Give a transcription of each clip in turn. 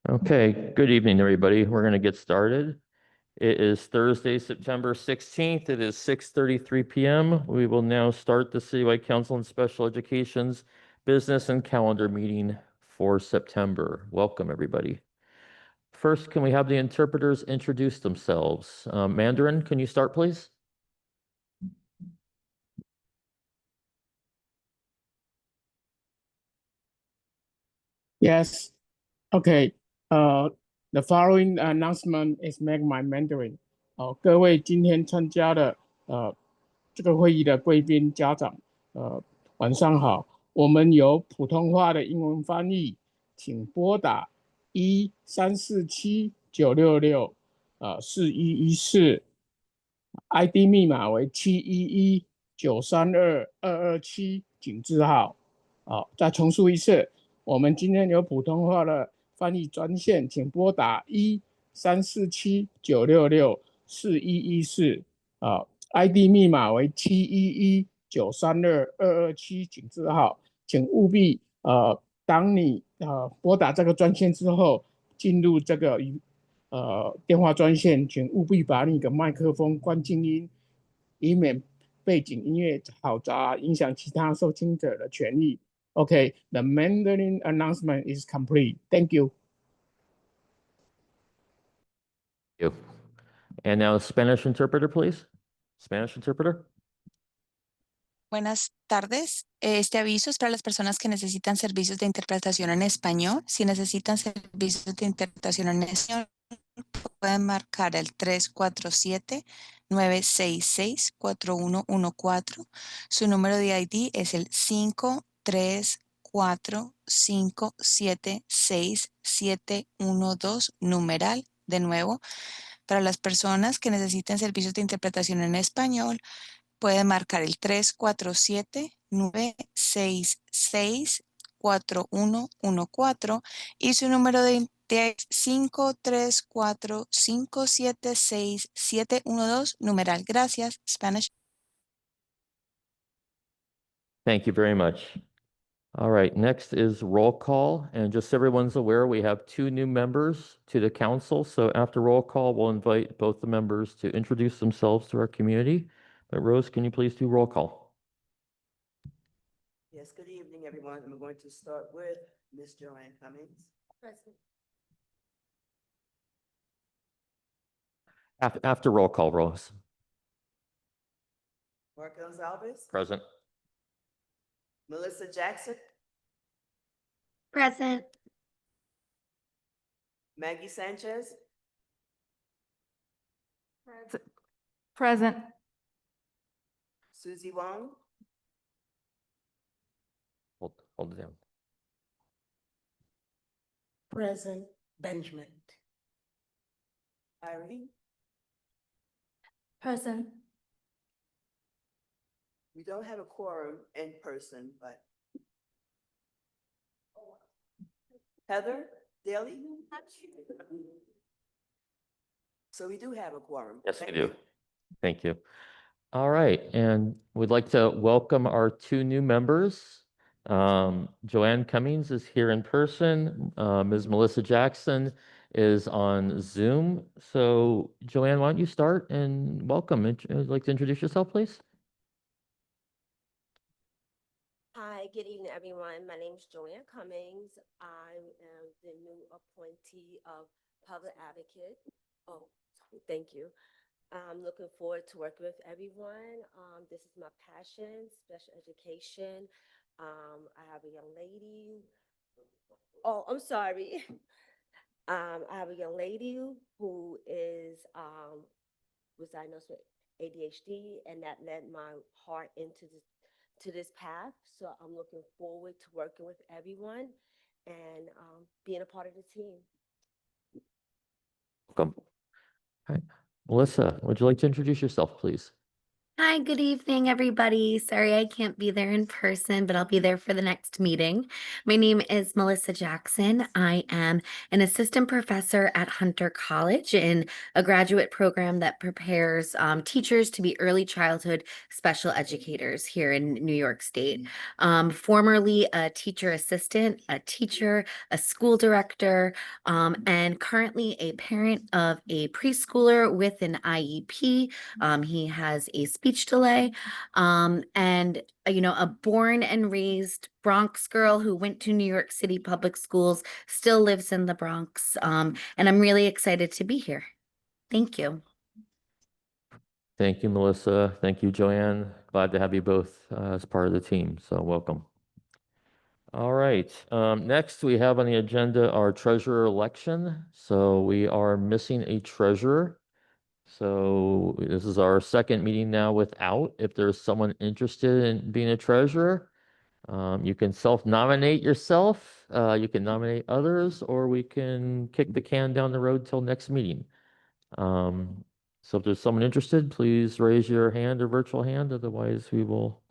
Okay, good evening, everybody. We're going to get started. It is Thursday, September 16th. It is 6:33 p.m. We will now start the Citywide Council on Special Education's business and calendar meeting for September. Welcome, everybody. First, can we have the interpreters introduce themselves? Mandarin, can you start, please? Yes. Okay. The following announcement is made by Mandarin. 各位今天参加的这个会议的贵宾家长，晚上好。我们有普通话的英文翻译，请拨打13479664114 ，ID 密码为711932227，井字号。再重述一次。我们今天有普通话的翻译专线，请拨打13479664114，ID 密码为711932227，井字号，请务必当你拨打这个专线之后，进入这个电话专线，请务必把你的麦克风关静音，以免背景音乐嘈杂影响其他收听者的权益。Okay, the Mandarin announcement is complete. Thank you. Thank you. And now Spanish interpreter, please. Spanish interpreter. Buenas tardes. Este aviso es para las personas que necesitan servicios de interpretación en español. Si necesitan servicios de interpretación en español, pueden marcar el 347-966-4114. Su número de ID es el 534-576-712, numeral. De nuevo, para las personas que necesiten servicios de interpretación en español, puede marcar el 347-966-4114 y su número de 534-576-712, numeral. Gracias. Spanish. Thank you very much. All right, next is roll call. And just so everyone's aware, we have 2 new members to the council. So after roll call, we'll invite both the members to introduce themselves to our community. But Rose, can you please do roll call? Yes, good evening, everyone. I'm going to start with Ms. Joanne Cummings. Present. After roll call, Rose. Mark Gonzalez. Present. Melissa Jackson. Present. Maggie Sanchez. Present. Susie Wong. Hold it down. Present. Benjamin. Irene. Present. We don't have a quorum in person, but Heather Daly. So we do have a quorum. Yes, we do. Thank you. All right, and we'd like to welcome our 2 new members. Joanne Cummings is here in person. Ms. Melissa Jackson is on Zoom. So Joanne, why don't you start and welcome. Would you like to introduce yourself, please? Hi, good evening, everyone. My name is Joanne Cummings. I am the new appointee of Public Advocate. Oh, thank you. I'm looking forward to working with everyone. This is my passion, special education. I have a young lady. Oh, I'm sorry. I have a young lady who was diagnosed with ADHD, and that led my heart into this path. So I'm looking forward to working with everyone and being a part of the team. Welcome. All right. Melissa, would you like to introduce yourself, please? Hi, good evening, everybody. Sorry I can't be there in person, but I'll be there for the next meeting. My name is Melissa Jackson. I am an assistant professor at Hunter College in a graduate program that prepares teachers to be early childhood special educators here in New York State. Formerly a teacher assistant, a teacher, a school director, and currently a parent of a preschooler with an IEP. He has a speech delay, and a born and raised Bronx girl who went to New York City public schools, still lives in the Bronx. And I'm really excited to be here. Thank you. Thank you, Melissa. Thank you, Joanne. Glad to have you both as part of the team. So welcome. All right. Next, we have on the agenda our treasurer election. So we are missing a treasurer. So this is our second meeting now without. If there's someone interested in being a treasurer, you can self-nominate yourself. You can nominate others, or we can kick the can down the road till next meeting. So if there's someone interested, please raise your hand or virtual hand. Otherwise, we will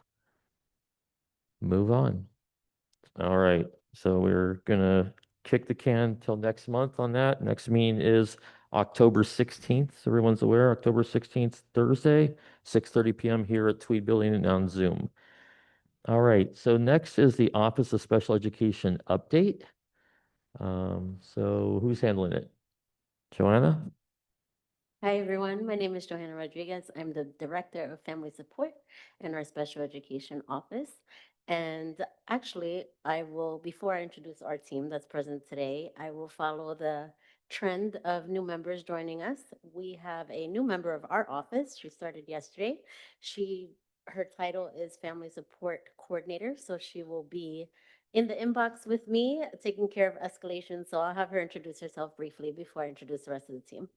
move on. All right. So we're gonna kick the can till next month on that. Next meeting is October 16th. So everyone's aware, October 16th, Thursday, 6:30 p.m. here at Tweed Building and on Zoom. All right. So next is the Office of Special Education update. So who's handling it? Joanna? Hi, everyone. My name is Johanna Rodriguez. I'm the Director of Family Support in our Special Education Office. And actually, before I introduce our team that's present today, I will follow the trend of new members joining us. We have a new member of our office. She started yesterday. Her title is Family Support Coordinator, so she will be in the inbox with me, taking care of escalation. So I'll have her introduce herself briefly before I introduce the rest of the team.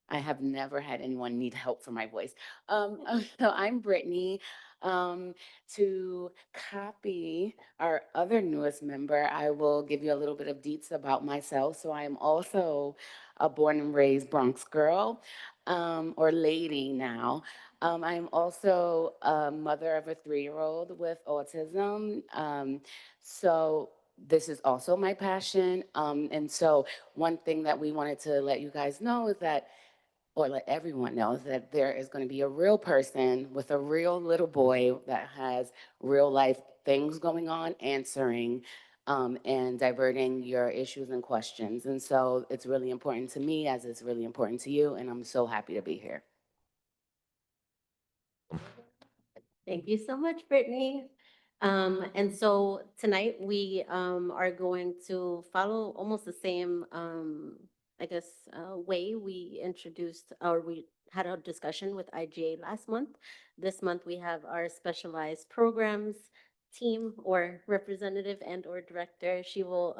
I have never had anyone need help for my voice. So I'm Brittany. To copy our other newest member, I will give you a little bit of deets about myself. So I am also a born and raised Bronx girl, or lady now. I'm also a mother of a 3-year-old with autism. So this is also my passion. And so one thing that we wanted to let you guys know is that, or let everyone know, that there is going to be a real person with a real little boy that has real life things going on, answering and diverting your issues and questions. And so it's really important to me, as it's really important to you, and I'm so happy to be here. Thank you so much, Brittany. And so tonight we are going to follow almost the same, way we introduced, or we had a discussion with IGA last month. This month we have our specialized programs team or representative and or director. She will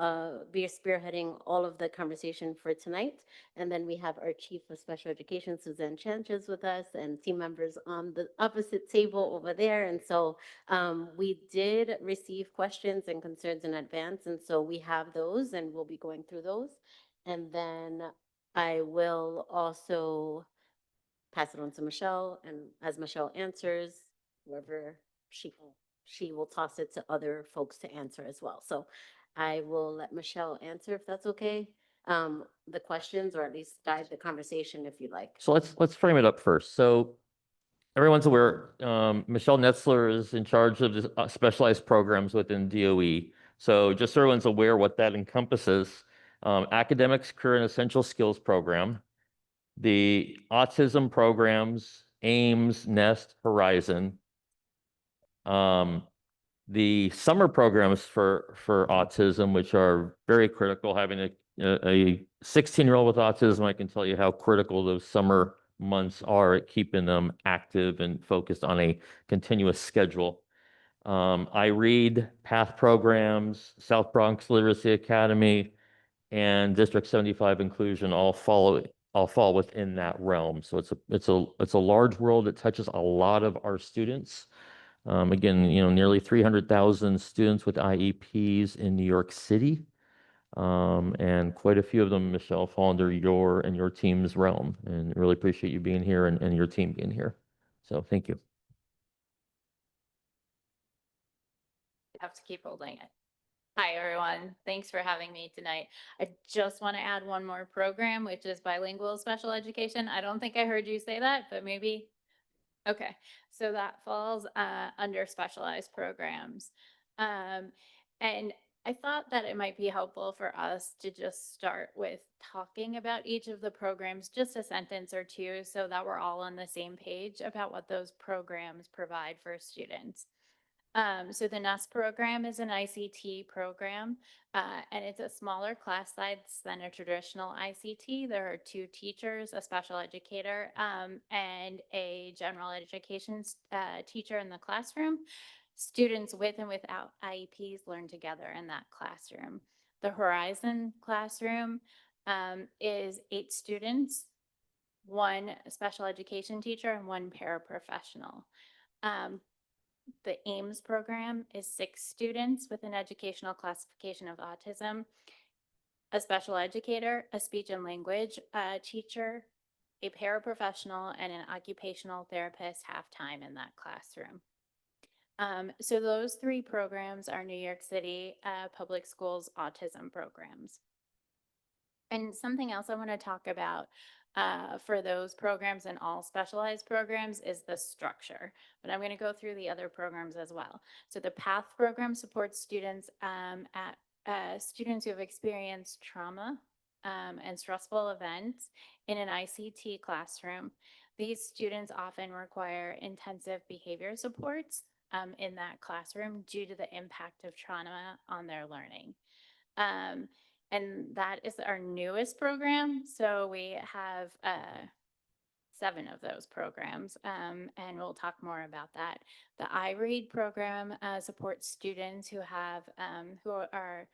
be spearheading all of the conversation for tonight. And then we have our chief of special education, Suzanne Sanchez, with us, and team members on the opposite table over there. And so we did receive questions and concerns in advance. And so we have those and we'll be going through those. And then I will also pass it on to Michelle. And as Michelle answers, whoever she will toss it to other folks to answer as well. So I will let Michelle answer if that's okay. The questions, or at least guide the conversation if you like. So let's frame it up first. So everyone's aware, Michelle Netzler is in charge of the specialized programs within DOE. So just so everyone's aware what that encompasses, academics, career and essential skills program, the autism programs, AIMS, NEST, Horizon, the summer programs for autism, which are very critical. Having a 16-year-old with autism, I can tell you how critical those summer months are at keeping them active and focused on a continuous schedule. I read PATH programs, South Bronx Literacy Academy, and District 75 inclusion all fall within that realm. So it's a large world that touches a lot of our students. Again, nearly 300,000 students with IEPs in New York City. And quite a few of them, Michelle, fall under your and your team's realm, and really appreciate you being here and your team being here. So thank you. Have to keep holding it. Hi, everyone. Thanks for having me tonight. I just want to add one more program, which is bilingual special education. I don't think I heard you say that, but maybe. Okay, so that falls under specialized programs. And I thought that it might be helpful for us to just start with talking about each of the programs, just a sentence or two, so that we're all on the same page about what those programs provide for students. So the NUS program is an ICT program, and it's a smaller class size than a traditional ICT. There are 2 teachers, a special educator, and a general education teacher in the classroom. Students with and without IEPs learn together in that classroom. The Horizon classroom is 8 students, 1 special education teacher, and 1 paraprofessional. The AIMS program is 6 students with an educational classification of autism, a special educator, a speech and language teacher, a paraprofessional, and an occupational therapist half-time in that classroom. So those 3 programs are New York City Public Schools autism programs. And something else I want to talk about for those programs and all specialized programs is the structure, but I'm going to go through the other programs as well. So the PATH program supports students students who have experienced trauma and stressful events in an ICT classroom. These students often require intensive behavior supports in that classroom due to the impact of trauma on their learning. And that is our newest program. So we have 7 of those programs, and we'll talk more about that. The iRead program supports students who have who are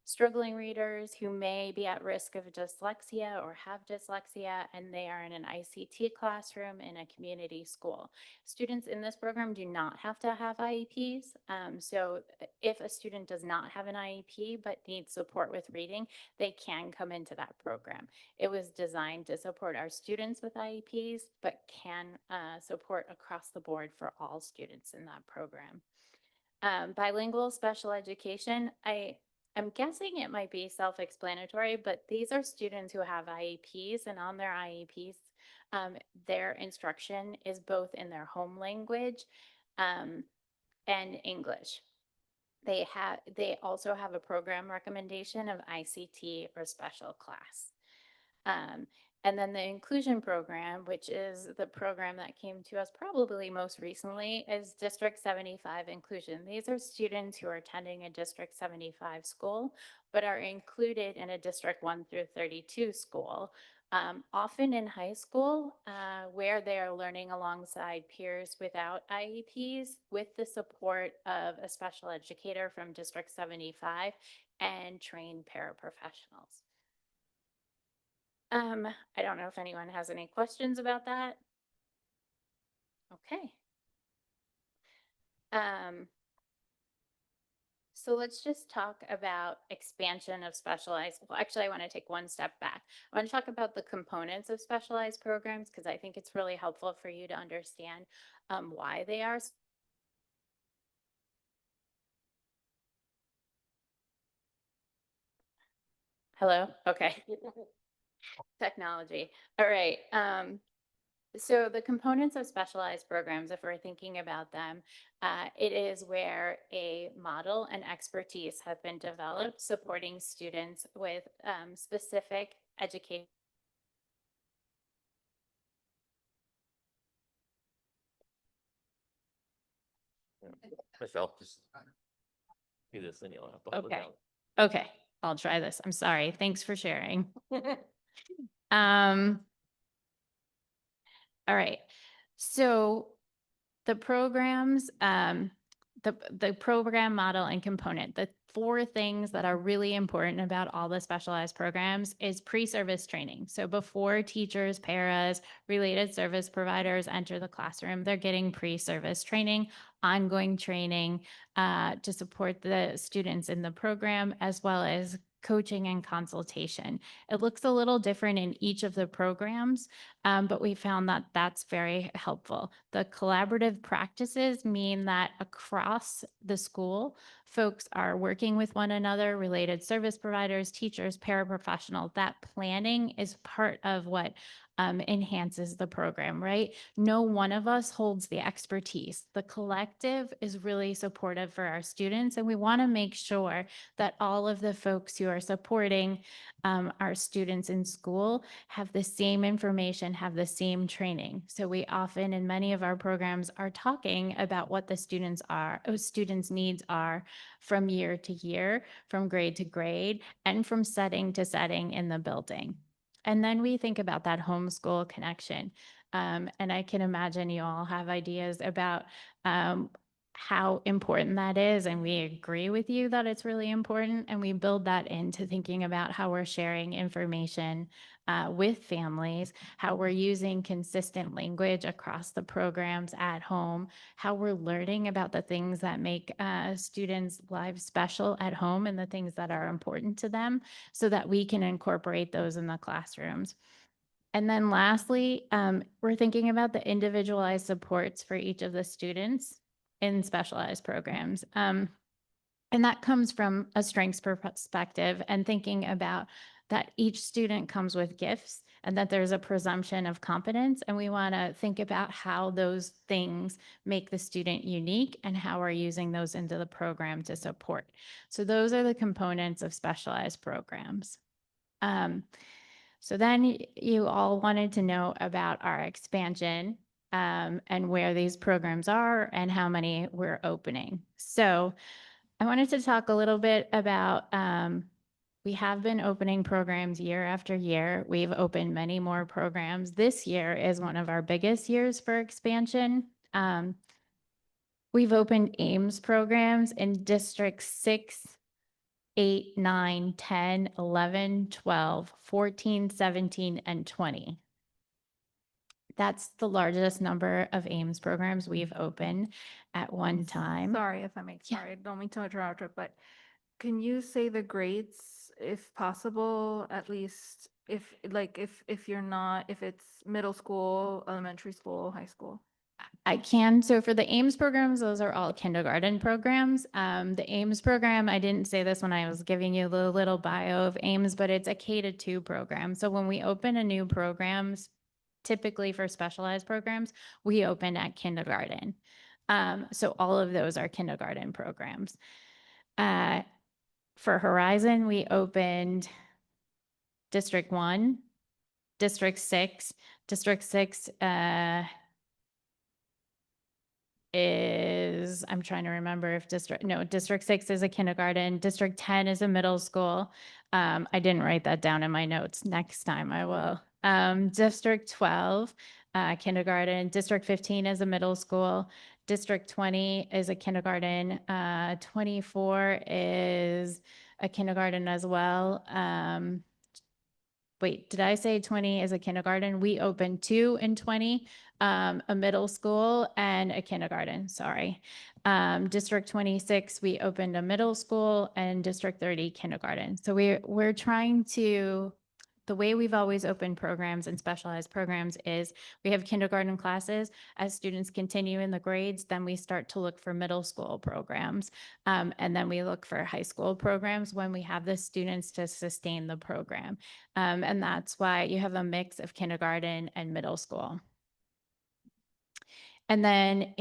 struggling readers who may be at risk of dyslexia or have dyslexia, and they are in an ICT classroom in a community school. Students in this program do not have to have IEPs. So if a student does not have an IEP but needs support with reading, they can come into that program. It was designed to support our students with IEPs, but can support across the board for all students in that program. Bilingual special education, I'm guessing it might be self-explanatory, but these are students who have IEPs, and on their IEPs, their instruction is both in their home language and English. They also have a program recommendation of ICT or special class. And then the inclusion program, which is the program that came to us probably most recently, is District 75 inclusion. These are students who are attending a District 75 school, but are included in a District 1 through 32 school, often in high school, where they are learning alongside peers without IEPs with the support of a special educator from District 75 and trained paraprofessionals. I don't know if anyone has any questions about that. Okay. So let's just talk about expansion of specialized. Well, actually, I want to take one step back. I want to talk about the components of specialized programs because I think it's really helpful for you to understand why they are. Hello? Okay. Technology. All right. So the components of specialized programs, if we're thinking about them, it is where a model and expertise have been developed supporting students with specific education. Michelle, just do this and you'll have to hold it Okay. down. Okay, I'll try this. I'm sorry. Thanks for sharing. All right. So the programs, the program model and component, the 4 things that are really important about all the specialized programs is pre-service training. So before teachers, paras, related service providers enter the classroom, they're getting pre-service training, ongoing training to support the students in the program, as well as coaching and consultation. It looks a little different in each of the programs, but we found that that's very helpful. The collaborative practices mean that across the school, folks are working with one another, related service providers, teachers, paraprofessionals. That planning is part of what enhances the program, right? No one of us holds the expertise. The collective is really supportive for our students, and we want to make sure that all of the folks who are supporting our students in school have the same information, have the same training. So we often, in many of our programs, are talking about what the students' needs are from year to year, from grade to grade, and from setting to setting in the building. And then we think about that homeschool connection. And I can imagine you all have ideas about how important that is. And we agree with you that it's really important. And we build that into thinking about how we're sharing information with families, how we're using consistent language across the programs at home, how we're learning about the things that make students' lives special at home and the things that are important to them so that we can incorporate those in the classrooms. And then lastly, we're thinking about the individualized supports for each of the students in specialized programs. And that comes from a strengths perspective and thinking about that each student comes with gifts and that there's a presumption of competence. And we want to think about how those things make the student unique and how we're using those into the program to support. So those are the components of specialized programs. So then you all wanted to know about our expansion and where these programs are and how many we're opening. So I wanted to talk a little bit about, we have been opening programs year after year. We've opened many more programs. This year is one of our biggest years for expansion. We've opened AIMS programs in District 6, 8, 9, 10, 11, 12, 14, 17, and 20. That's the largest number of AIMS programs we've opened at one time. Sorry if I may, Yeah. sorry, don't mean to interrupt, but can you say the grades if possible, at least if you're not, if it's middle school, elementary school, high school? I can. So for the AIMS programs, those are all kindergarten programs. The AIMS program, I didn't say this when I was giving you the little bio of AIMS, but it's a K-2 program. So when we open a new programs, typically for specialized programs, we open at kindergarten. So all of those are kindergarten programs. For Horizon, we opened District 1, District 6. District 6 is, I'm trying to remember if District 6 is a kindergarten. District 10 is a middle school. I didn't write that down in my notes. Next time I will. District 12, kindergarten. District 15 is a middle school. District 20 is a kindergarten. 24 is a kindergarten as well. Wait, did I say 20 is a kindergarten? We opened 2 in 20, a middle school and a kindergarten, sorry. District 26, we opened a middle school, and District 30 kindergarten. So we're trying to, the way we've always opened programs and specialized programs is we have kindergarten classes. As students continue in the grades, then we start to look for middle school programs. And then we look for high school programs when we have the students to sustain the program. And that's why you have a mix of kindergarten and middle school. And then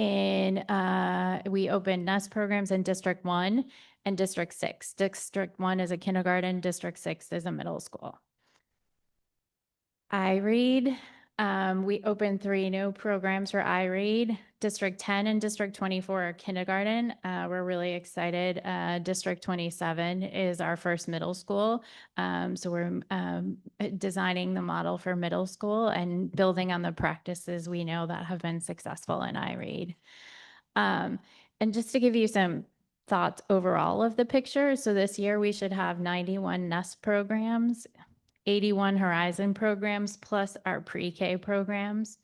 we open NEST programs in District 1 and District 6. District 1 is a kindergarten, District 6 is a middle school. iRead, we opened 3 new programs for iRead. District 10 and District 24 are kindergarten. We're really excited. District 27 is our first middle school. So we're designing the model for middle school and building on the practices we know that have been successful in iRead. And just to give you some thoughts overall of the picture, so this year we should have 91 NEST programs, 81 Horizon programs, plus our pre-K programs,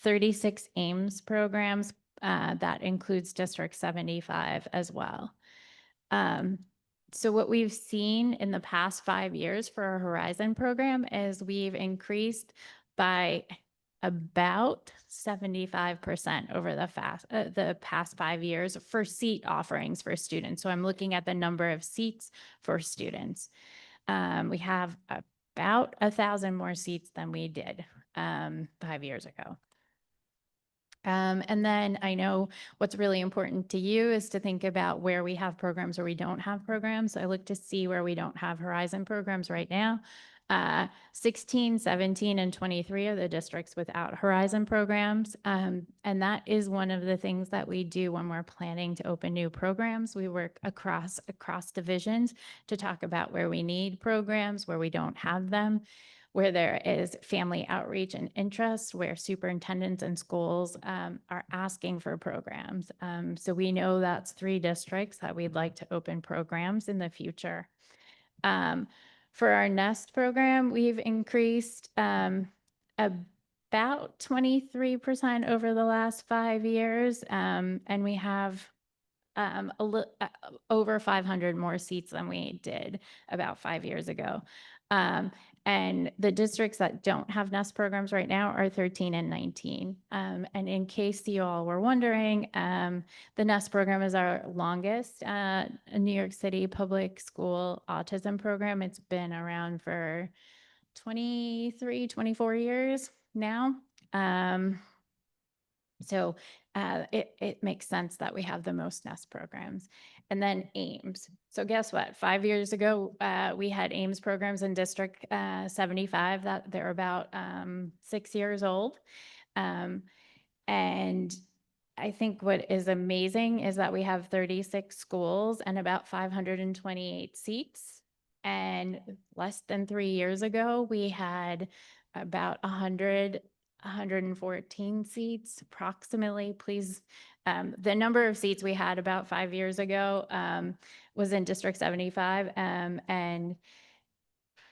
36 AIMS programs, that includes District 75 as well. So what we've seen in the past 5 years for our Horizon program is we've increased by about 75% over the past 5 years for seat offerings for students. So I'm looking at the number of seats for students. We have about 1,000 more seats than we did 5 years ago. And then I know what's really important to you is to think about where we have programs or we don't have programs. I look to see where we don't have Horizon programs right now. 16, 17, and 23 are the districts without Horizon programs. And that is one of the things that we do when we're planning to open new programs. We work across divisions to talk about where we need programs, where we don't have them, where there is family outreach and interest, where superintendents and schools are asking for programs. So we know that's 3 districts that we'd like to open programs in the future. For our NEST program, we've increased about 23% over the last 5 years, and we have over 500 more seats than we did about 5 years ago. And the districts that don't have NEST programs right now are 13 and 19. And in case you all were wondering, the NEST program is our longest New York City public school autism program. It's been around for 23, 24 years now. So it makes sense that we have the most NEST programs. And then AIMS. So guess what? 5 years ago, we had AIMS programs in District 75 that they're about 6 years old. And I think what is amazing is that we have 36 schools and about 528 seats. And less than 3 years ago, we had about 114 seats approximately. Please, the number of seats we had about 5 years ago was in District 75, and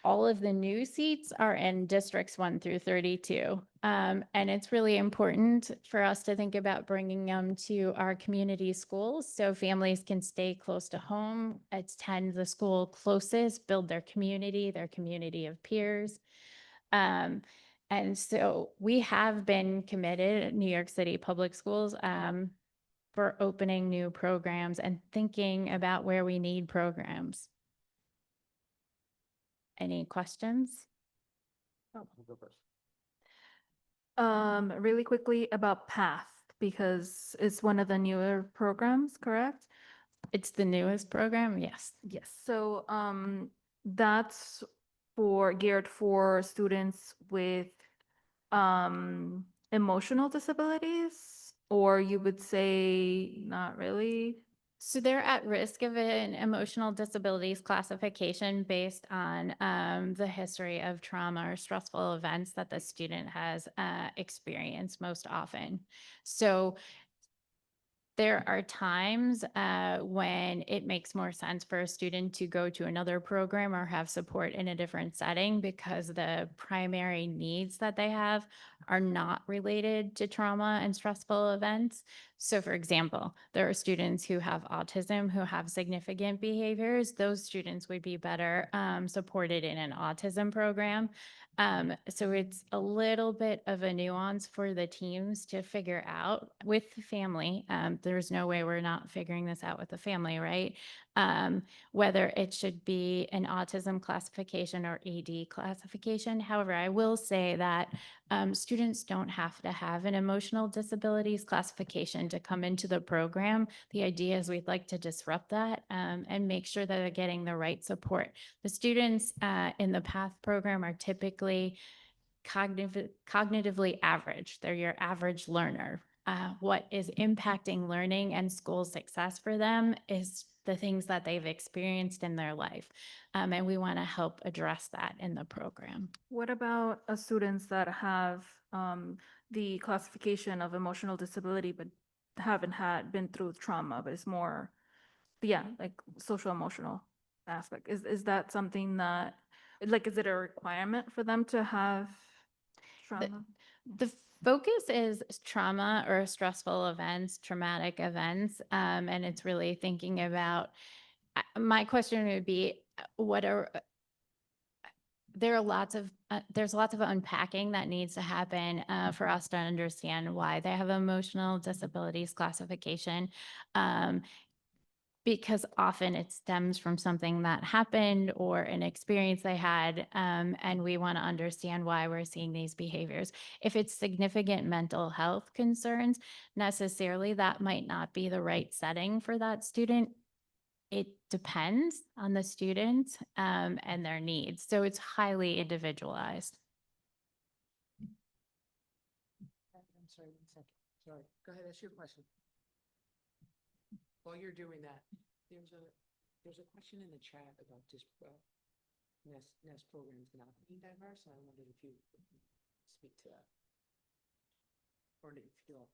all of the new seats are in districts 1 through 32. And it's really important for us to think about bringing them to our community schools so families can stay close to home, attend the school closest, build their community of peers. And so we have been committed at New York City Public Schools for opening new programs and thinking about where we need programs. Any questions? Really quickly about PATH, because it's one of the newer programs, correct? It's the newest program, yes. Yes. So that's geared for students with emotional disabilities, or you would say not really? So they're at risk of an emotional disabilities classification based on the history of trauma or stressful events that the student has experienced most often. So there are times when it makes more sense for a student to go to another program or have support in a different setting because the primary needs that they have are not related to trauma and stressful events. So for example, there are students who have autism who have significant behaviors. Those students would be better supported in an autism program. So it's a little bit of a nuance for the teams to figure out with the family. There's no way we're not figuring this out with the family, right? Whether it should be an autism classification or AD classification. However, I will say that students don't have to have an emotional disabilities classification to come into the program. The idea is we'd like to disrupt that and make sure that they're getting the right support. The students in the PATH program are typically cognitively average. They're your average learner. What is impacting learning and school success for them is the things that they've experienced in their life. And we want to help address that in the program. What about students that have the classification of emotional disability but haven't been through trauma, but it's more, yeah, like social emotional aspect? Is that something that, like, is it a requirement for them to have trauma? The focus is trauma or stressful events, traumatic events, and it's really thinking about my question would be, what are, there's lots of unpacking that needs to happen for us to understand why they have emotional disabilities classification. Because often it stems from something that happened or an experience they had, and we want to understand why we're seeing these behaviors. If it's significant mental health concerns, necessarily that might not be the right setting for that student. It depends on the student and their needs. So it's highly individualized. I'm sorry, 1 second. Sorry. Go ahead, ask your question. While you're doing that, there's a question in the chat about this NEST programs not being diverse, and I wondered if you could speak to that. Or if you don't.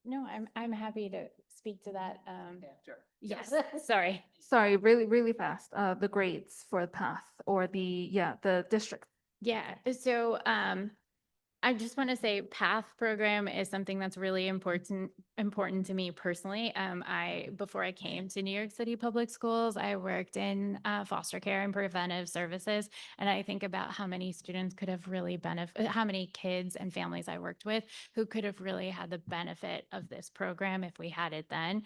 No, I'm happy to speak to that. After. Yes, sorry. Sorry, really, really fast. The grades for the path or the district. Yeah, so I just want to say PATH program is something that's really important to me personally. Before I came to New York City Public Schools, I worked in foster care and preventive services. And I think about how many students could have really how many kids and families I worked with who could have really had the benefit of this program if we had it then.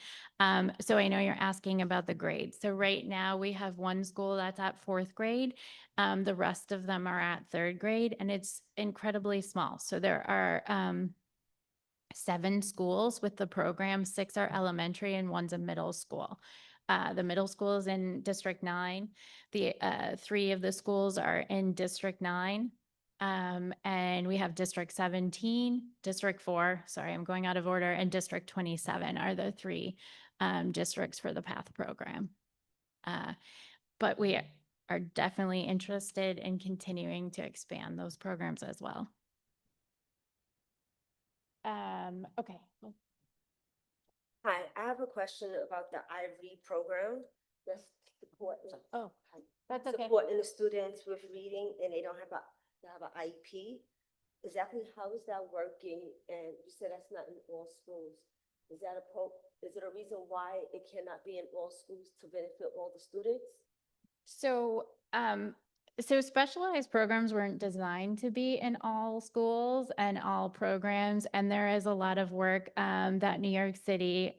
So I know you're asking about the grades. So right now we have one school that's at 4th grade. The rest of them are at 3rd grade, and it's incredibly small. So there are 7 schools with the program. 6 are elementary and 1's a middle school. The middle school is in District 9. The 3 of the schools are in District 9. And we have District 17, District 4, sorry, I'm going out of order, and District 27 are the 3 districts for the PATH program. But we are definitely interested in continuing to expand those programs as well. Okay. Hi, I have a question about the IREAD program. That's supporting. Oh, that's okay. Supporting the students with reading and they don't have an IEP. Exactly how is that working? And you said that's not in all schools. Is it a reason why it cannot be in all schools to benefit all the students? So, so specialized programs weren't designed to be in all schools and all programs. And there is a lot of work that New York City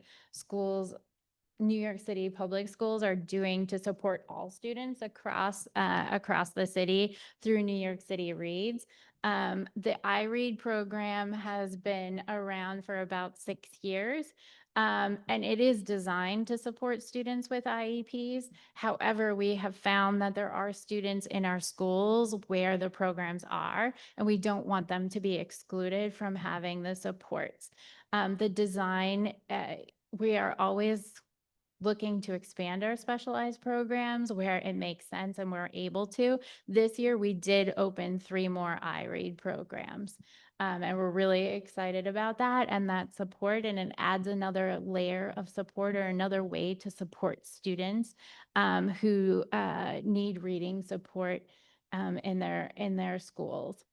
public schools are doing to support all students across the city through New York City Reads. The iRead program has been around for about 6 years. And it is designed to support students with IEPs. However, we have found that there are students in our schools where the programs are, and we don't want them to be excluded from having the supports. The design, we are always looking to expand our specialized programs where it makes sense and we're able to. This year, we did open 3 more iRead programs. And we're really excited about that and that support. And it adds another layer of support or another way to support students who need reading support in their schools.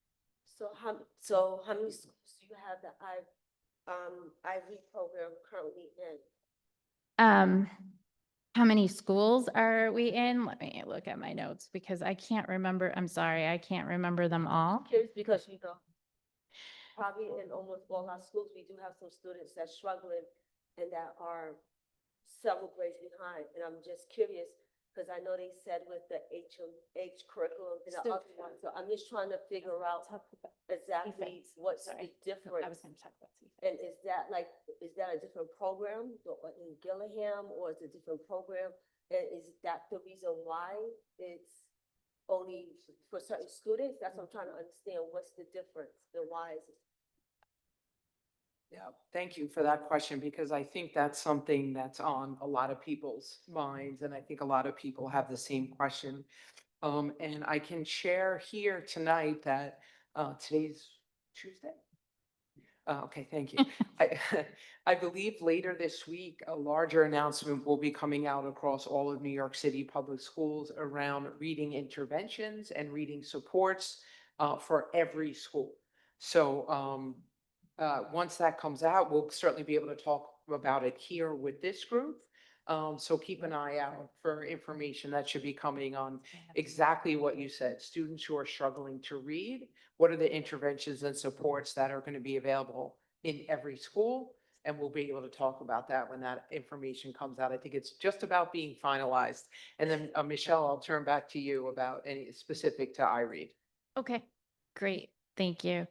So how many schools do you have the IREAD program currently in? How many schools are we in? Let me look at my notes because I can't remember. I'm sorry, I can't remember them all. Curious because probably in almost all our schools, we do have some students that's struggling and that are several grades behind. And I'm just curious because I know they said with the HMH curriculum and the other one. So I'm just trying to figure out exactly what's the difference. I was going to talk about CFA. And is that a different program in Gillingham or is it a different program? And is that the reason why it's only for certain students? That's what I'm trying to understand. What's the difference and why is it? Yeah, thank you for that question, because I think that's something that's on a lot of people's minds, and I think a lot of people have the same question. And I can share here tonight that today's Tuesday. Okay, thank you. I believe later this week, a larger announcement will be coming out across all of New York City public schools around reading interventions and reading supports for every school. So once that comes out, we'll certainly be able to talk about it here with this group. So keep an eye out for information that should be coming on exactly what you said. Students who are struggling to read, what are the interventions and supports that are going to be available in every school? And we'll be able to talk about that when that information comes out. I think it's just about being finalized. And then Michelle, I'll turn back to you about any specific to iRead. Okay, great. Thank you.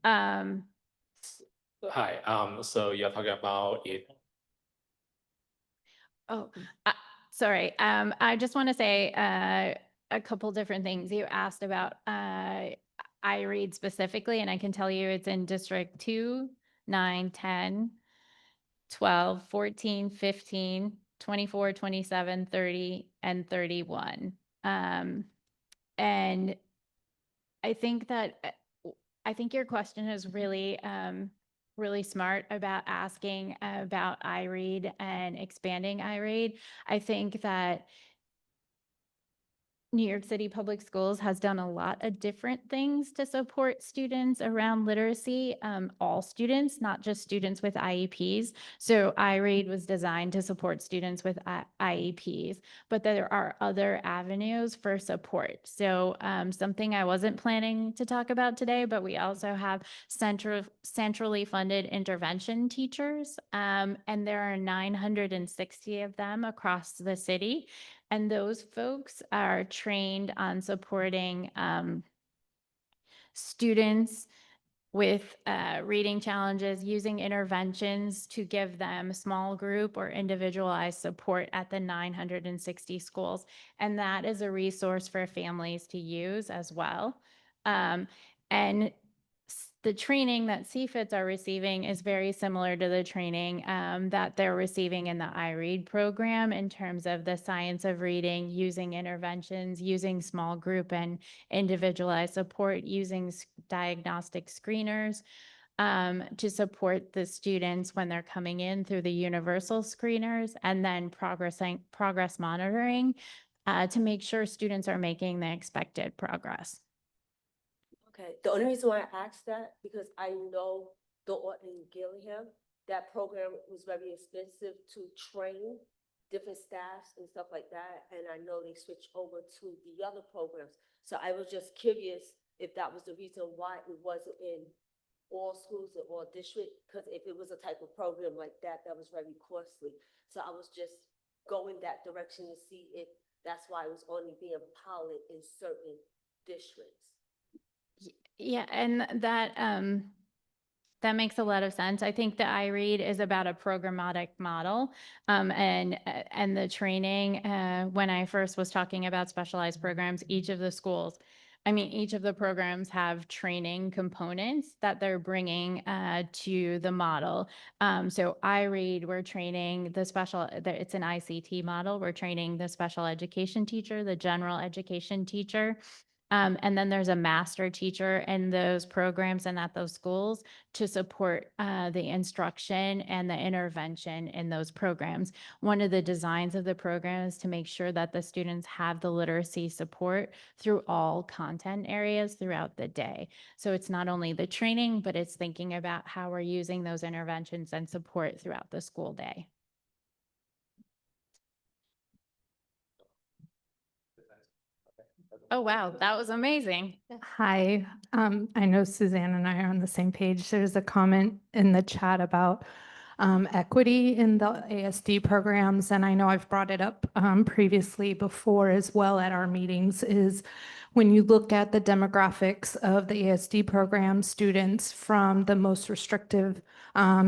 Um, Hi, so you're talking about it. Oh, sorry. I just want to say a couple different things. You asked about iRead specifically, and I can tell you it's in District 2, 9, 10, 12, 14, 15, 24, 27, 30, and 31. And I think that I think your question is really really smart about asking about iRead and expanding iRead. I think that New York City Public Schools has done a lot of different things to support students around literacy, all students, not just students with IEPs. So iRead was designed to support students with IEPs, but there are other avenues for support. So something I wasn't planning to talk about today, but we also have centrally funded intervention teachers, and there are 960 of them across the city. And those folks are trained on supporting students with reading challenges, using interventions to give them small group or individualized support at the 960 schools. And that is a resource for families to use as well. And the training that CFITs are receiving is very similar to the training that they're receiving in the iRead program in terms of the science of reading, using interventions, using small group and individualized support, using diagnostic screeners to support the students when they're coming in through the universal screeners, and then progress monitoring to make sure students are making the expected progress. Okay, the only reason why I asked that, because I know the one in Gillingham, that program was very expensive to train different staffs and stuff like that, and I know they switched over to the other programs. So I was just curious if that was the reason why it wasn't in all schools or all districts, because if it was a type of program like that, that was very costly. So I was just going that direction to see if that's why it was only being piloted in certain districts. Yeah, and that makes a lot of sense. I think the iRead is about a programmatic model, and the training. When I first was talking about specialized programs, each of the schools, each of the programs have training components that they're bringing to the model. So iRead, we're training the it's an ICT model. We're training the special education teacher, the general education teacher. And then there's a master teacher in those programs and at those schools to support the instruction and the intervention in those programs. One of the designs of the program is to make sure that the students have the literacy support through all content areas throughout the day. So it's not only the training, but it's thinking about how we're using those interventions and support throughout the school day. Oh, wow, that was amazing. Hi, I know Suzanne and I are on the same page. There's a comment in the chat about equity in the ASD programs, and I know I've brought it up previously before as well at our meetings, is when you look at the demographics of the ASD program, students from the most restrictive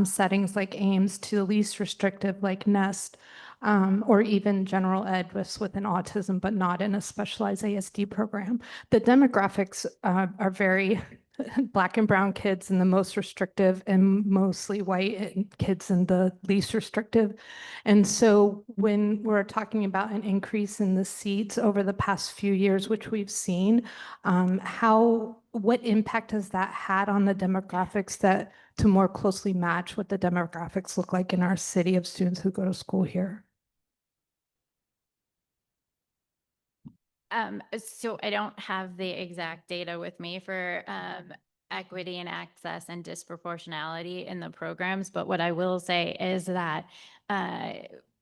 settings like Ames to the least restrictive like Nest, or even general ed with an autism, but not in a specialized ASD program. The demographics are very Black and brown kids in the most restrictive and mostly white kids in the least restrictive. And so when we're talking about an increase in the seats over the past few years, which we've seen, what impact has that had on the demographics to more closely match what the demographics look like in our city of students who go to school here? So I don't have the exact data with me for equity and access and disproportionality in the programs, but what I will say is that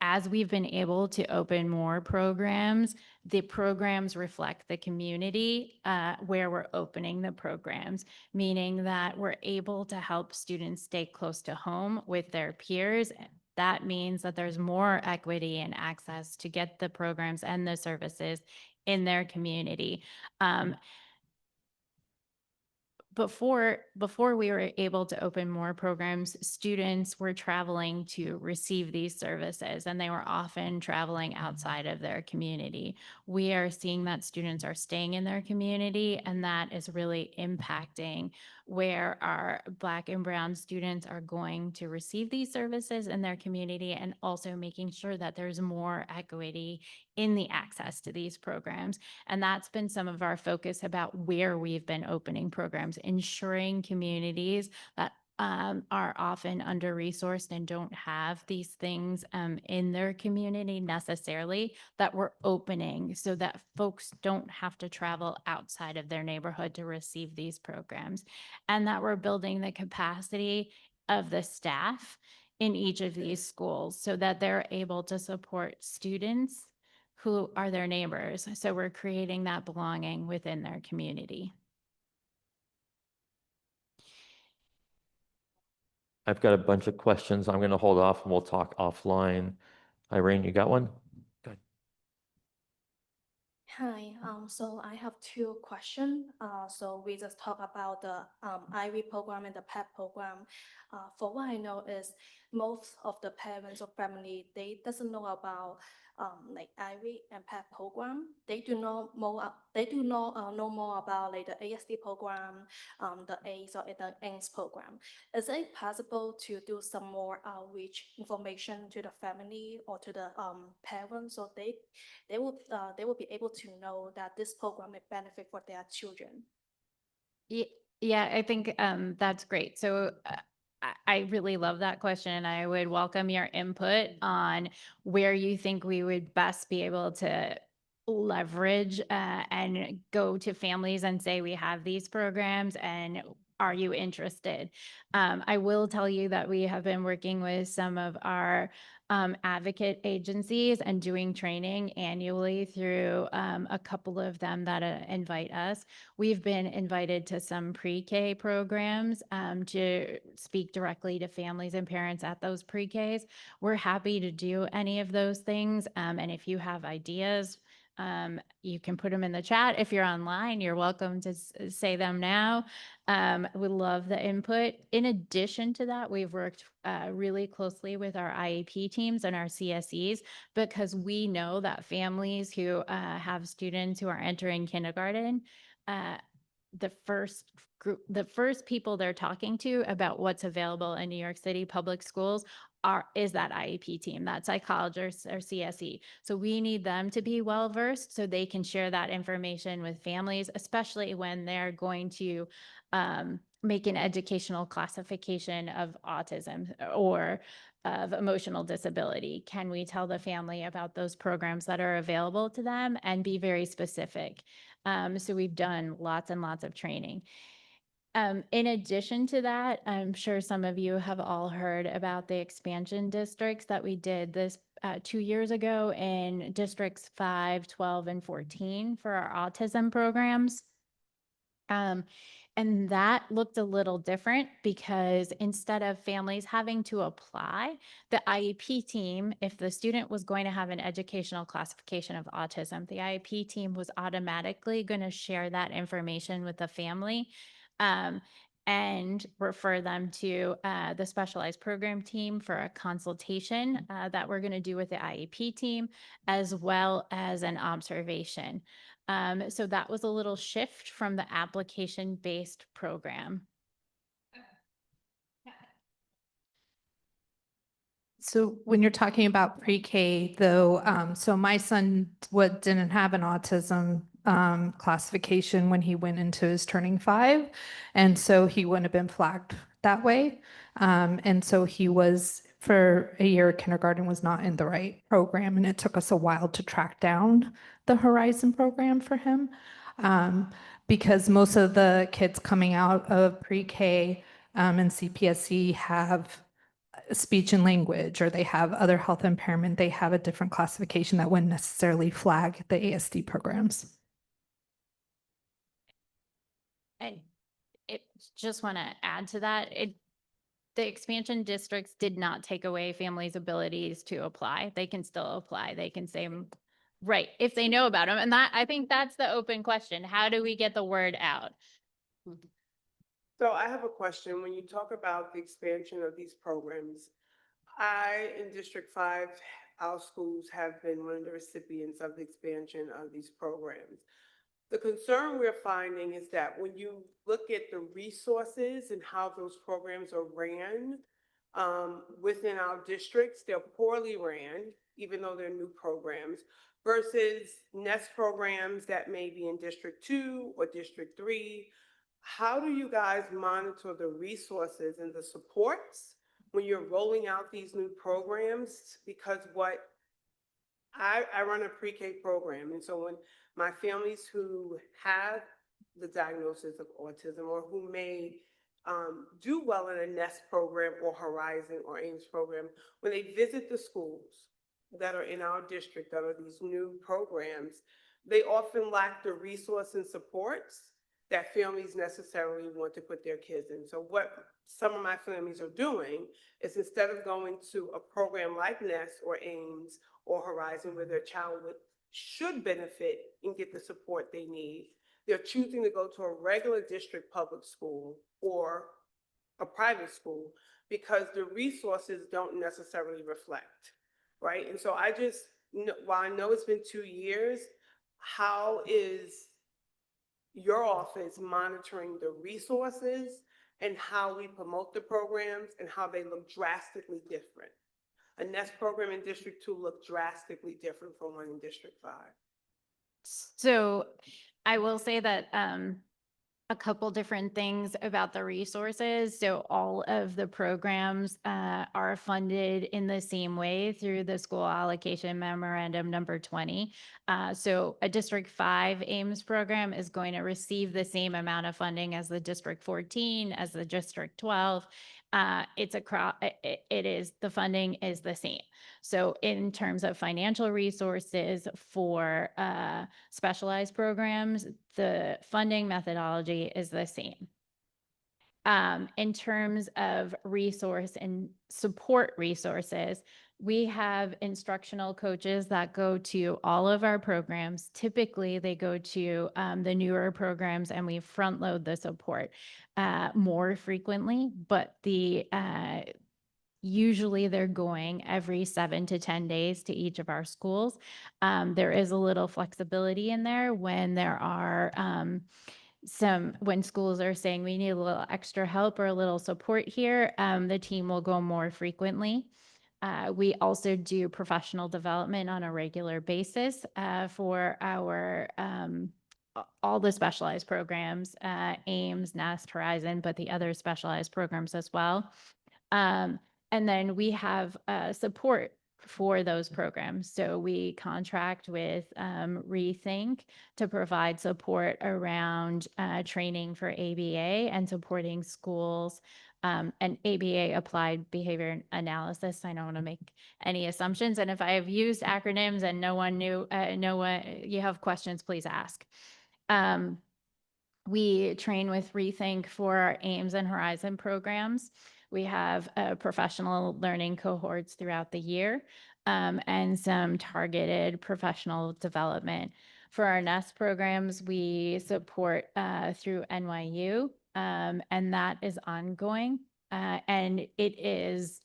as we've been able to open more programs, the programs reflect the community where we're opening the programs, meaning that we're able to help students stay close to home with their peers. That means that there's more equity and access to get the programs and the services in their community. Before we were able to open more programs, students were traveling to receive these services, and they were often traveling outside of their community. We are seeing that students are staying in their community, and that is really impacting where our Black and Brown students are going to receive these services in their community, and also making sure that there's more equity in the access to these programs. And that's been some of our focus about where we've been opening programs, ensuring communities that are often under-resourced and don't have these things in their community necessarily, that we're opening so that folks don't have to travel outside of their neighborhood to receive these programs, and that we're building the capacity of the staff in each of these schools so that they're able to support students who are their neighbors. So we're creating that belonging within their community. I've got a bunch of questions. I'm going to hold off and we'll talk offline. Irene, you got one? Go ahead. Hi, so I have two questions. So we just talk about the IB program and the PEP program. For what I know is most of the parents or family, they doesn't know about like IB and PEP program. They do not more. They do not know more about like the ASD program, the ACE or the AIMS program. Is it possible to do some more outreach information to the family or to the parents so they will be able to know that this program may benefit for their children? Yeah, I think that's great. So I really love that question. I would welcome your input on where you think we would best be able to leverage and go to families and say, we have these programs and are you interested? I will tell you that we have been working with some of our advocate agencies and doing training annually through a couple of them that invite us. We've been invited to some pre-K programs to speak directly to families and parents at those pre-Ks. We're happy to do any of those things. And if you have ideas, you can put them in the chat. If you're online, you're welcome to say them now. We love the input. In addition to that, we've worked really closely with our IEP teams and our CSEs, because we know that families who have students who are entering kindergarten, the first people they're talking to about what's available in New York City public schools is that IEP team, that psychologist or CSE. So we need them to be well versed so they can share that information with families, especially when they're going to make an educational classification of autism or of emotional disability. Can we tell the family about those programs that are available to them and be very specific? So we've done lots and lots of training. In addition to that, I'm sure some of you have all heard about the expansion districts that we did this 2 years ago in districts 5, 12, and 14 for our autism programs. And that looked a little different because instead of families having to apply, the IEP team, if the student was going to have an educational classification of autism, the IEP team was automatically going to share that information with the family and refer them to the specialized program team for a consultation that we're going to do with the IEP team, as well as an observation. So that was a little shift from the application-based program. So when you're talking about pre-K though, so my son didn't have an autism classification when he went into his turning 5. And so he wouldn't have been flagged that way. And so he was, for a year, kindergarten was not in the right program. And it took us a while to track down the Horizon program for him. Because most of the kids coming out of pre-K and CPSE have speech and language or they have other health impairment, they have a different classification that wouldn't necessarily flag the ASD programs. And it just want to add to that, the expansion districts did not take away families' abilities to apply. They can still apply. They can say, right, if they know about them. And that, I think that's the open question. How do we get the word out? So I have a question. When you talk about the expansion of these programs, in District 5, our schools have been one of the recipients of the expansion of these programs. The concern we're finding is that when you look at the resources and how those programs are ran within our districts, they're poorly ran, even though they're new programs, versus NEST programs that may be in District 2 or District 3. How do you guys monitor the resources and the supports when you're rolling out these new programs? Because I run a pre-K program, and so when my families who have the diagnosis of autism or who may do well in a NEST program or Horizon or AIMS program, when they visit the schools that are in our district that are these new programs, they often lack the resource and supports that families necessarily want to put their kids in. So what some of my families are doing is instead of going to a program like NEST or AIMS or Horizon where their child should benefit and get the support they need, they're choosing to go to a regular district public school or a private school because the resources don't necessarily reflect, right? And so I just, while I know it's been 2 years, how is your office monitoring the resources and how we promote the programs and how they look drastically different? A NEST program in District 2 looked drastically different from one in District 5. So I will say that a couple different things about the resources. So all of the programs are funded in the same way through the school allocation memorandum number 20. So a District 5 AIMS program is going to receive the same amount of funding as the District 14, as the District 12. The funding is the same. So in terms of financial resources for specialized programs, the funding methodology is the same. In terms of resource and support resources, we have instructional coaches that go to all of our programs. Typically, they go to the newer programs and we front load the support more frequently, but usually they're going every 7 to 10 days to each of our schools. There is a little flexibility in there when there are when schools are saying we need a little extra help or a little support here, the team will go more frequently. We also do professional development on a regular basis for our all the specialized programs, AIMS, NEST, Horizon, but the other specialized programs as well. And then we have support for those programs. So we contract with Rethink to provide support around training for ABA and supporting schools and ABA, applied behavior analysis. I don't want to make any assumptions. And if I have used acronyms and no one you have questions, please ask. We train with Rethink for our AIMS and Horizon programs. We have professional learning cohorts throughout the year and some targeted professional development. For our NEST programs, we support through NYU, and that is ongoing. And it is,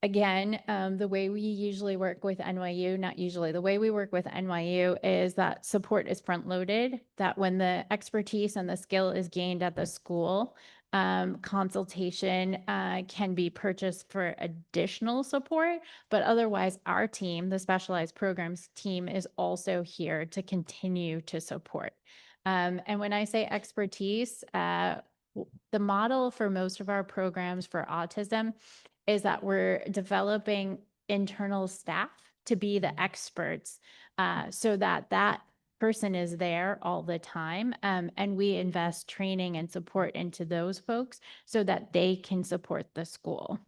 again, the way we usually work with NYU, not usually, the way we work with NYU is that support is front loaded, that when the expertise and the skill is gained at the school, consultation can be purchased for additional support, but otherwise our team, the specialized programs team, is also here to continue to support. And when I say expertise, the model for most of our programs for autism is that we're developing internal staff to be the experts so that person is there all the time. And we invest training and support into those folks so that they can support the school.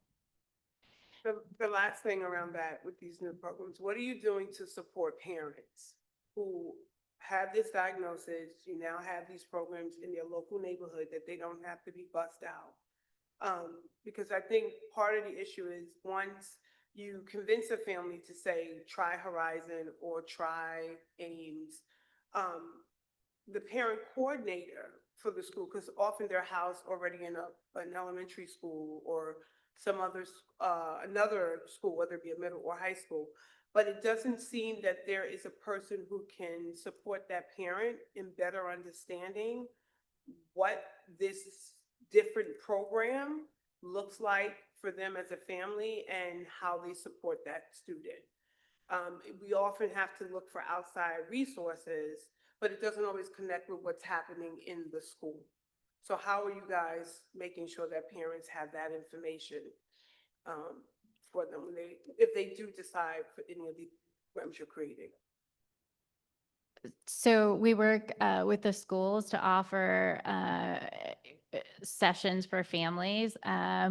The last thing around that with these new programs, what are you doing to support parents who have this diagnosis? You now have these programs in their local neighborhood that they don't have to be bussed out. Because I think part of the issue is once you convince a family to say, try Horizon or try Ames, the parent coordinator for the school, because often they're housed already in an elementary school or some other, another school, whether it be a middle or high school. But it doesn't seem that there is a person who can support that parent in better understanding what this different program looks like for them as a family and how they support that student. We often have to look for outside resources, but it doesn't always connect with what's happening in the school. So how are you guys making sure that parents have that information for them when if they do decide for any of the programs you're creating? So we work with the schools to offer sessions for families.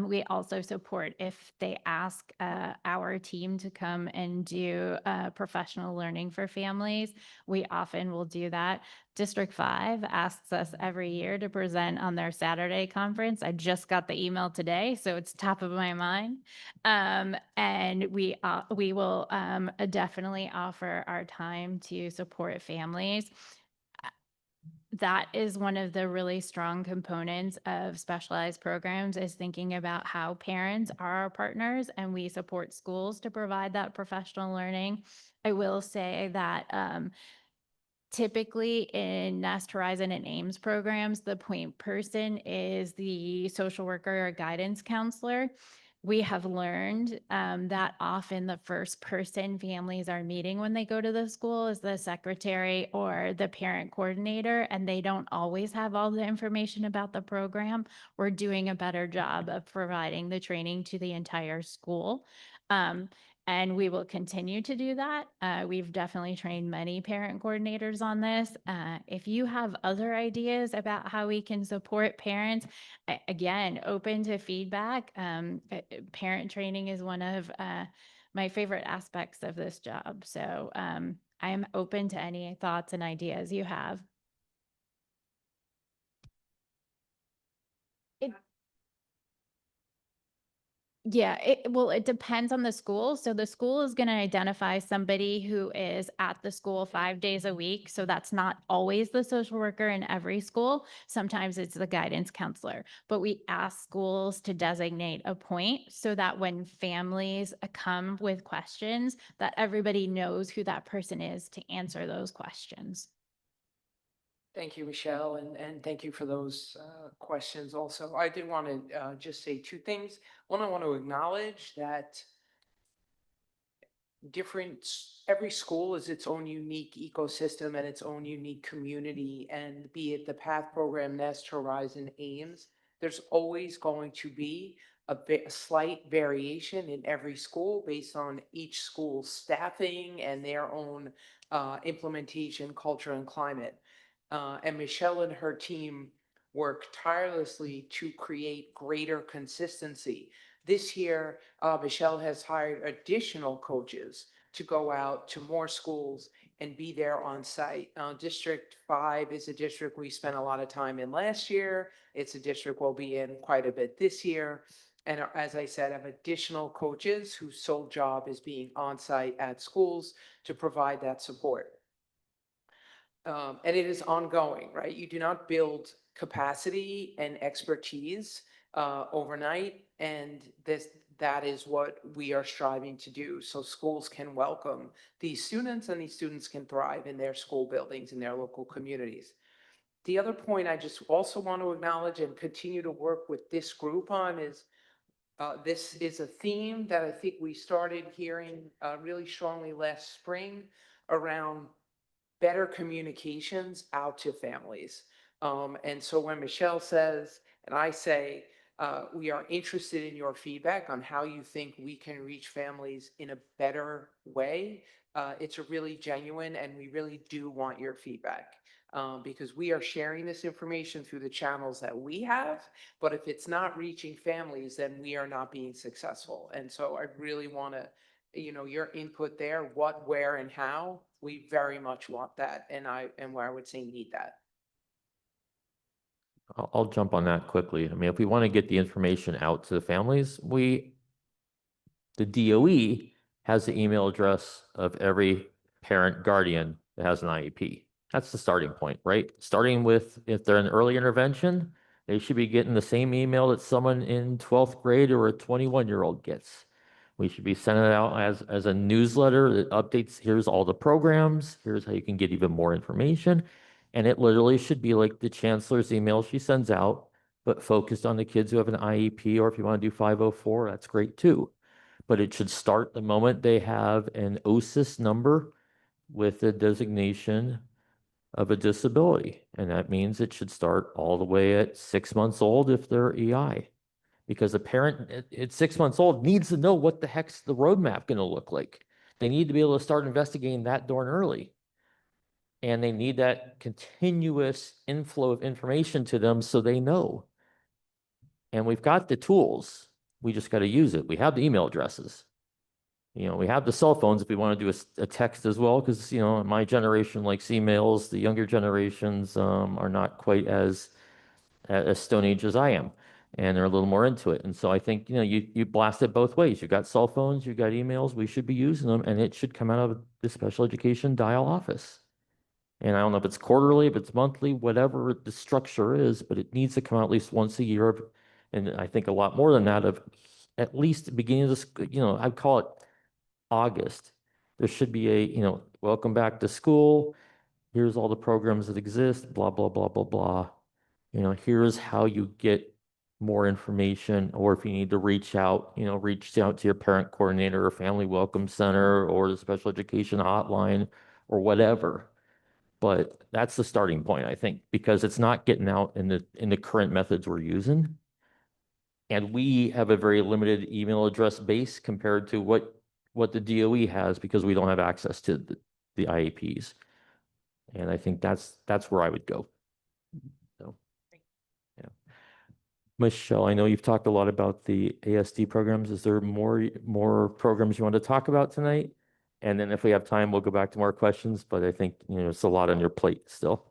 We also support if they ask our team to come and do professional learning for families. We often will do that. District 5 asks us every year to present on their Saturday conference. I just got the email today, so it's top of my mind. And we will definitely offer our time to support families. That is one of the really strong components of specialized programs, is thinking about how parents are our partners and we support schools to provide that professional learning. I will say that typically in Nest Horizon and Ames programs, the point person is the social worker or guidance counselor. We have learned that often the first person families are meeting when they go to the school is the secretary or the parent coordinator, and they don't always have all the information about the program. We're doing a better job of providing the training to the entire school. And we will continue to do that. We've definitely trained many parent coordinators on this. If you have other ideas about how we can support parents, again, open to feedback. Parent training is one of my favorite aspects of this job. So I am open to any thoughts and ideas you have. Yeah, it depends on the school. So the school is going to identify somebody who is at the school 5 days a week. So that's not always the social worker in every school. Sometimes it's the guidance counselor. But we ask schools to designate a point so that when families come with questions, that everybody knows who that person is to answer those questions. Thank you, Michelle, and thank you for those questions also. I did want to just say two things. One, I want to acknowledge that every school is its own unique ecosystem and its own unique community, and be it the PATH program, Nest, Horizon, Ames, there's always going to be a slight variation in every school based on each school's staffing and their own implementation, culture, and climate. And Michelle and her team work tirelessly to create greater consistency. This year, Michelle has hired additional coaches to go out to more schools and be there on site. District 5 is a district we spent a lot of time in last year. It's a district we'll be in quite a bit this year. And as I said, I have additional coaches whose sole job is being on site at schools to provide that support. And it is ongoing, right? You do not build capacity and expertise overnight, and that is what we are striving to do. So schools can welcome these students, and these students can thrive in their school buildings, in their local communities. The other point I just also want to acknowledge and continue to work with this group on is this is a theme that I think we started hearing really strongly last spring around better communications out to families. And so when Michelle says, and I say, We are interested in your feedback on how you think we can reach families in a better way. It's a really genuine, and we really do want your feedback. Because we are sharing this information through the channels that we have, but if it's not reaching families, then we are not being successful. And so I really want to, your input there, what, where, and how. We very much want that, and where I would say need that. I'll jump on that quickly. I mean, if we want to get the information out to the families, the DOE has the email address of every parent guardian that has an IEP. That's the starting point, right? Starting with, if they're in early intervention, they should be getting the same email that someone in 12th grade or a 21-year-old gets. We should be sending it out as a newsletter that updates, here's all the programs, here's how you can get even more information. And it literally should be like the chancellor's email she sends out, but focused on the kids who have an IEP, or if you want to do 504, that's great too. But it should start the moment they have an OSIS number with a designation of a disability. And that means it should start all the way at 6 months old if they're EI. Because a parent at 6 months old needs to know what the heck's the roadmap going to look like. They need to be able to start investigating that darn early. And they need that continuous inflow of information to them so they know. And we've got the tools. We just got to use it. We have the email addresses. We have the cell phones if we want to do a text as well, because, my generation likes emails. The younger generations are not quite as Stone Age as I am, and they're a little more into it. And so I think, you blast it both ways. You've got cell phones, you've got emails, we should be using them, and it should come out of the special education dial office. And I don't know if it's quarterly, if it's monthly, whatever the structure is, but it needs to come out at least once a year. And I think a lot more than that, of at least the beginning of this, I'd call it August. There should be a, welcome back to school. Here's all the programs that exist, blah, blah, blah, blah, blah. Here's how you get more information, or if you need to reach out to your parent coordinator or family welcome center or the special education hotline or whatever. But that's the starting point, I think, because it's not getting out in the current methods we're using. And we have a very limited email address base compared to what the DOE has, because we don't have access to the IEPs. And I think that's where I would go. So, yeah. Michelle, I know you've talked a lot about the ASD programs. Is there more programs you want to talk about tonight? And then if we have time, we'll go back to more questions, but I think, it's a lot on your plate still.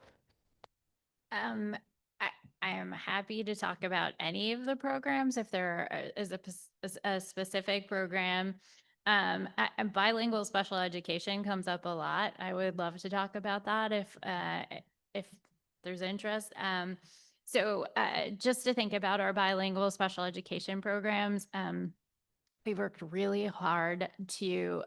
I am happy to talk about any of the programs if there is a specific program. Bilingual special education comes up a lot. I would love to talk about that if there's interest. So just to think about our bilingual special education programs, we worked really hard to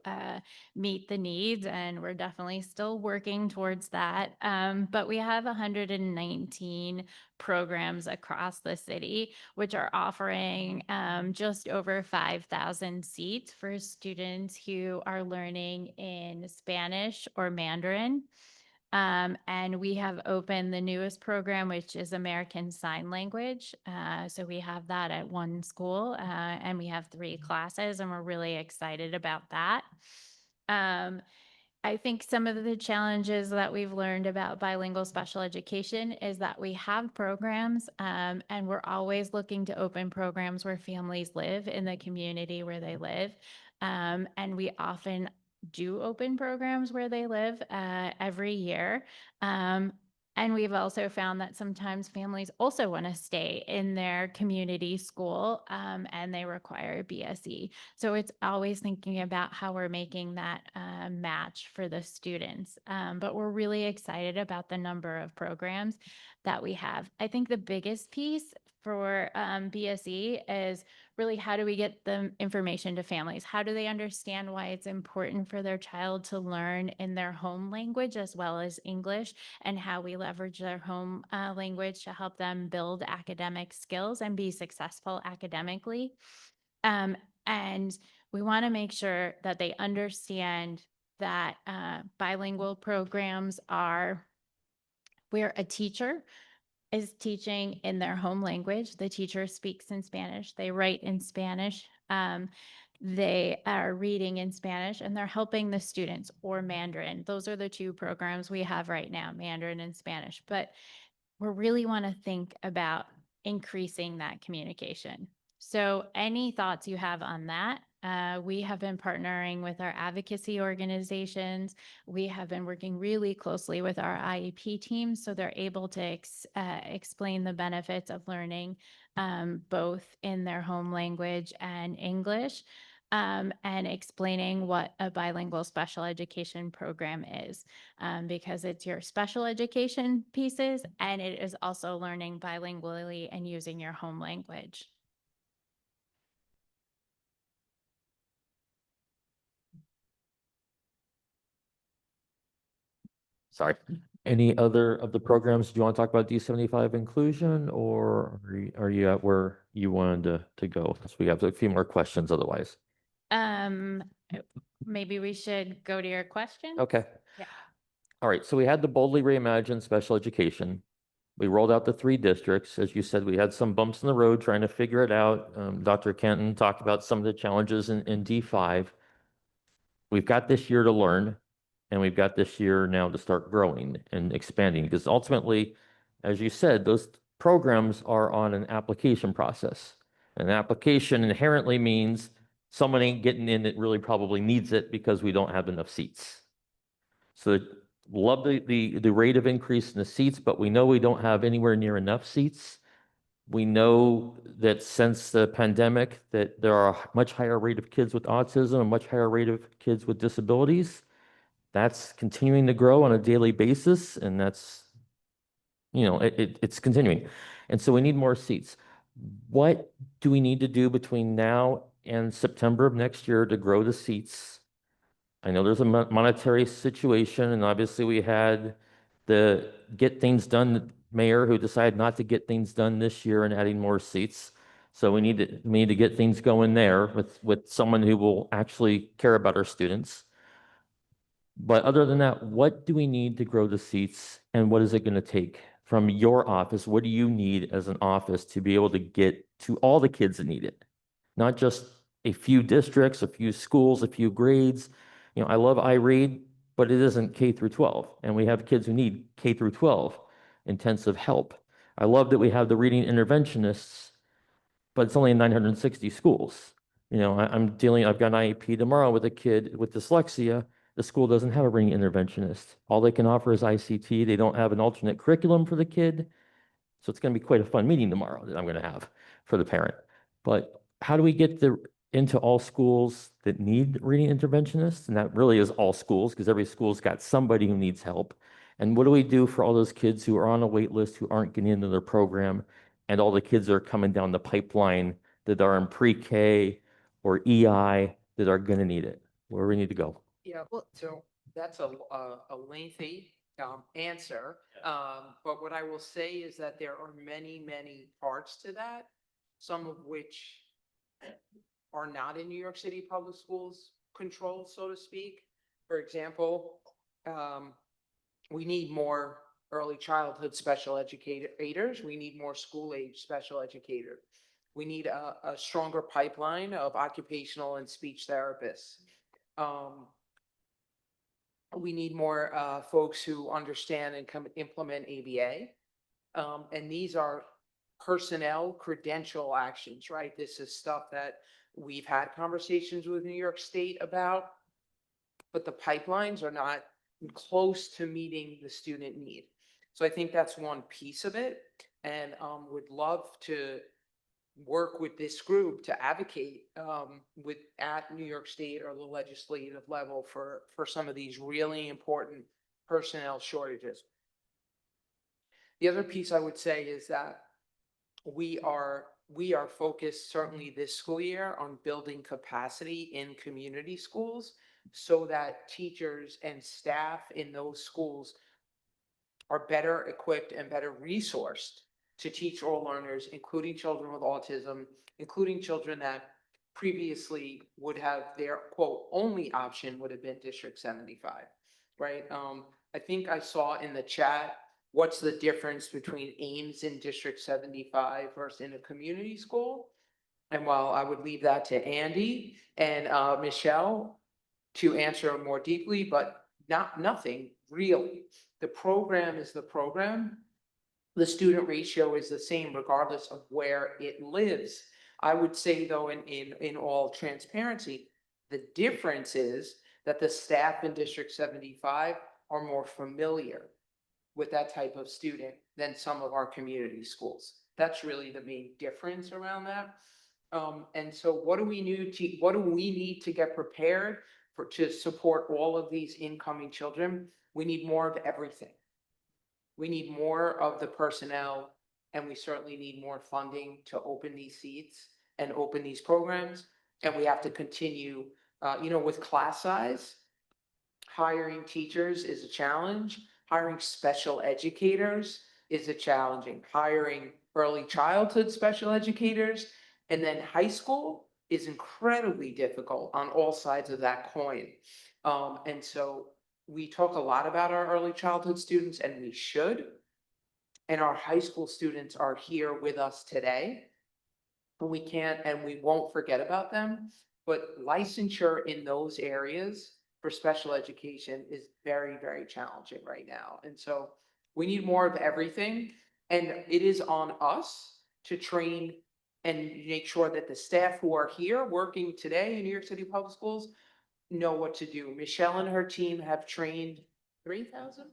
meet the needs, and we're definitely still working towards that. But we have 119 programs across the city, which are offering just over 5,000 seats for students who are learning in Spanish or Mandarin. And we have opened the newest program, which is American Sign Language. So we have that at one school, and we have 3 classes, and we're really excited about that. I think some of the challenges that we've learned about bilingual special education is that we have programs, and we're always looking to open programs where families live in the community where they live. And we often do open programs where they live every year. And we've also found that sometimes families also want to stay in their community school, and they require BSE. So it's always thinking about how we're making that match for the students. But we're really excited about the number of programs that we have. I think the biggest piece for BSE is really, how do we get the information to families? How do they understand why it's important for their child to learn in their home language as well as English, and how we leverage their home language to help them build academic skills and be successful academically? And we want to make sure that they understand that bilingual programs are where a teacher is teaching in their home language. The teacher speaks in Spanish, they write in Spanish, they are reading in Spanish, and they're helping the students, or Mandarin. Those are the two programs we have right now, Mandarin and Spanish. But we really want to think about increasing that communication. So any thoughts you have on that? We have been partnering with our advocacy organizations. We have been working really closely with our IEP team, so they're able to explain the benefits of learning both in their home language and English, and explaining what a bilingual special education program is, because it's your special education pieces and it is also learning bilingually and using your home language. Sorry. Any other of the programs, do you want to talk about D75 inclusion, or are you at where you wanted to go? So we have a few more questions otherwise. Maybe we should go to your question. Okay. Yeah. All right. So we had the Boldly Reimagined Special Education. We rolled out the 3 districts. As you said, we had some bumps in the road trying to figure it out. Dr. Kenton talked about some of the challenges in D5. We've got this year to learn, and we've got this year now to start growing and expanding, because ultimately, as you said, those programs are on an application process. An application inherently means someone ain't getting in that really probably needs it because we don't have enough seats. So love the rate of increase in the seats, but we know we don't have anywhere near enough seats. We know that since the pandemic that there are a much higher rate of kids with autism, a much higher rate of kids with disabilities. That's continuing to grow on a daily basis, and that's, it's continuing. And so we need more seats. What do we need to do between now and September of next year to grow the seats? I know there's a monetary situation, and obviously we had the Get Things Done mayor who decided not to get things done this year and adding more seats. So we need to get things going there with someone who will actually care about our students. But other than that, what do we need to grow the seats, and what is it going to take from your office? What do you need as an office to be able to get to all the kids that need it? Not just a few districts, a few schools, a few grades. I love iRead, but it isn't K through 12. And we have kids who need K through 12 intensive help. I love that we have the reading interventionists, but it's only in 960 schools. I've got an IEP tomorrow with a kid with dyslexia. The school doesn't have a reading interventionist. All they can offer is ICT. They don't have an alternate curriculum for the kid. So it's going to be quite a fun meeting tomorrow that I'm going to have for the parent. But how do we get into all schools that need reading interventionists? And that really is all schools, because every school's got somebody who needs help. And what do we do for all those kids who are on a wait list, who aren't getting into their program, and all the kids that are coming down the pipeline that are in pre-K or EI that are going to need it? Where do we need to go? Yeah, so that's a lengthy answer. But what I will say is that there are many, many parts to that, some of which are not in New York City Public Schools control, so to speak. For example, we need more early childhood special educators. We need more school age special educators. We need a stronger pipeline of occupational and speech therapists. We need more folks who understand and implement ABA. And these are personnel credential actions, right? This is stuff that we've had conversations with New York State about, but the pipelines are not close to meeting the student need. So I think that's one piece of it, and would love to work with this group to advocate at New York State or the legislative level for some of these really important personnel shortages. The other piece I would say is that we are focused, certainly this school year, on building capacity in community schools so that teachers and staff in those schools are better equipped and better resourced to teach all learners, including children with autism, including children that previously would have their quote only option would have been District 75, right? I think I saw in the chat what's the difference between Ames in District 75 versus in a community school? And while I would leave that to Andy and Michelle to answer more deeply, but nothing really. The program is the program. The student ratio is the same regardless of where it lives. I would say though, in all transparency, the difference is that the staff in District 75 are more familiar with that type of student than some of our community schools. That's really the main difference around that. And so what do we need to get prepared to support all of these incoming children? We need more of everything. We need more of the personnel, and we certainly need more funding to open these seats and open these programs. And we have to continue, with class size, hiring teachers is a challenge. Hiring special educators is a challenging. Hiring early childhood special educators and then high school is incredibly difficult on all sides of that coin. And so we talk a lot about our early childhood students, and we should. And our high school students are here with us today. And we can't and we won't forget about them. But licensure in those areas for special education is very, very challenging right now. And so we need more of everything. And it is on us to train and make sure that the staff who are here working today in New York City Public Schools know what to do. Michelle and her team have trained 3,000?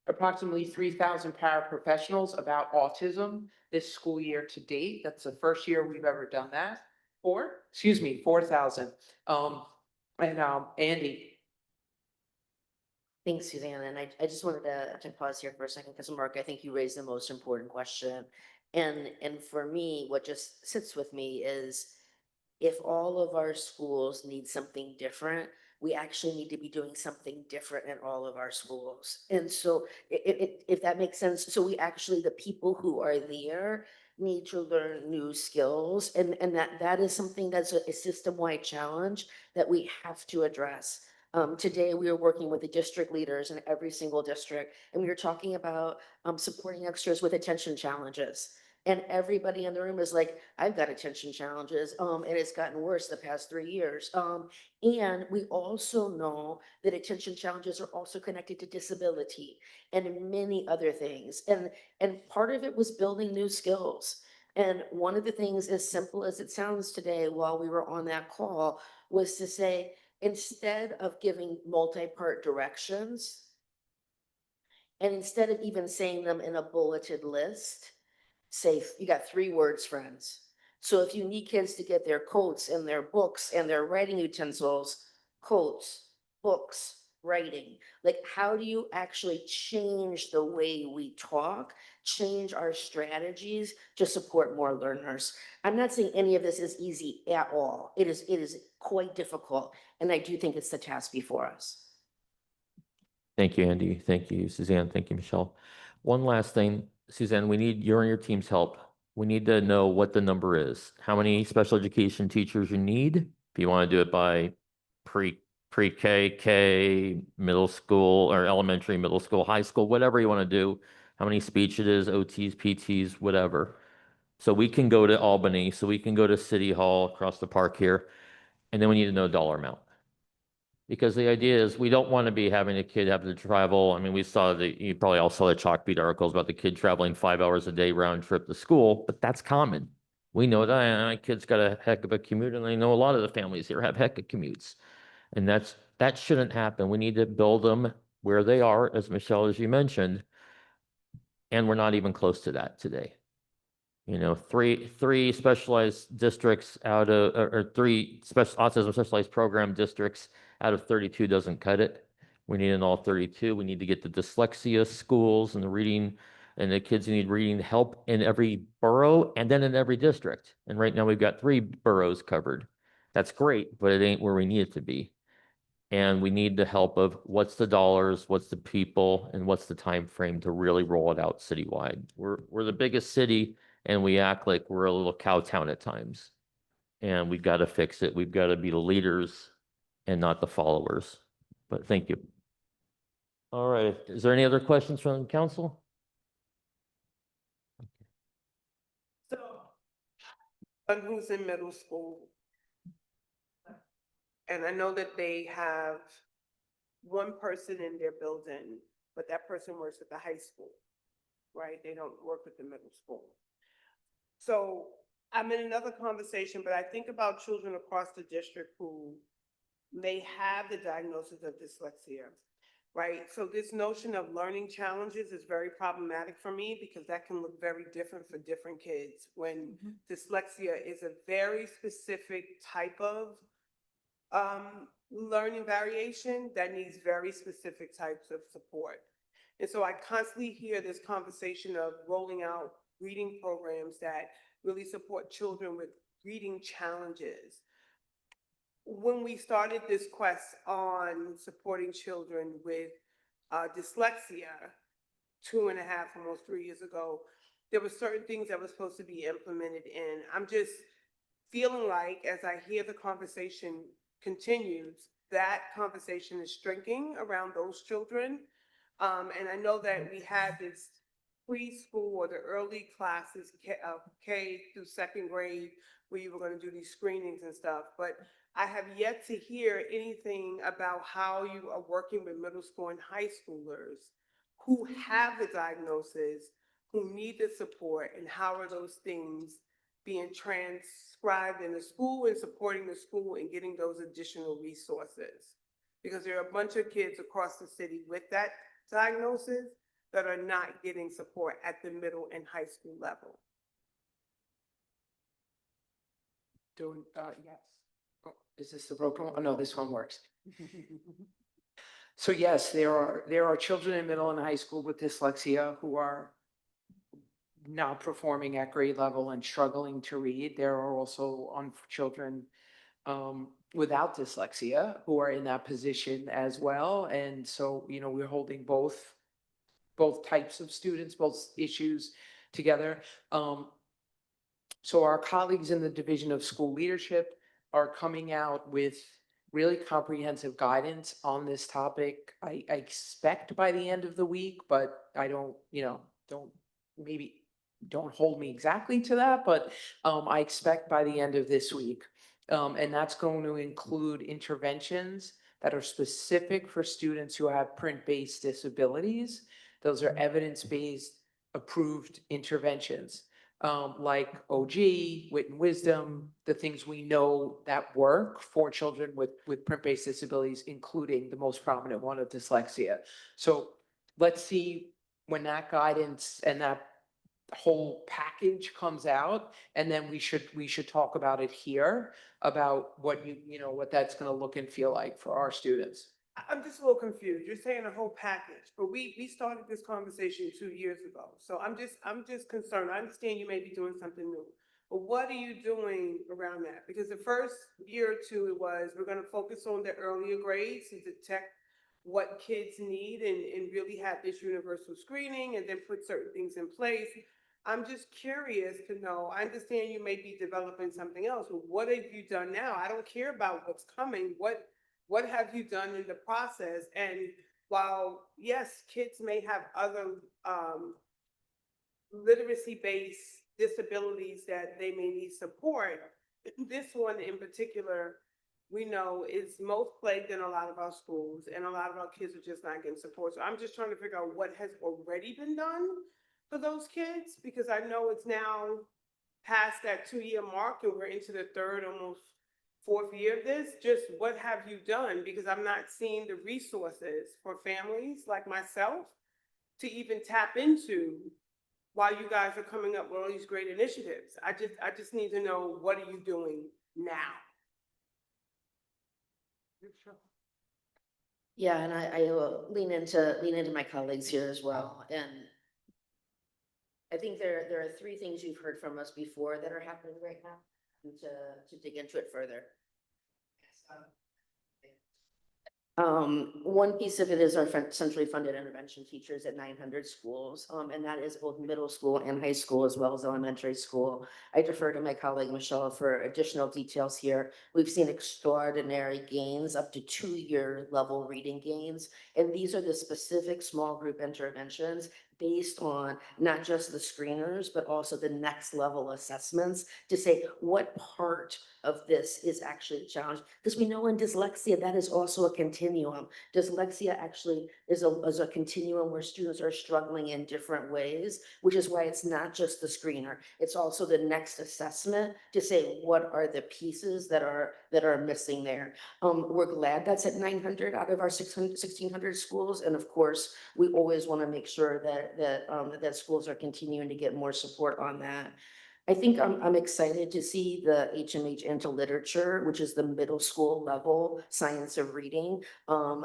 Approximately 3,000 paraprofessionals about autism this school year to date. That's the first year we've ever done that. 4,000. Andy. Thanks, Suzanne. And I just wanted to pause here for a second because Mark, I think you raised the most important question. And for me, what just sits with me is if all of our schools need something different, we actually need to be doing something different in all of our schools. And so if that makes sense, so we actually, the people who are there need to learn new skills. And that is something that's a system-wide challenge that we have to address. Today, we are working with the district leaders in every single district, and we were talking about supporting extras with attention challenges. And everybody in the room is like, I've got attention challenges, and it's gotten worse the past 3 years. And we also know that attention challenges are also connected to disability and many other things. And part of it was building new skills. And one of the things, as simple as it sounds today, while we were on that call, was to say, instead of giving multi-part directions, and instead of even saying them in a bulleted list, say, you got 3 words, friends. So if you need kids to get their coats and their books and their writing utensils, coats, books, writing, like how do you actually change the way we talk, change our strategies to support more learners? I'm not saying any of this is easy at all. It is quite difficult. And I do think it's the task before us. Thank you, Andy. Thank you, Suzanne. Thank you, Michelle. One last thing, Suzanne, we need your and your team's help. We need to know what the number is, how many special education teachers you need. If you want to do it by pre-K, K, middle school or elementary, middle school, high school, whatever you want to do, how many speech it is, OTs, PTs, whatever. So we can go to Albany, so we can go to City Hall across the park here, and then we need to know dollar amount. Because the idea is we don't want to be having a kid have to travel. I mean, you probably all saw the Chalkbeat articles about the kid traveling 5 hours a day round trip to school, but that's common. We know that my kid's got a heck of a commute, and I know a lot of the families here have heck of commutes. And that shouldn't happen. We need to build them where they are, as Michelle, as you mentioned, and we're not even close to that today. You know, three specialized districts out of, or 3 special autism specialized program districts out of 32 doesn't cut it. We need in all 32. We need to get the dyslexia schools and the reading, and the kids who need reading help in every borough and then in every district. And right now we've got 3 boroughs covered. That's great, but it ain't where we need it to be. And we need the help of what's the dollars, what's the people, and what's the time frame to really roll it out citywide. We're the biggest city, and we act like we're a little cow town at times. And we've got to fix it. We've got to be the leaders and not the followers. But thank you. All right. Is there any other questions from the council? One who's in middle school. And I know that they have one person in their building, but that person works at the high school, right? They don't work with the middle school. So I'm in another conversation, but I think about children across the district who may have the diagnosis of dyslexia, right? So this notion of learning challenges is very problematic for me because that can look very different for different kids when dyslexia is a very specific type of learning variation that needs very specific types of support. And so I constantly hear this conversation of rolling out reading programs that really support children with reading challenges. When we started this quest on supporting children with dyslexia 2.5, almost 3 years ago, there were certain things that were supposed to be implemented in. I'm just feeling like as I hear the conversation continues, that conversation is shrinking around those children. And I know that we had this preschool or the early classes, K through second grade, where you were going to do these screenings and stuff. But I have yet to hear anything about how you are working with middle school and high schoolers who have the diagnosis, who need the support, and how are those things being transcribed in the school and supporting the school and getting those additional resources. Because there are a bunch of kids across the city with that diagnosis that are not getting support at the middle and high school level. Yes. Oh, is this the broken one? Oh, no, this one works. So yes, there are children in middle and high school with dyslexia who are not performing at grade level and struggling to read. There are also children without dyslexia who are in that position as well. And so, we're holding both types of students, both issues together. So our colleagues in the Division of School Leadership are coming out with really comprehensive guidance on this topic. I expect by the end of the week, but I don't hold me exactly to that, but I expect by the end of this week. And that's going to include interventions that are specific for students who have print-based disabilities. Those are evidence-based approved interventions. Like OG, Wit and Wisdom, the things we know that work for children with print-based disabilities, including the most prominent one of dyslexia. So let's see when that guidance and that whole package comes out, and then we should talk about it here, about what what that's going to look and feel like for our students. I'm just a little confused. You're saying a whole package, but we started this conversation 2 years ago. So I'm just concerned. I understand you may be doing something new, but what are you doing around that? Because the first year or two, it was, we're going to focus on the earlier grades to detect what kids need and really have this universal screening and then put certain things in place. I'm just curious to know, I understand you may be developing something else, but what have you done now? I don't care about what's coming. What have you done in the process? And while, yes, kids may have other literacy-based disabilities that they may need support, this one in particular, we know is most plagued in a lot of our schools, and a lot of our kids are just not getting support. So I'm just trying to figure out what has already been done for those kids, because I know it's now past that 2-year mark and we're into the third, almost 4th year of this. Just what have you done? Because I'm not seeing the resources for families like myself to even tap into while you guys are coming up with all these great initiatives. I just need to know, what are you doing now? Yeah, and I will lean into my colleagues here as well. And I think there are 3 things you've heard from us before that are happening right now, and to dig into it further. One piece of it is our centrally funded intervention teachers at 900 schools, and that is both middle school and high school as well as elementary school. I defer to my colleague Michelle for additional details here. We've seen extraordinary gains, up to 2-year level reading gains, and these are the specific small group interventions based on not just the screeners, but also the next level assessments to say what part of this is actually a challenge. Because we know in dyslexia, that is also a continuum. Dyslexia actually is a continuum where students are struggling in different ways, which is why it's not just the screener. It's also the next assessment to say, what are the pieces that are missing there? We're glad that's at 900 out of our 1,600 schools. And of course, we always want to make sure that schools are continuing to get more support on that. I think I'm excited to see the HMH into literature, which is the middle school level science of reading.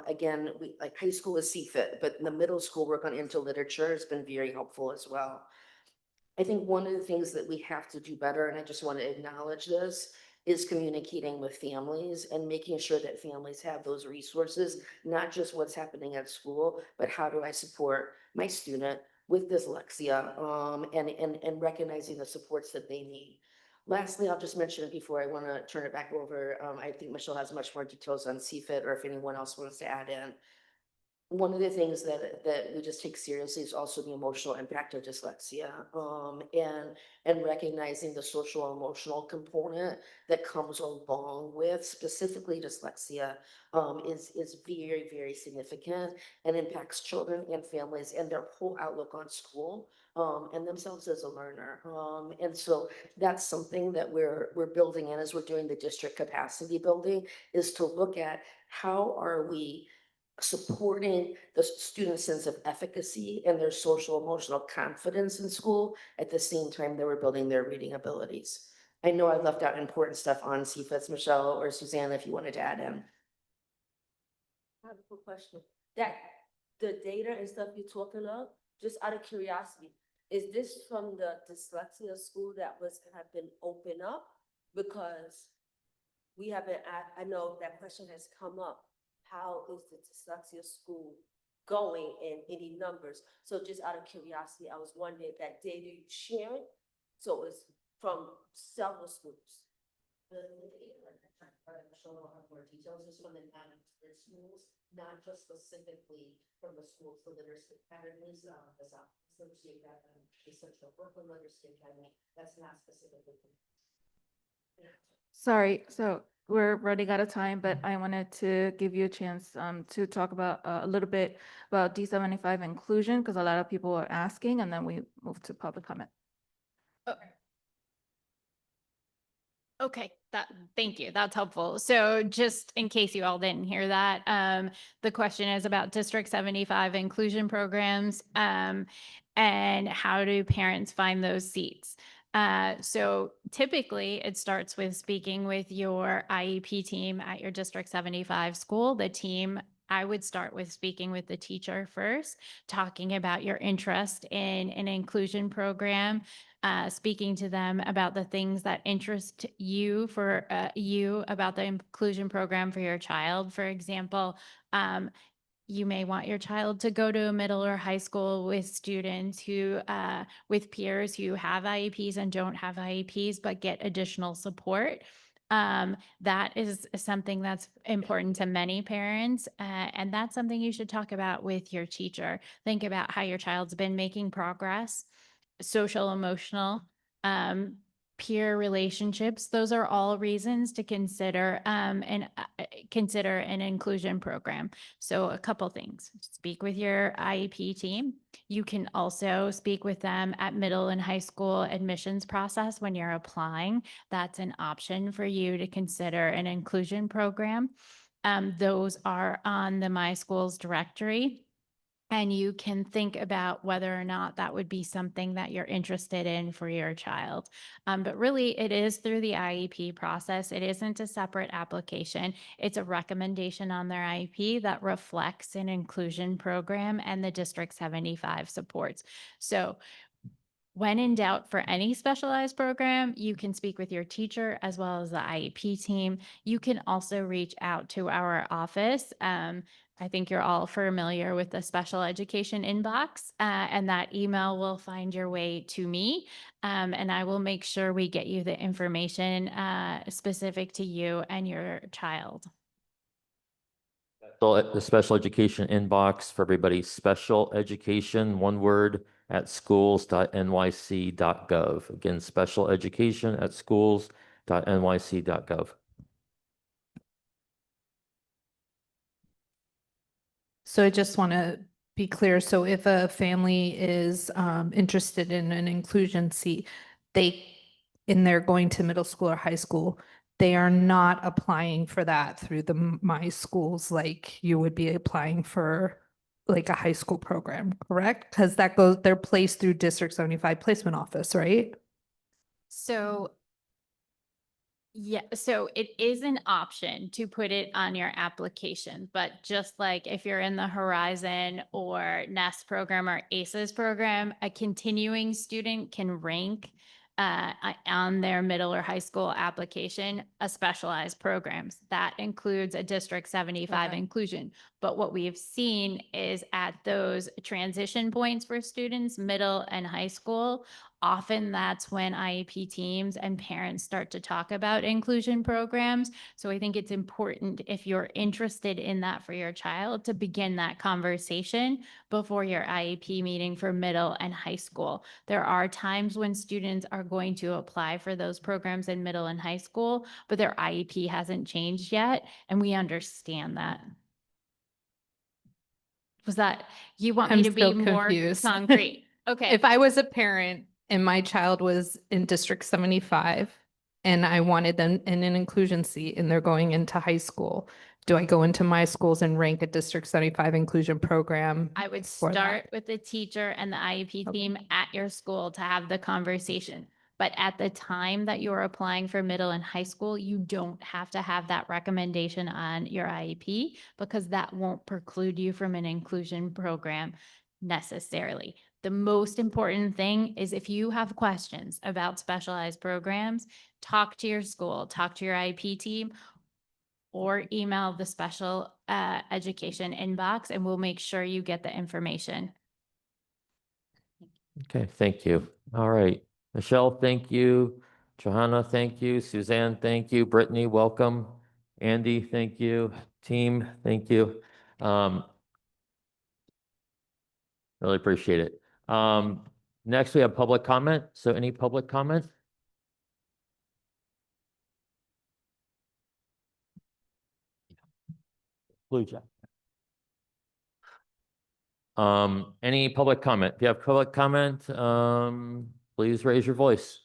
Again, we like high school is CFIT, but the middle school work on into literature has been very helpful as well. I think one of the things that we have to do better, and I just want to acknowledge this, is communicating with families and making sure that families have those resources, not just what's happening at school, but how do I support my student with dyslexia, and recognizing the supports that they need. Lastly, I'll just mention it before I want to turn it back over. I think Michelle has much more details on CFIT, or if anyone else wants to add in. One of the things that we just take seriously is also the emotional impact of dyslexia, and recognizing the social emotional component that comes along with specifically dyslexia, is very, very significant and impacts children and families and their whole outlook on school, and themselves as a learner. And so that's something that we're building in as we're doing the district capacity building, is to look at how are we supporting the student's sense of efficacy and their social emotional confidence in school at the same time that we're building their reading abilities. I know I left out important stuff on CFITs, Michelle or Susanna, if you wanted to add in. I have a quick question. That the data and stuff you're talking of, just out of curiosity, is this from the dyslexia school that have been opened up? Because we haven't, I know that question has come up. How is the dyslexia school going in any numbers? So just out of curiosity, I was wondering that data you sharing, so it's from several schools. Michelle will have more details. This one in schools, not just specifically from the schools, the literacy academies, the South Literacy Academy, the Central Brooklyn Literacy Academy. That's not specifically. Sorry, so we're running out of time, but I wanted to give you a chance to talk about a little bit about D75 inclusion, because a lot of people are asking, and then we move to public comment. Okay, thank you. That's helpful. So just in case you all didn't hear that, the question is about District 75 inclusion programs, and how do parents find those seats? So typically it starts with speaking with your IEP team at your District 75 school. The team, I would start with speaking with the teacher first, talking about your interest in an inclusion program, speaking to them about the things that interest you about the inclusion program for your child. For example, you may want your child to go to a middle or high school with students who, with peers who have IEPs and don't have IEPs, but get additional support. That is something that's important to many parents, and that's something you should talk about with your teacher. Think about how your child's been making progress, social, emotional, peer relationships. Those are all reasons to consider consider an inclusion program. So a couple things: speak with your IEP team. You can also speak with them at middle and high school admissions process when you're applying. That's an option for you to consider an inclusion program. Those are on the My Schools directory. And you can think about whether or not that would be something that you're interested in for your child. But really, it is through the IEP process. It isn't a separate application. It's a recommendation on their IEP that reflects an inclusion program and the District 75 supports. So When in doubt for any specialized program, you can speak with your teacher as well as the IEP team. You can also reach out to our office. I think you're all familiar with the special education inbox, and that email will find your way to me. And I will make sure we get you the information specific to you and your child. So the special education inbox for everybody, special education, one word, at schools.nyc.gov. Again, special education at schools.nyc.gov. So I just want to be clear. So if a family is interested in an inclusion seat, and they're going to middle school or high school, they are not applying for that through the My Schools like you would be applying for like a high school program, correct? Because they're placed through District 75 Placement Office, right? So yeah, so it is an option to put it on your application, but just like if you're in the Horizon or NEST program or ACES program, a continuing student can rank on their middle or high school application a specialized programs. That includes a District 75 Okay. inclusion. But what we've seen is at those transition points for students, middle and high school, often that's when IEP teams and parents start to talk about inclusion programs. So I think it's important, if you're interested in that for your child, to begin that conversation before your IEP meeting for middle and high school. There are times when students are going to apply for those programs in middle and high school, but their IEP hasn't changed yet, and we understand that. Was that, you want me I'm to be still more confused. concrete? Okay. If I was a parent and my child was in District 75 and I wanted them in an inclusion seat and they're going into high school, do I go into My Schools and rank a District 75 inclusion program? I would for that? start with the teacher and the IEP team at your school to have the conversation. But at the time that you're applying for middle and high school, you don't have to have that recommendation on your IEP, because that won't preclude you from an inclusion program necessarily. The most important thing is, if you have questions about specialized programs, talk to your school, talk to your IEP team, or email the special education inbox, and we'll make sure you get the information. Okay, thank you. All right. Michelle, thank you. Johanna, thank you. Suzanne, thank you. Brittany, welcome. Andy, thank you. Team, thank you. Really appreciate it. Next, we have public comment. So any public comment? Blue Jack. Any public comment? If you have public comment, please raise your voice.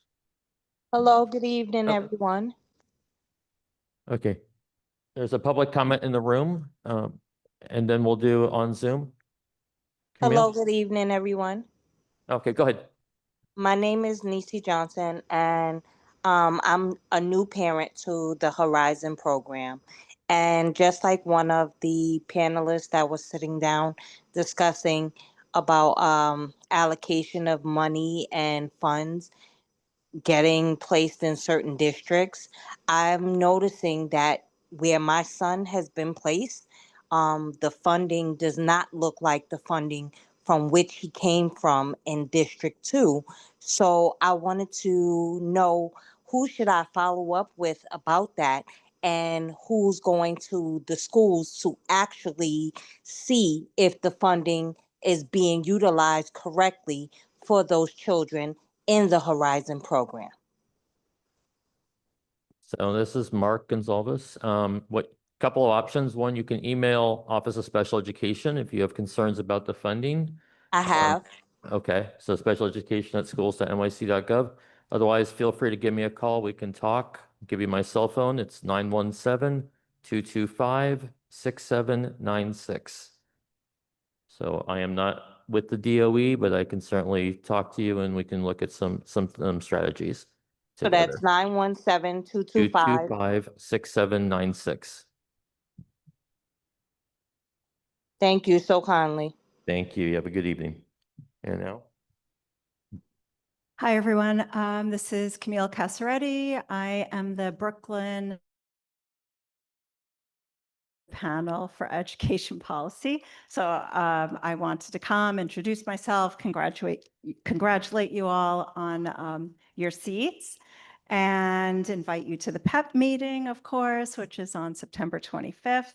Hello, good evening, Oh. everyone. Okay. There's a public comment in the room, and then we'll do on Zoom. Hello, Camille? good evening, everyone. Okay, go ahead. My name is Nisi Johnson, and I'm a new parent to the Horizon program. And just like one of the panelists that was sitting down discussing about allocation of money and funds getting placed in certain districts, I'm noticing that where my son has been placed, the funding does not look like the funding from which he came from in District 2. So I wanted to know, who should I follow up with about that, and who's going to the schools to actually see if the funding is being utilized correctly for those children in the Horizon program. So this is Mark Gonzalez. What couple of options? One, you can email Office of Special Education if you have concerns about the funding. I have. Okay, so special education at schools.nyc.gov. Otherwise, feel free to give me a call. We can talk. I'll give you my cell phone. It's 917-225-6796. So I am not with the DOE, but I can certainly talk to you and we can look at some strategies So together. that's 917-225. 225-6796. Thank you so kindly. Thank you. You have a good evening. And now. Hi, everyone. This is Camille Casaretti. I am the Brooklyn panel for education policy. So I wanted to come, introduce myself, congratulate you all on your seats, and invite you to the PEP meeting, of course, which is on September 25th.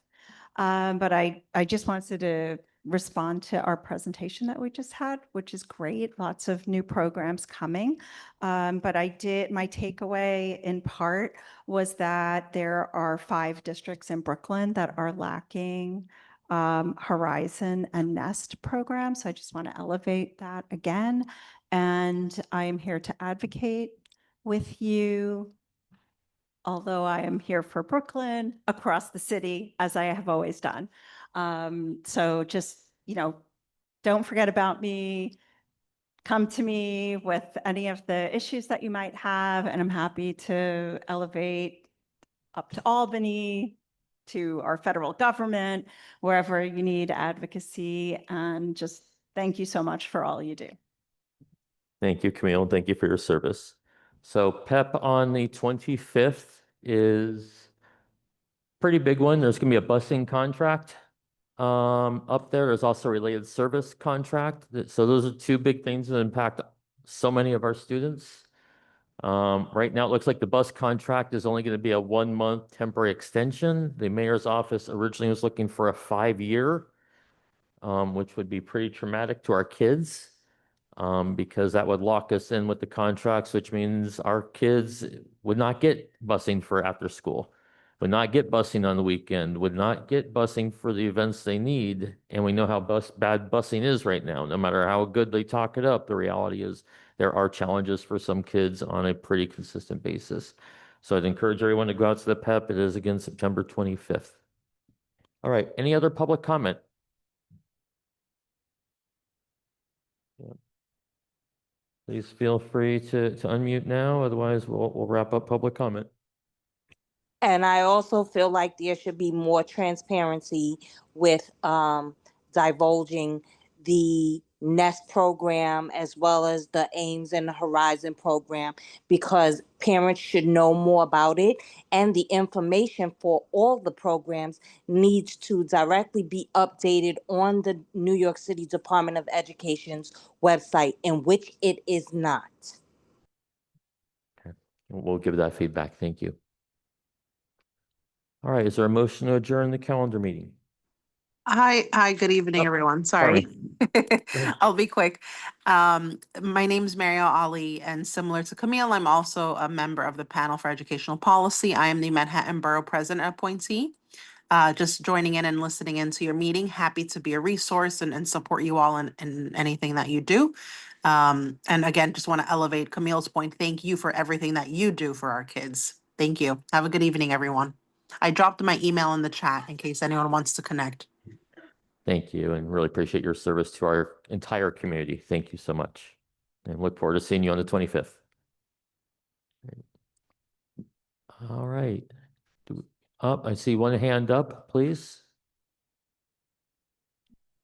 But I just wanted to respond to our presentation that we just had, which is great. Lots of new programs coming. But my takeaway in part was that there are 5 districts in Brooklyn that are lacking Horizon and Nest programs. So I just want to elevate that again. And I am here to advocate with you, although I am here for Brooklyn, across the city, as I have always done. So just, don't forget about me. Come to me with any of the issues that you might have, and I'm happy to elevate up to Albany, to our federal government, wherever you need advocacy. And just thank you so much for all you do. Thank you, Camille, and thank you for your service. So PEP on the 25th is pretty big one. There's going to be a busing contract up there. There's also a related service contract. So those are 2 big things that impact so many of our students. Right now, it looks like the bus contract is only going to be a 1-month temporary extension. The mayor's office originally was looking for a 5-year, which would be pretty traumatic to our kids, because that would lock us in with the contracts, which means our kids would not get busing for after school, would not get busing on the weekend, would not get busing for the events they need. And we know how bad busing is right now. No matter how good they talk it up, the reality is there are challenges for some kids on a pretty consistent basis. So I'd encourage everyone to go out to the PEP. It is again September 25th. All right, any other public comment? Yeah. Please feel free to unmute now. Otherwise, we'll wrap up public comment. And I also feel like there should be more transparency with divulging the NEST program as well as the AIMS and the Horizon program, because parents should know more about it, and the information for all the programs needs to directly be updated on the New York City Department of Education's website, in which it is not. Okay. We'll give that feedback. Thank you. All right, is there a motion to adjourn the calendar meeting? Hi, good evening, everyone. Sorry. I'll be quick. My name is Mariel Ali, and similar to Camille, I'm also a member of the Panel for Educational Policy. I am the Manhattan Borough President appointee. Just joining in and listening into your meeting. Happy to be a resource and support you all in anything that you do. And again, just want to elevate Camille's point. Thank you for everything that you do for our kids. Thank you. Have a good evening, everyone. I dropped my email in the chat in case anyone wants to connect. Thank you, and really appreciate your service to our entire community. Thank you so much. And look forward to seeing you on the 25th. All right. I see one hand up, please.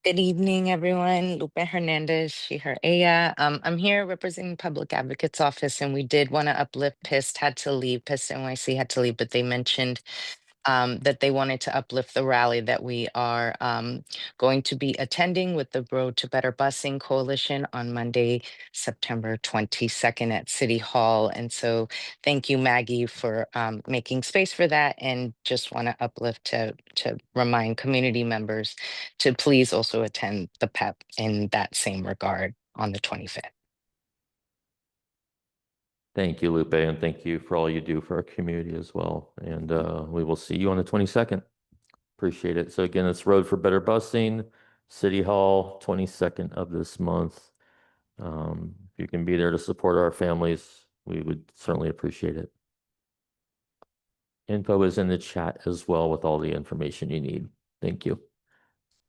Good evening, everyone. Lupe Hernandez, she, her, ella. I'm here representing Public Advocate's Office, and we did want to uplift PIST had to leave, PIST NYC had to leave, but they mentioned that they wanted to uplift the rally that we are going to be attending with the Road to Better Busing Coalition on Monday, September 22nd at City Hall. And so thank you, Maggie, for making space for that, and just want to uplift to remind community members to please also attend the PEP in that same regard on the 25th. Thank you, Lupe, and thank you for all you do for our community as well. And we will see you on the 22nd. Appreciate it. So again, it's Road for Better Busing, City Hall, 22nd of this month. If you can be there to support our families, we would certainly appreciate it. Info is in the chat as well with all the information you need. Thank you.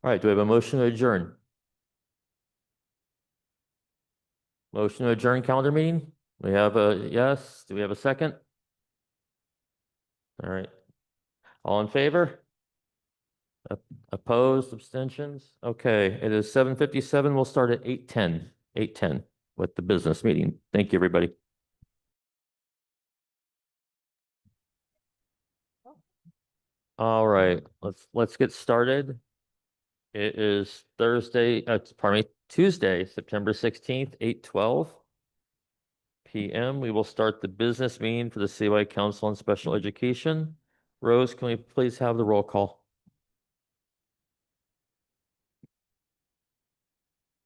All right, do we have a motion to adjourn? Motion to adjourn calendar meeting? We have a yes. Do we have a second? All right. All in favor? Opposed, abstentions? Okay, it is 7:57. We'll start at 8:10. 8:10. with the business meeting. Thank you, everybody. All right, let's get started. It is Tuesday, September 16th, 8:12 p.m. We will start the business meeting for the CY Council on Special Education. Rose, can we please have the roll call?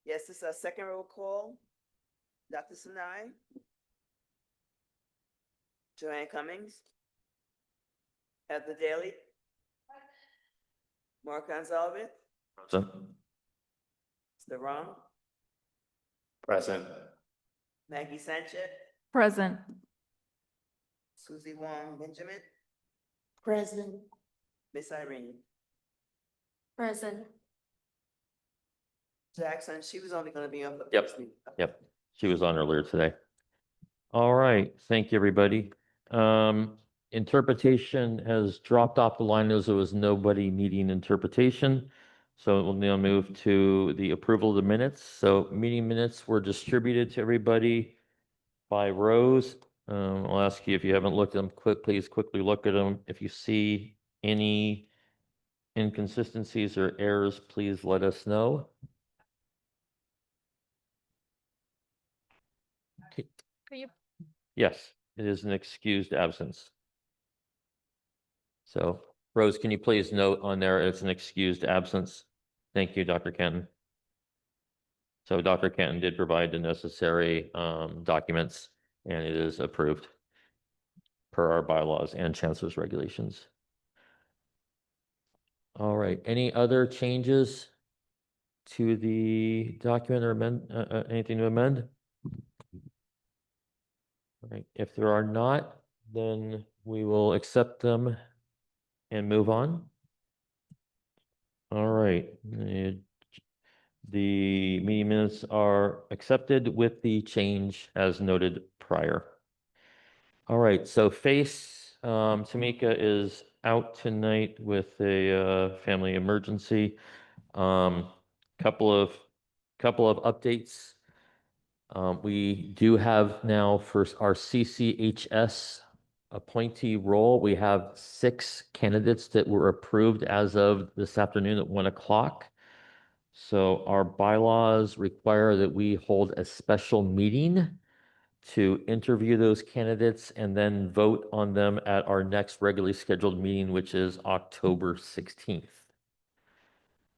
Yes, this is our second roll call. Dr. Sinai. Joanne Cummings. Heather Daly. Mark Gonzalez. Present. Mr. Ron. Present. Maggie Sanchez. Present. Susie Wong Benjamin. Present. Miss Irene Present. Jackson. She was only going to be on the Yep. first meeting. Yep, she was on earlier today. All right, thank you, everybody. Interpretation has dropped off the line as there was nobody needing interpretation. So we'll now move to the approval of the minutes. So meeting minutes were distributed to everybody by Rose. I'll ask you if you haven't looked at them, please quickly look at them. If you see any inconsistencies or errors, please let us know. Okay. Yes, it is an excused absence. So Rose, can you please note on there, it's an excused absence? Thank you, Dr. Kenton. So Dr. Kenton did provide the necessary documents and it is approved per our bylaws and chancellor's regulations. All right, any other changes to the document or amend, anything to amend? All right, if there are not, then we will accept them and move on. All right, the meeting minutes are accepted with the change as noted prior. All right, so Face, Tamika is out tonight with a family emergency. Couple of updates. We do have now for our CCHS appointee role, we have 6 candidates that were approved as of this afternoon at 1 o'clock. So our bylaws require that we hold a special meeting to interview those candidates and then vote on them at our next regularly scheduled meeting, which is October 16th.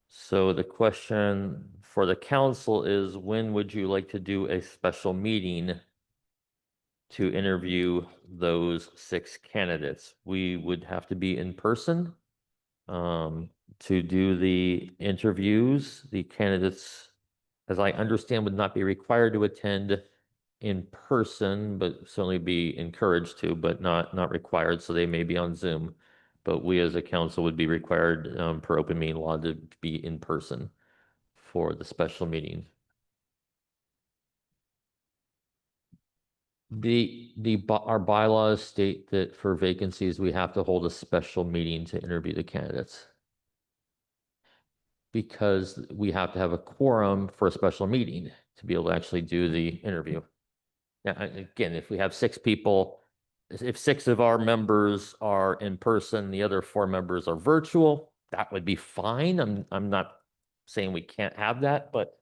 So the question for the council is, when would you like to do a special meeting to interview those 6 candidates? We would have to be in person to do the interviews. The candidates, as I understand, would not be required to attend in person, but certainly be encouraged to, but not required. So they may be on Zoom, but we as a council would be required per open meeting law to be in person for the special meeting. Our bylaws state that for vacancies, we have to hold a special meeting to interview the candidates, because we have to have a quorum for a special meeting to be able to actually do the interview. Now, again, if we have 6 people, if 6 of our members are in person, the other 4 members are virtual, that would be fine. I'm not saying we can't have that, but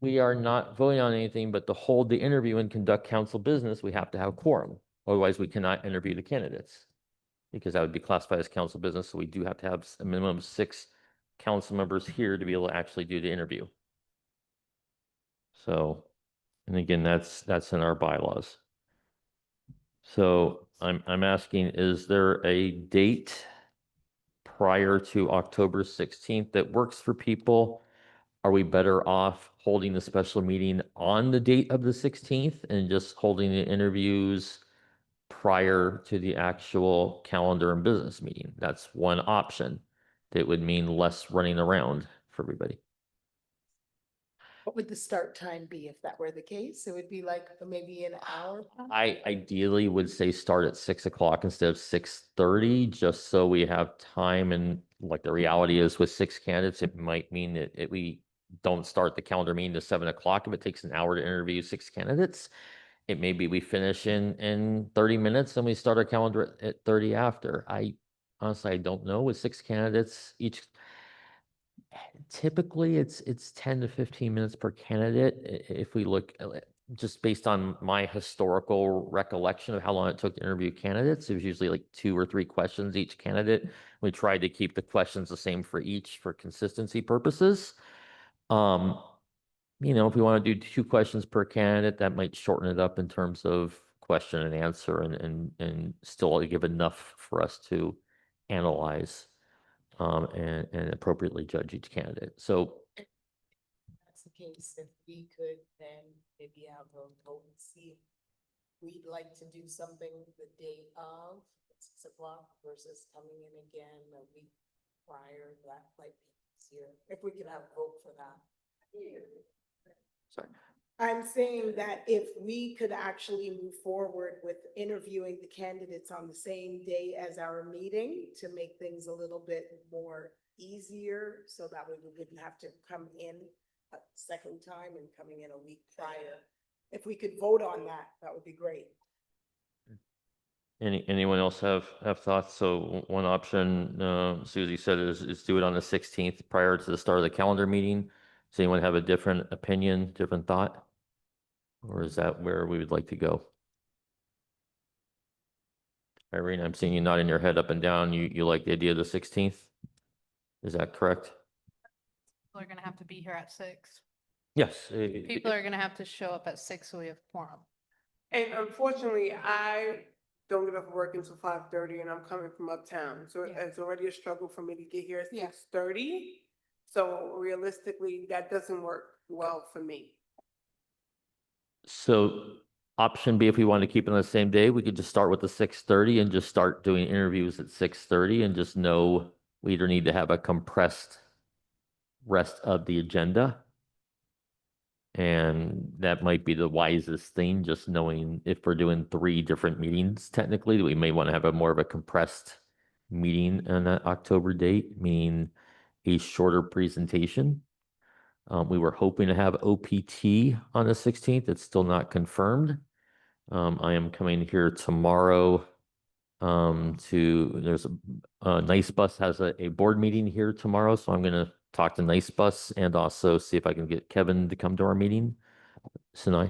we are not voting on anything, but to hold the interview and conduct council business, we have to have quorum. Otherwise, we cannot interview the candidates, because that would be classified as council business. So we do have to have a minimum of 6 council members here to be able to actually do the interview. So, and again, that's in our bylaws. So I'm asking, is there a date prior to October 16th that works for people? Are we better off holding the special meeting on the date of the 16th and just holding the interviews prior to the actual calendar and business meeting? That's one option. That would mean less running around for everybody. What would the start time be if that were the case? It would be like maybe an hour? I ideally would say start at 6 o'clock instead of 6:30, just so we have time. And like the reality is with 6 candidates, it might mean that we don't start the calendar meeting to 7 o'clock. If it takes an hour to interview 6 candidates, it may be we finish in 30 minutes and we start our calendar at 30 after. I honestly, I don't know with 6 candidates each. Typically, it's 10 to 15 minutes per candidate. If we look just based on my historical recollection of how long it took to interview candidates, it was usually like 2 or 3 questions each candidate. We tried to keep the questions the same for each for consistency purposes. If we want to do 2 questions per candidate, that might shorten it up in terms of question and answer and still give enough for us to analyze and appropriately judge each candidate. So That's the case, if we could then maybe have a vote and see if we'd like to do something the day of 6 o'clock versus coming in again a week prior, that might be easier, if we could have a vote for that. sorry. I'm saying that if we could actually move forward with interviewing the candidates on the same day as our meeting to make things a little bit more easier, so that way we wouldn't have to come in a second time and coming in a week prior. If we could vote on that, that would be great. Anyone else have thoughts? So one option, Susie said is do it on the 16th prior to the start of the calendar meeting. Does anyone have a different opinion, different thought? Or is that where we would like to go? Irene, I'm seeing you nodding your head up and down. You like the idea of the 16th? Is that correct? People are gonna have to be here at 6. Yes. People are gonna have to show up at 6 so we have quorum. And unfortunately, I don't get off work until 5:30 and I'm coming from uptown. So Yeah. it's already a struggle for me to get here at Yeah. 6:30. So realistically, that doesn't work well for me. So option B, if we want to keep it on the same day, we could just start with the 6:30 and just start doing interviews at 6:30 and just know we either need to have a compressed rest of the agenda. And that might be the wisest thing, just knowing if we're doing 3 different meetings, technically, we may want to have a more of a compressed meeting on that October date, meaning a shorter presentation. We were hoping to have OPT on the 16th. It's still not confirmed. I am coming here tomorrow there's a Nice Bus has a board meeting here tomorrow, so I'm going to talk to Nice Bus and also see if I can get Kevin to come to our meeting. Sinai.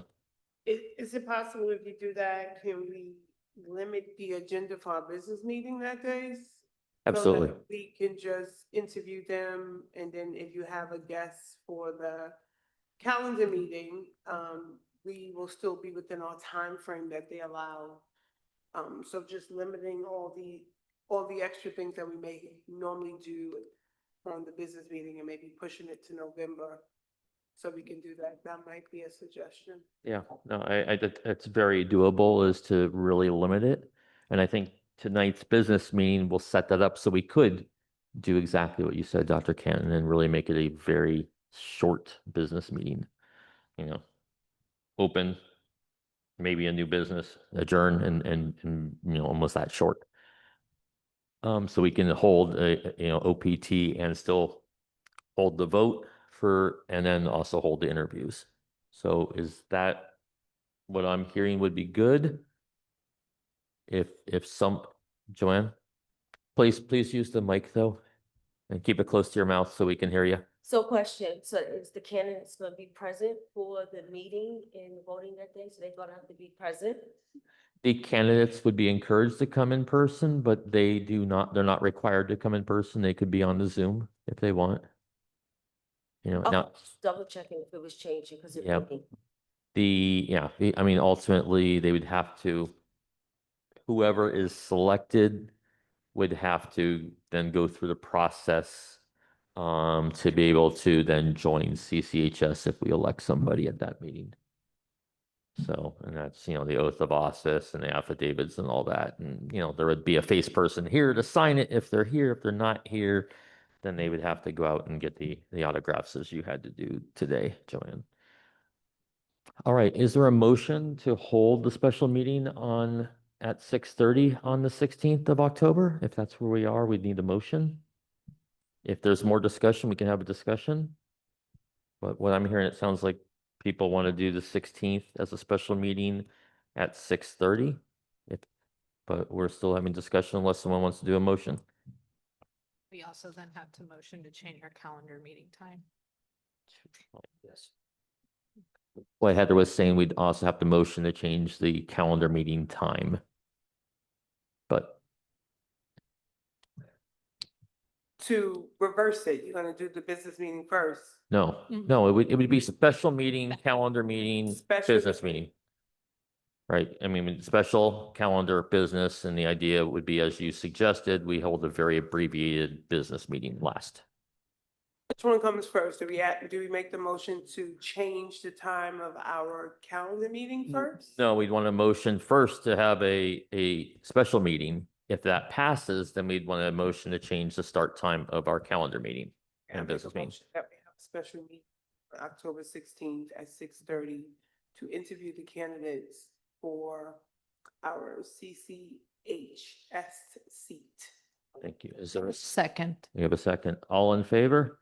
Is it possible if you do that, can we limit the agenda for our business meeting that day? Absolutely. So that we can just interview them, and then if you have a guest for the calendar meeting, we will still be within our time frame that they allow. So just limiting all the extra things that we may normally do on the business meeting and maybe pushing it to November. So we can do that. That might be a suggestion. Yeah, no, it's very doable is to really limit it. And I think tonight's business meeting will set that up so we could do exactly what you said, Dr. Canton, and really make it a very short business meeting. Open, maybe a new business, adjourn, and almost that short. So we can hold OPT and still hold the vote and then also hold the interviews. So is that what I'm hearing would be good? If Joanne, please use the mic though, and keep it close to your mouth so we can hear you. So question, so is the candidates gonna be present for the meeting and voting that day? So they're gonna have to be present? The candidates would be encouraged to come in person, but they're not required to come in person. They could be on the Zoom if they want. Now, Double checking if it was changing because it. Yeah. Ultimately they would have to, whoever is selected would have to then go through the process to be able to then join CCHS if we elect somebody at that meeting. So, and that's, the oath of office and the affidavits and all that. And, there would be a face person here to sign it if they're here. If they're not here, then they would have to go out and get the autographs as you had to do today, Joanne. All right, is there a motion to hold the special meeting at 6:30 on the 16th of October? If that's where we are, we need a motion. If there's more discussion, we can have a discussion. But what I'm hearing, it sounds like people want to do the 16th as a special meeting at 6:30. But we're still having discussion unless someone wants to do a motion. We also then have to motion to change our calendar meeting time. Well, Heather was saying we'd also have to motion to change the calendar meeting time. But To reverse it, you're gonna do the business meeting first. no, no, it would be special meeting, calendar meeting, Special business meeting. Right, I mean, special calendar business, and the idea would be, as you suggested, we hold a very abbreviated business meeting last. Which one comes first? Do we make the motion to change the time of our calendar meeting first? No, we'd want a motion first to have a special meeting. If that passes, then we'd want a motion to change the start time of our calendar meeting Yeah, and make a business meeting. motion that we have a special meeting on October 16th at 6:30 to interview the candidates for our CCHS seat. Thank you. Is there a Second. We have a second. All in favor?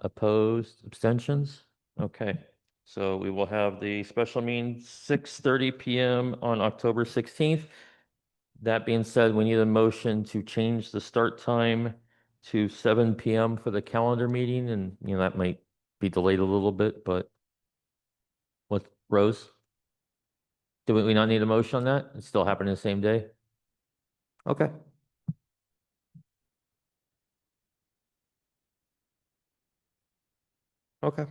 Opposed, abstentions? Okay, so we will have the special meeting 6:30 PM on October 16th. That being said, we need a motion to change the start time to 7 PM for the calendar meeting, and that might be delayed a little bit, but what, Rose? Do we not need a motion on that? It's still happening the same day? Okay. Okay.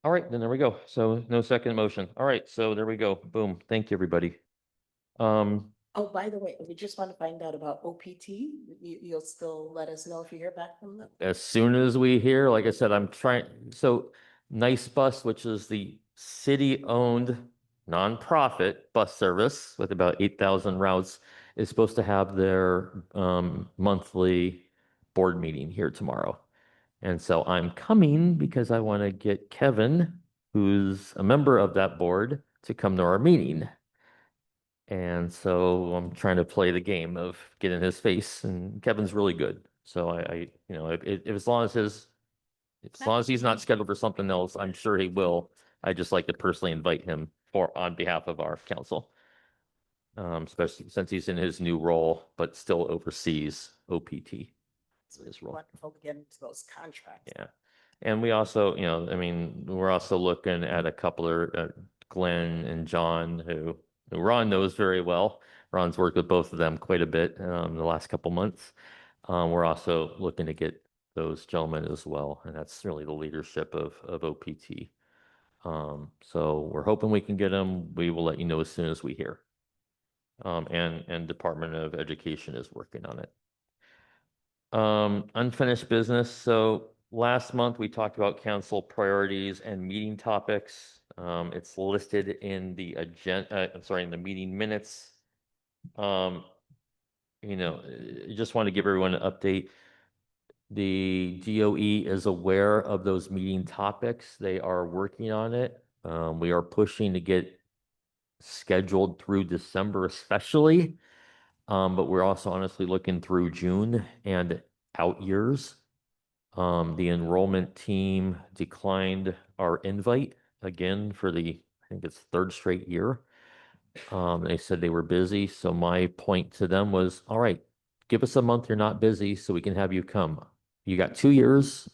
All right, then there we go. So no second motion. All right, so there we go. Boom. Thank you, everybody. Oh, by the way, we just want to find out about OPT. You'll still let us know if you hear back from them? As soon as we hear, like I said, I'm trying, so Nice Bus, which is the city-owned nonprofit bus service with about 8,000 routes, is supposed to have their monthly board meeting here tomorrow. And so I'm coming because I want to get Kevin, who's a member of that board, to come to our meeting. And so I'm trying to play the game of getting his face, and Kevin's really good. So if as long as he's not scheduled for something else, I'm sure he will. I just like to personally invite him on behalf of our council. Especially since he's in his new role, but still oversees OPT. His role. Wonderful to get into those contracts. Yeah. And we also, we're also looking at a couple of Glenn and John who Ron knows very well. Ron's worked with both of them quite a bit the last couple months. We're also looking to get those gentlemen as well, and that's really the leadership of OPT. So we're hoping we can get them. We will let you know as soon as we hear. And Department of Education is working on it. Unfinished business. So last month we talked about council priorities and meeting topics. It's listed in the agenda, in the meeting minutes. I just want to give everyone an update. The DOE is aware of those meeting topics. They are working on it. We are pushing to get scheduled through December especially. But we're also honestly looking through June and out years. The enrollment team declined our invite again for I think it's third straight year. They said they were busy. So my point to them was, all right, give us a month you're not busy so we can have you come. You got 2 years.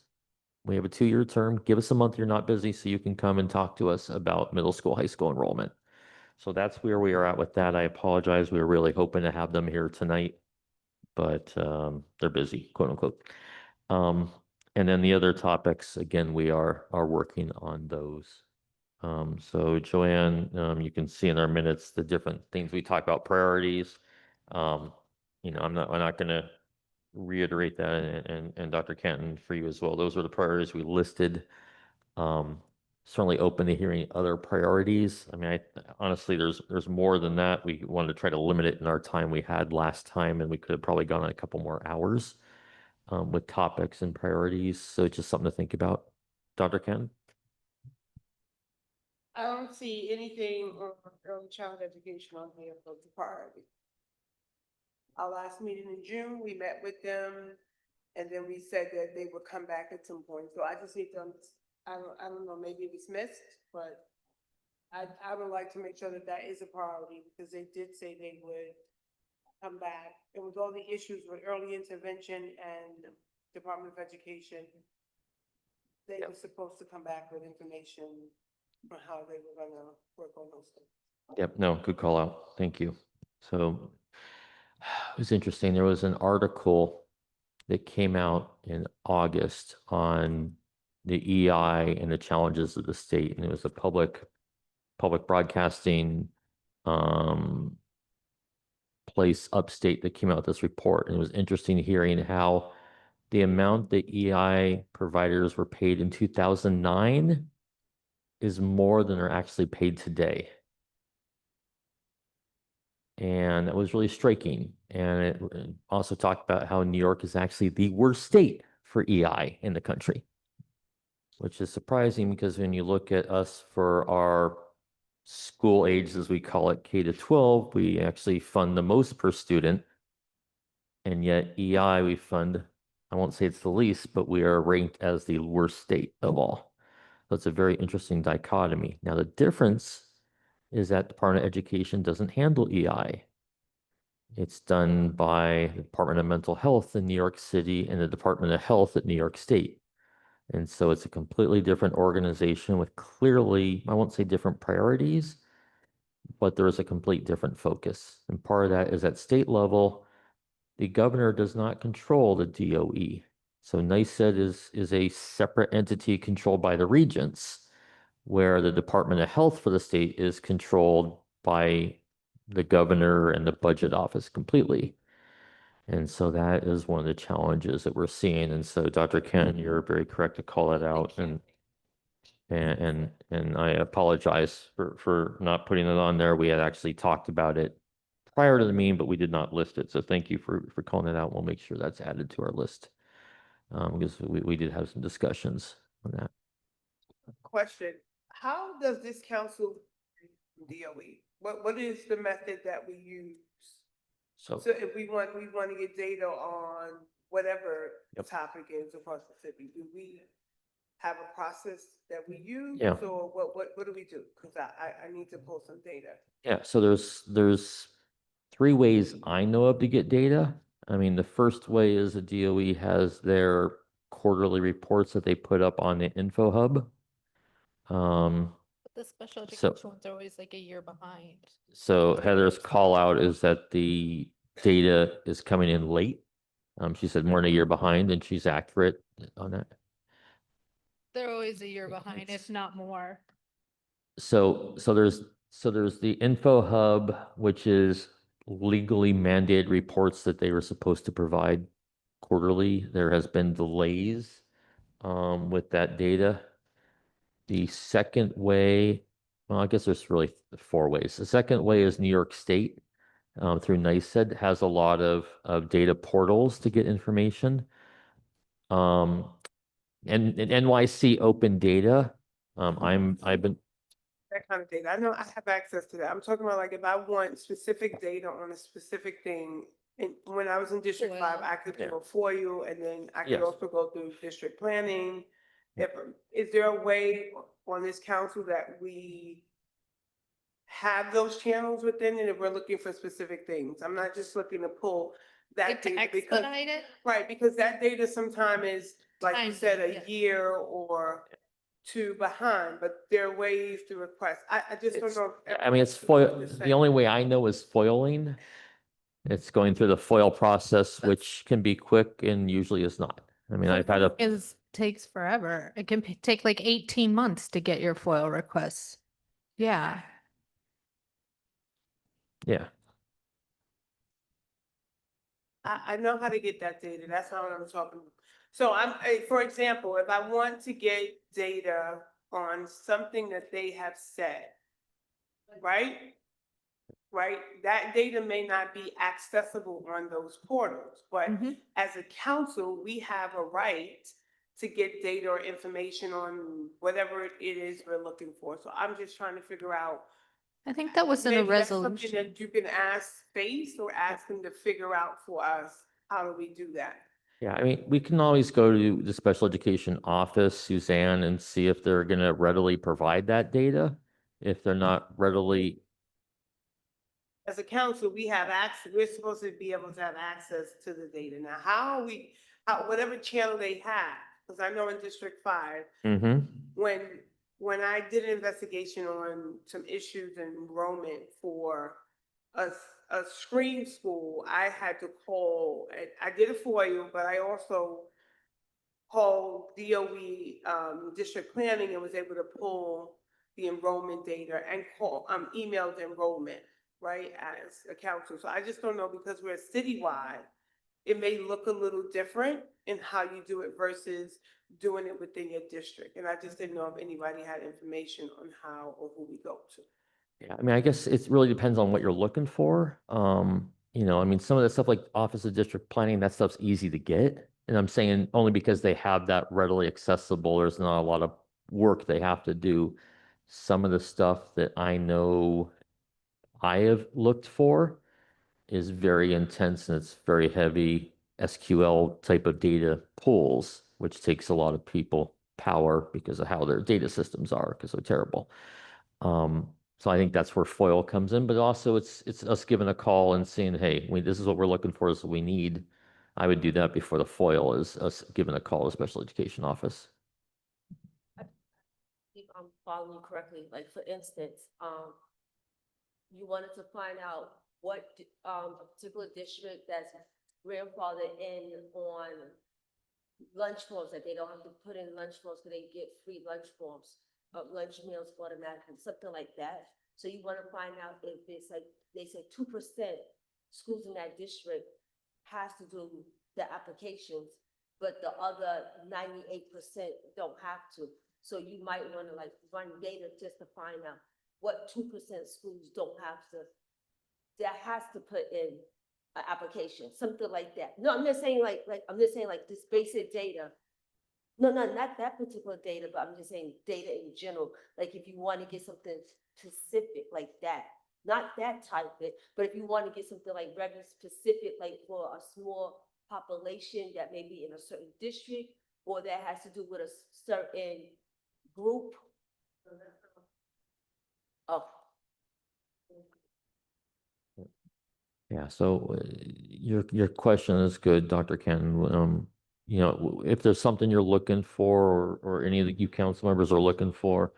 We have a 2-year term. Give us a month you're not busy so you can come and talk to us about middle school, high school enrollment. So that's where we are at with that. I apologize. We were really hoping to have them here tonight, but they're busy, quote unquote. And then the other topics, again, we are working on those. So Joanne, you can see in our minutes the different things we talked about, priorities. I'm not going to reiterate that, and Dr. Canton for you as well. Those were the priorities we listed. Certainly open to hearing other priorities. I mean, honestly, there's more than that. We wanted to try to limit it in our time we had last time, and we could have probably gone on a couple more hours with topics and priorities. So just something to think about. Dr. Ken? I don't see anything on early child education on here as a priority. Our last meeting in June, we met with them And then we said that they would come back at some point. So I just need to, I don't know, maybe it was missed, but I would like to make sure that that is a priority because they did say they would come back. And with all the issues with early intervention and Department of Education, they were supposed to come back with information on how they were gonna work on those things. Yep, no, good call out. Thank you. So it was interesting. There was an article that came out in August on the EI and the challenges of the state, and it was a public broadcasting place upstate that came out with this report. And it was interesting hearing how the amount that EI providers were paid in 2009 is more than they're actually paid today. And that was really striking. And it also talked about how New York is actually the worst state for EI in the country, which is surprising because when you look at us for our school age, as we call it, K to 12, we actually fund the most per student. And yet EI, we fund, I won't say it's the least, but we are ranked as the worst state of all. So it's a very interesting dichotomy. Now, the difference is that Department of Education doesn't handle EI. It's done by the Department of Mental Health in New York City and the Department of Health at New York State. And so it's a completely different organization with clearly, I won't say different priorities, but there is a complete different focus. And part of that is at state level, the governor does not control the DOE. So NYSED is a separate entity controlled by the regents, where the Department of Health for the state is controlled by the governor and the budget office completely. And so that is one of the challenges that we're seeing. And so Dr. Ken, you're very correct to call that out. And I apologize for not putting it on there. We had actually talked about it prior to the meeting, but we did not list it. So thank you for calling it out. We'll make sure that's added to our list. Because we did have some discussions on that. Question, how does this council DOE? What is the method that we use? So So if we want to get data on whatever Yep. topic is across the city, do we have a process that we use? Yeah. Or what do we do? Because I need to pull some data. Yeah, so there's three ways I know of to get data. I mean, the first way is the DOE has their quarterly reports that they put up on the info hub. The special So- education ones are always like a year behind. So Heather's call out is that the data is coming in late. She said more than a year behind, and she's accurate on that. They're always a year behind, if not more. So there's the info hub, which is legally mandated reports that they were supposed to provide quarterly. There has been delays with that data. The second way, well, I guess there's really four ways. The second way is New York State through NYSED has a lot of data portals to get information. And NYC Open Data, I've been That kind of data. I know I have access to that. I'm talking about like if I want specific data on a specific thing. And when I was in District 5, I could do a FOIL and then I could Yes. also go through district planning. Is there a way on this council that we have those channels within and if we're looking for specific things? I'm not just looking to pull that To data because, expedite it? right, because that data sometime is, like you Timed, said, yeah. a year or two behind, but there are ways to request. I just don't know. if I mean, it's everyone's foil. the The same. only way I know is foiling. It's going through the foil process, which can be quick and usually is not. I mean, I've had a, Takes forever. It can take like 18 months to get your FOIL requests. Yeah. yeah. I know how to get that data. That's not what I'm talking about. So for example, if I want to get data on something that they have said, right? Right, that data may not be accessible on those portals, but as a council, we have a right to get data or information on whatever it is we're looking for. So I'm just trying to figure out. I think that was in a Maybe that's something resolution. that you can ask Space or ask them to figure out for us. How do we do that? Yeah, I mean, we can always go to the special education office, Suzanne, and see if they're gonna readily provide that data. If they're not readily, As a council, we have access, we're supposed to be able to have access to the data. Now, how are we, whatever channel they have, because I know in District 5, mm-hmm, when I did an investigation on some issues in enrollment for a screen school, I had to call, I did a FOIA, but I also called DOE, district planning, and was able to pull the enrollment data and emailed enrollment, right, as a council. So I just don't know, because we're citywide, it may look a little different in how you do it versus doing it within your district. And I just didn't know if anybody had information on how or who we go to. yeah, I mean, I guess it really depends on what you're looking for. I mean, some of the stuff like Office of District Planning, that stuff's easy to get. And I'm saying only because they have that readily accessible, there's not a lot of work they have to do. Some of the stuff that I know I have looked for is very intense and it's very heavy SQL type of data pulls, which takes a lot of people power because of how their data systems are, because they're terrible. So I think that's where FOIL comes in, but also it's us giving a call and saying, hey, this is what we're looking for, is what we need. I would do that before the FOIL, is us giving a call to special education office. If I'm following you correctly, like for instance, you wanted to find out what, a particular district that's grandfathered in on lunch forms, that they don't have to put in lunch forms, because they get free lunch forms, lunch meals automatically, something like that. So you want to find out if it's like, they say 2% schools in that district has to do the applications, but the other 98% don't have to. So you might want to like run data just to find out what 2% schools don't have to, that has to put in an application, something like that. No, I'm just saying I'm just saying like this basic data. No, not that particular data, but I'm just saying data in general. Like if you want to get something specific like that, not that type of it, but if you want to get something like very specific, like for a small population that may be in a certain district, or that has to do with a certain group. Oh. Yeah, so your question is good, Dr. Ken. If there's something you're looking for, or any of you council members are looking for,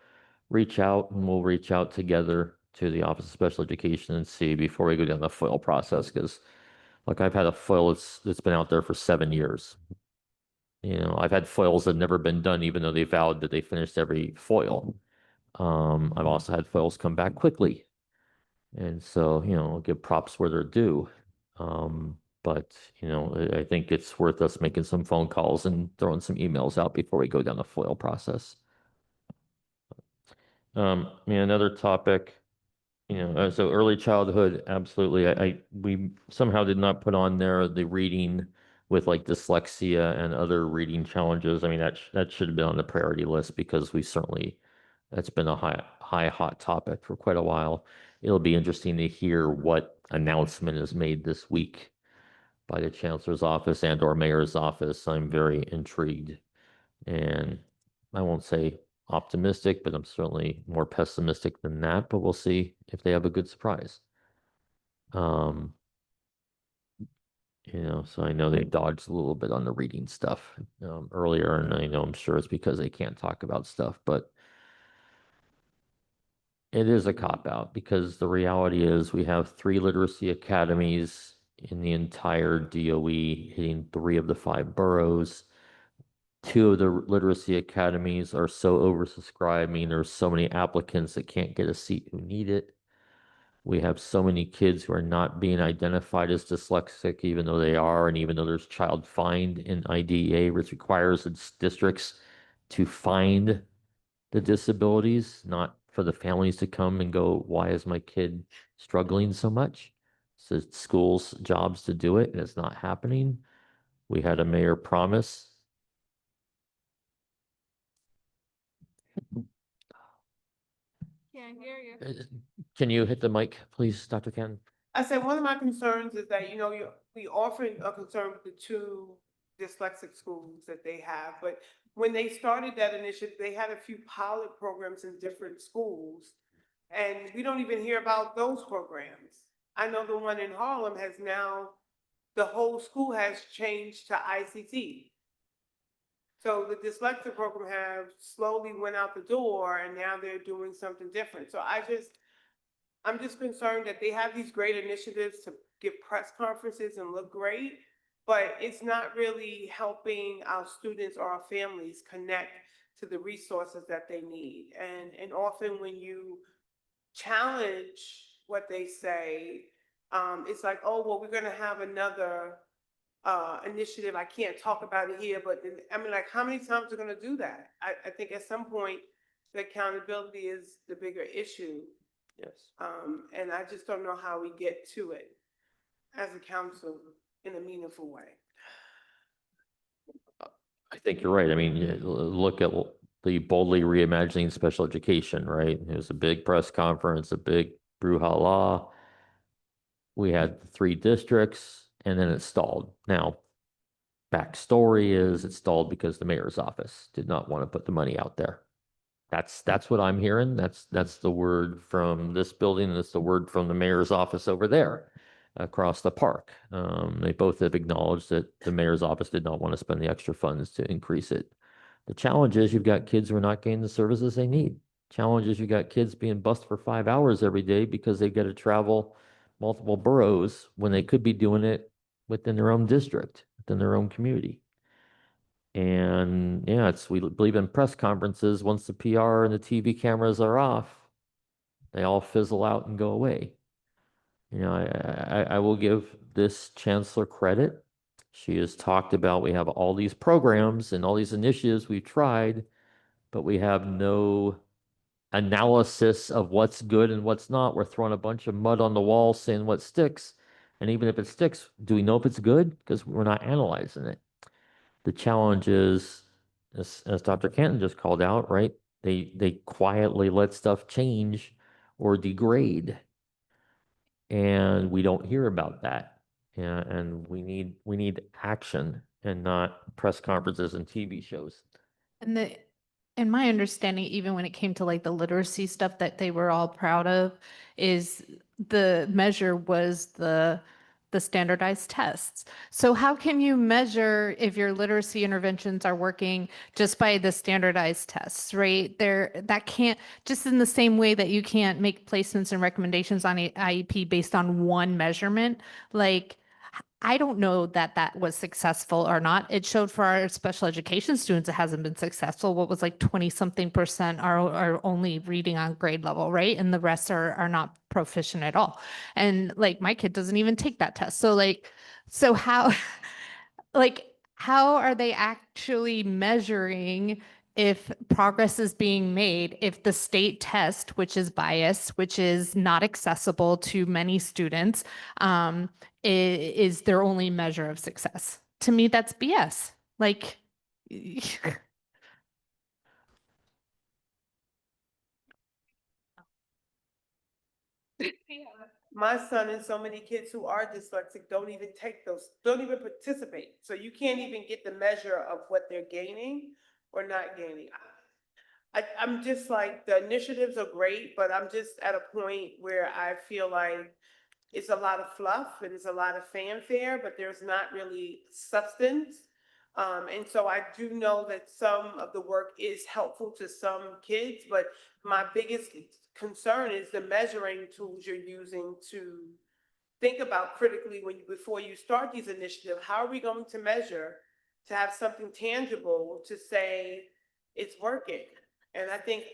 reach out and we'll reach out together to the Office of Special Education and see before we go down the FOIL process. Because like I've had a FOIL that's been out there for 7 years. I've had FOILs that have never been done, even though they vowed that they finished every FOIL. I've also had FOILs come back quickly. And so, I'll give props where they're due. But, I think it's worth us making some phone calls and throwing some emails out before we go down the FOIL process. Another topic, so early childhood, absolutely. We somehow did not put on there the reading with like dyslexia and other reading challenges. I mean, that should have been on the priority list, because that's been a high hot topic for quite a while. It'll be interesting to hear what announcement is made this week by the chancellor's office and or mayor's office. I'm very intrigued, and I won't say optimistic, but I'm certainly more pessimistic than that, but we'll see if they have a good surprise. So I know they dodged a little bit on the reading stuff earlier, and I know I'm sure it's because they can't talk about stuff, but it is a cop-out, because the reality is we have 3 literacy academies in the entire DOE, hitting 3 of the 5 boroughs. 2 of the literacy academies are so oversubscribed. I mean, there's so many applicants that can't get a seat who need it. We have so many kids who are not being identified as dyslexic, even though they are, and even though there's child find in IDEA, which requires its districts to find the disabilities, not for the families to come and go, why is my kid struggling so much? So it's schools' jobs to do it, and it's not happening. We had a mayor promise. Can't hear you. Can you hit the mic, please, Dr. Ken? I said, one of my concerns is that, we often are concerned with the 2 dyslexic schools that they have. But when they started that initiative, they had a few pilot programs in different schools. And we don't even hear about those programs. I know the one in Harlem has now, the whole school has changed to ICT. So the dyslexia program have slowly went out the door and now they're doing something different. So I'm just concerned that they have these great initiatives to give press conferences and look great, but it's not really helping our students or our families connect to the resources that they need. And often when you challenge what they say, it's like, oh, well, we're gonna have another initiative. I can't talk about it here, but I mean, like, how many times are gonna do that? I think at some point, the accountability is the bigger issue. Yes. And I just don't know how we get to it as a council in a meaningful way. I think you're right. I mean, look at the boldly reimagining special education, right? It was a big press conference, a big brouhaha. We had 3 districts and then it stalled. Now, backstory is it stalled because the mayor's office did not want to put the money out there. That's what I'm hearing. That's the word from this building. That's the word from the mayor's office over there across the park. They both have acknowledged that the mayor's office did not want to spend the extra funds to increase it. The challenge is you've got kids who are not getting the services they need. Challenge is you've got kids being bused for 5 hours every day because they've got to travel multiple boroughs when they could be doing it within their own district, within their own community. And yeah, we believe in press conferences. Once the PR and the TV cameras are off, they all fizzle out and go away. You know, I will give this chancellor credit. She has talked about we have all these programs and all these initiatives we've tried, but we have no analysis of what's good and what's not. We're throwing a bunch of mud on the wall saying what sticks. And even if it sticks, do we know if it's good? Because we're not analyzing it. The challenge is, as Dr. Canton just called out, right? They quietly let stuff change or degrade, and we don't hear about that. Yeah, and we need action and not press conferences and TV shows. And in my understanding, even when it came to like the literacy stuff that they were all proud of, is the measure was the standardized tests. So how can you measure if your literacy interventions are working just by the standardized tests, right? That can't, just in the same way that you can't make placements and recommendations on a IEP based on one measurement, like I don't know that that was successful or not. It showed for our special education students, it hasn't been successful. What was like 20 something % are only reading on grade level, right? And the rest are not proficient at all. And like my kid doesn't even take that test. So how, like, how are they actually measuring if progress is being made, if the state test, which is biased, which is not accessible to many students, is their only measure of success? To me, that's BS. Like, My son and so many kids who are dyslexic don't even take those, don't even participate. So you can't even get the measure of what they're gaining or not gaining. I'm just like, the initiatives are great, but I'm just at a point where I feel like it's a lot of fluff and it's a lot of fanfare, but there's not really substance. And so I do know that some of the work is helpful to some kids, but my biggest concern is the measuring tools you're using to think about critically before you start these initiatives. How are we going to measure to have something tangible to say it's working? And I think,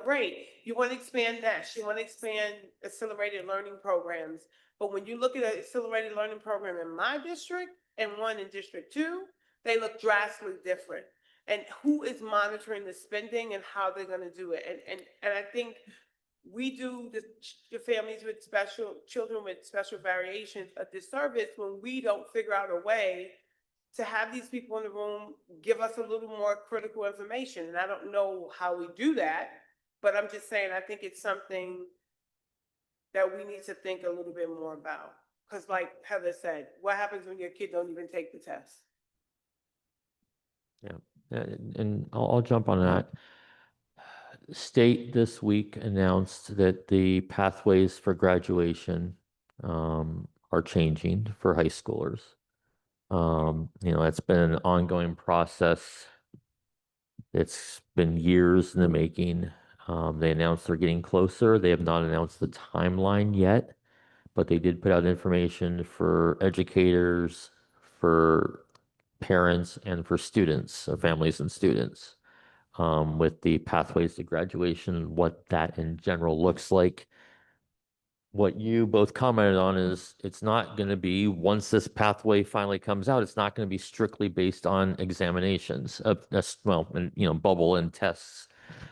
great, you want to expand NESH, you want to expand accelerated learning programs. But when you look at an accelerated learning program in my district and one in District 2, they look drastically different. And who is monitoring the spending and how they're going to do it? And I think we do the families with children with special variations a disservice when we don't figure out a way to have these people in the room give us a little more critical information. And I don't know how we do that, but I'm just saying, I think it's something that we need to think a little bit more about. Because like Heather said, what happens when your kid don't even take the test? Yeah, and I'll jump on that. State this week announced that the pathways for graduation are changing for high schoolers. It's been an ongoing process. It's been years in the making. They announced they're getting closer. They have not announced the timeline yet, but they did put out information for educators, for parents, and for students, families and students, with the pathways to graduation, what that in general looks like. What you both commented on is it's not going to be, once this pathway finally comes out, it's not going to be strictly based on examinations, bubble and tests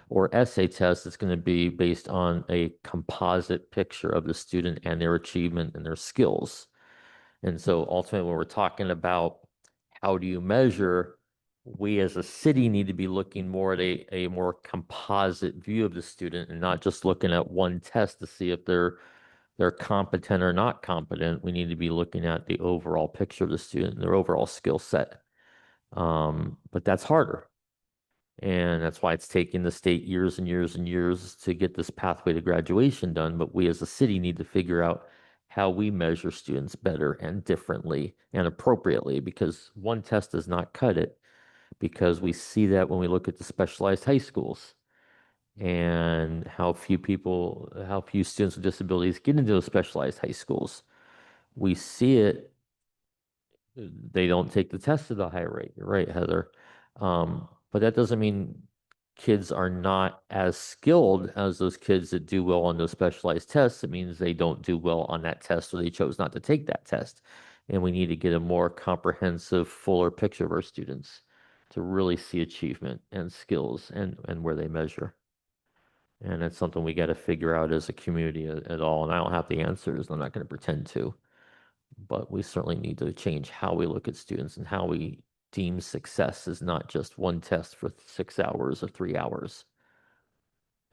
or essay tests. It's going to be based on a composite picture of the student and their achievement and their skills. And so ultimately, when we're talking about how do you measure, we as a city need to be looking more at a more composite view of the student and not just looking at one test to see if they're competent or not competent. We need to be looking at the overall picture of the student and their overall skill set. But that's harder. And that's why it's taken the state years and years and years to get this pathway to graduation done. But we as a city need to figure out how we measure students better and differently and appropriately, because one test does not cut it, because we see that when we look at the specialized high schools and how few students with disabilities get into those specialized high schools. We see it, they don't take the test at a high rate. You're right, Heather. But that doesn't mean kids are not as skilled as those kids that do well on those specialized tests. It means they don't do well on that test, or they chose not to take that test. And we need to get a more comprehensive, fuller picture of our students to really see achievement and skills and where they measure. And it's something we got to figure out as a community at all. And I don't have the answers. I'm not going to pretend to. But we certainly need to change how we look at students and how we deem success is not just one test for 6 hours or 3 hours.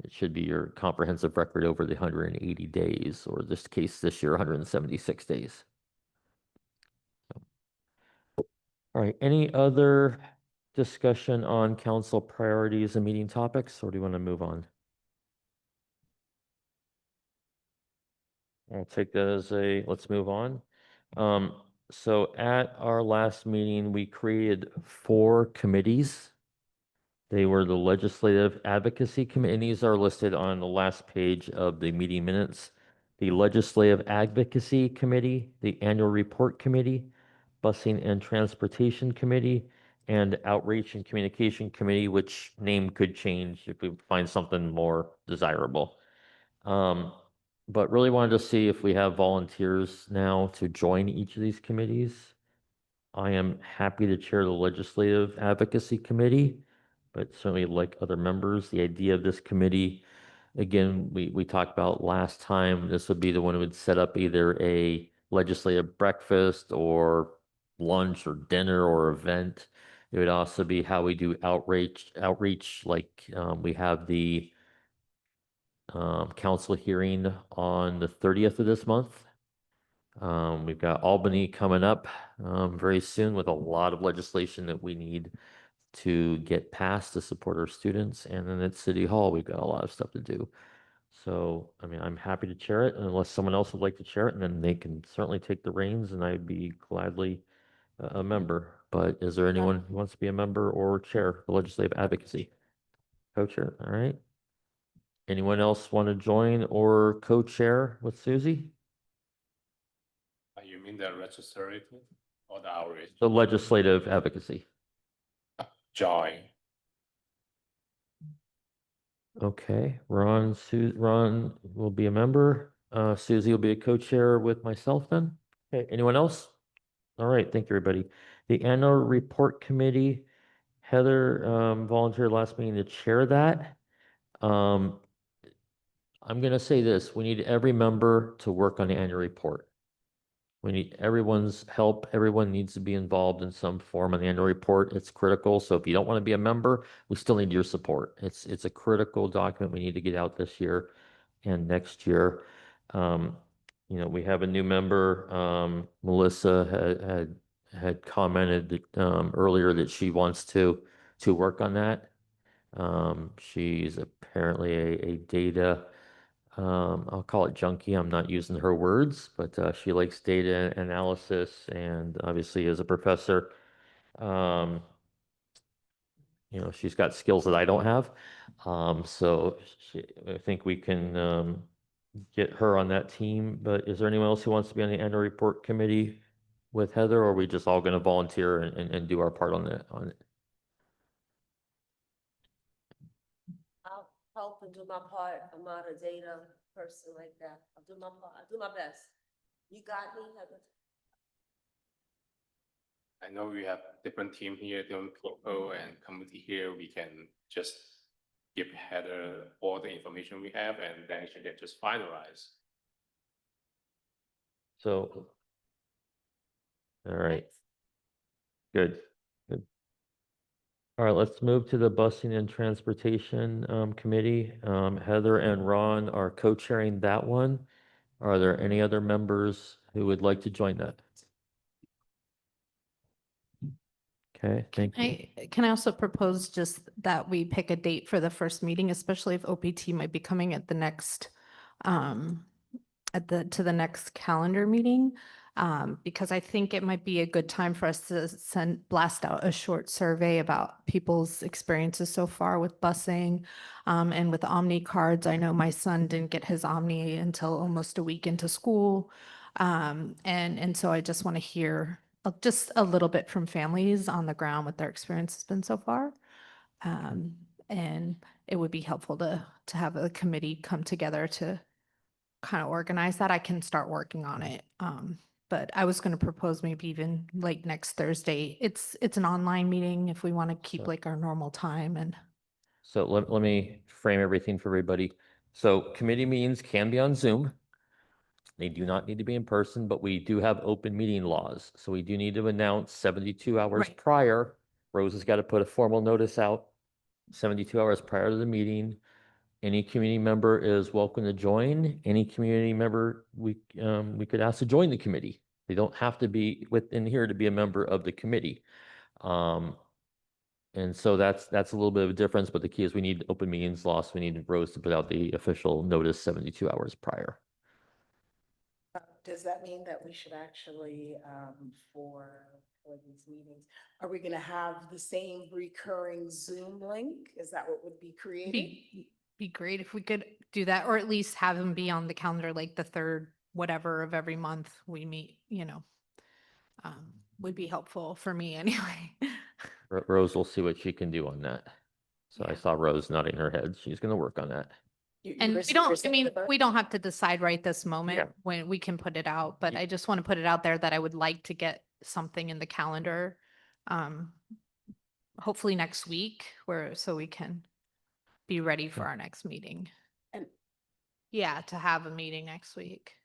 It should be your comprehensive record over the 180 days, or this case this year, 176 days. All right, any other discussion on council priorities and meeting topics, or do you want to move on? I'll take that as let's move on. So at our last meeting, we created 4 committees. They were the Legislative Advocacy Committee, and these are listed on the last page of the meeting minutes. The Legislative Advocacy Committee, the Annual Report Committee, Busing and Transportation Committee, and Outreach and Communication Committee, which name could change if we find something more desirable. But really wanted to see if we have volunteers now to join each of these committees. I am happy to chair the Legislative Advocacy Committee, but certainly like other members, the idea of this committee, again, we talked about last time, this would be the one who would set up either a legislative breakfast or lunch or dinner or event. It would also be how we do outreach, like we have the council hearing on the 30th of this month. We've got Albany coming up very soon with a lot of legislation that we need to get passed to support our students. And then at City Hall, we've got a lot of stuff to do. So, I mean, I'm happy to chair it unless someone else would like to chair it, and then they can certainly take the reins and I'd be gladly a member. But is there anyone who wants to be a member or chair the legislative advocacy? Co-chair, all right. Anyone else want to join or co-chair with Susie? You mean the legislative or the outreach? The legislative advocacy. Join. Okay, Ron will be a member. Susie will be a co-chair with myself then. Okay, anyone else? All right, thank you, everybody. The annual report committee, Heather volunteered last meeting to chair that. I'm going to say this, we need every member to work on the annual report. We need everyone's help. Everyone needs to be involved in some form on the annual report. It's critical. So if you don't want to be a member, we still need your support. It's a critical document we need to get out this year and next year. We have a new member. Melissa had commented that, earlier that she wants to work on that. She's apparently a data, I'll call it junkie. I'm not using her words, but she likes data analysis and obviously as a professor, um, she's got skills that I don't have. So I think we can get her on that team. But is there anyone else who wants to be on the annual report committee with Heather, or are we just all going to volunteer and do our part on it? I'll help and do my part. I'm not a data person like that. I'll do my part. I'll do my best. You got me, Heather? I know we have different team here, different people and committee here. We can just give Heather all the information we have and then she can just finalize. So, all right. Good. Good. All right, let's move to the busing and transportation committee. Heather and Ron are co-chairing that one. Are there any other members who would like to join that? Okay, thank you. Can I also propose just that we pick a date for the first meeting, especially if OPT might be coming at the next, to the next calendar meeting? Because I think it might be a good time for us to blast out a short survey about people's experiences so far with busing, and with Omni cards. I know my son didn't get his Omni until almost a week into school. And so I just want to hear just a little bit from families on the ground what their experience has been so far. And it would be helpful to have a committee come together to kind of organize that. I can start working on it. But I was going to propose maybe even like next Thursday. It's an online meeting if we want to keep like our normal time and. So let me frame everything for everybody. So committee meetings can be on Zoom. They do not need to be in person, but we do have open meeting laws. So we do need to announce 72 hours Right. prior. Rose has got to put a formal notice out 72 hours prior to the meeting. Any community member is welcome to join. Any community member we could ask to join the committee. They don't have to be within here to be a member of the committee. And so that's a little bit of a difference, but the key is we need open meetings law. So we need Rose to put out the official notice 72 hours prior. Does that mean that we should actually, for these meetings, are we gonna have the same recurring Zoom link? Is that what would be created? Be great if we could do that, or at least have them be on the calendar, like the third, whatever of every month we meet, would be helpful for me anyway. Rose will see what she can do on that. So I Yeah. saw Rose nodding her head. She's going to work on that. And we don't have to decide right this moment Yeah. when we can put it out, but I just want to put it out there that I would like to get something in the calendar. Hopefully next week so we can be ready for our next meeting. And- Yeah, to have a meeting next week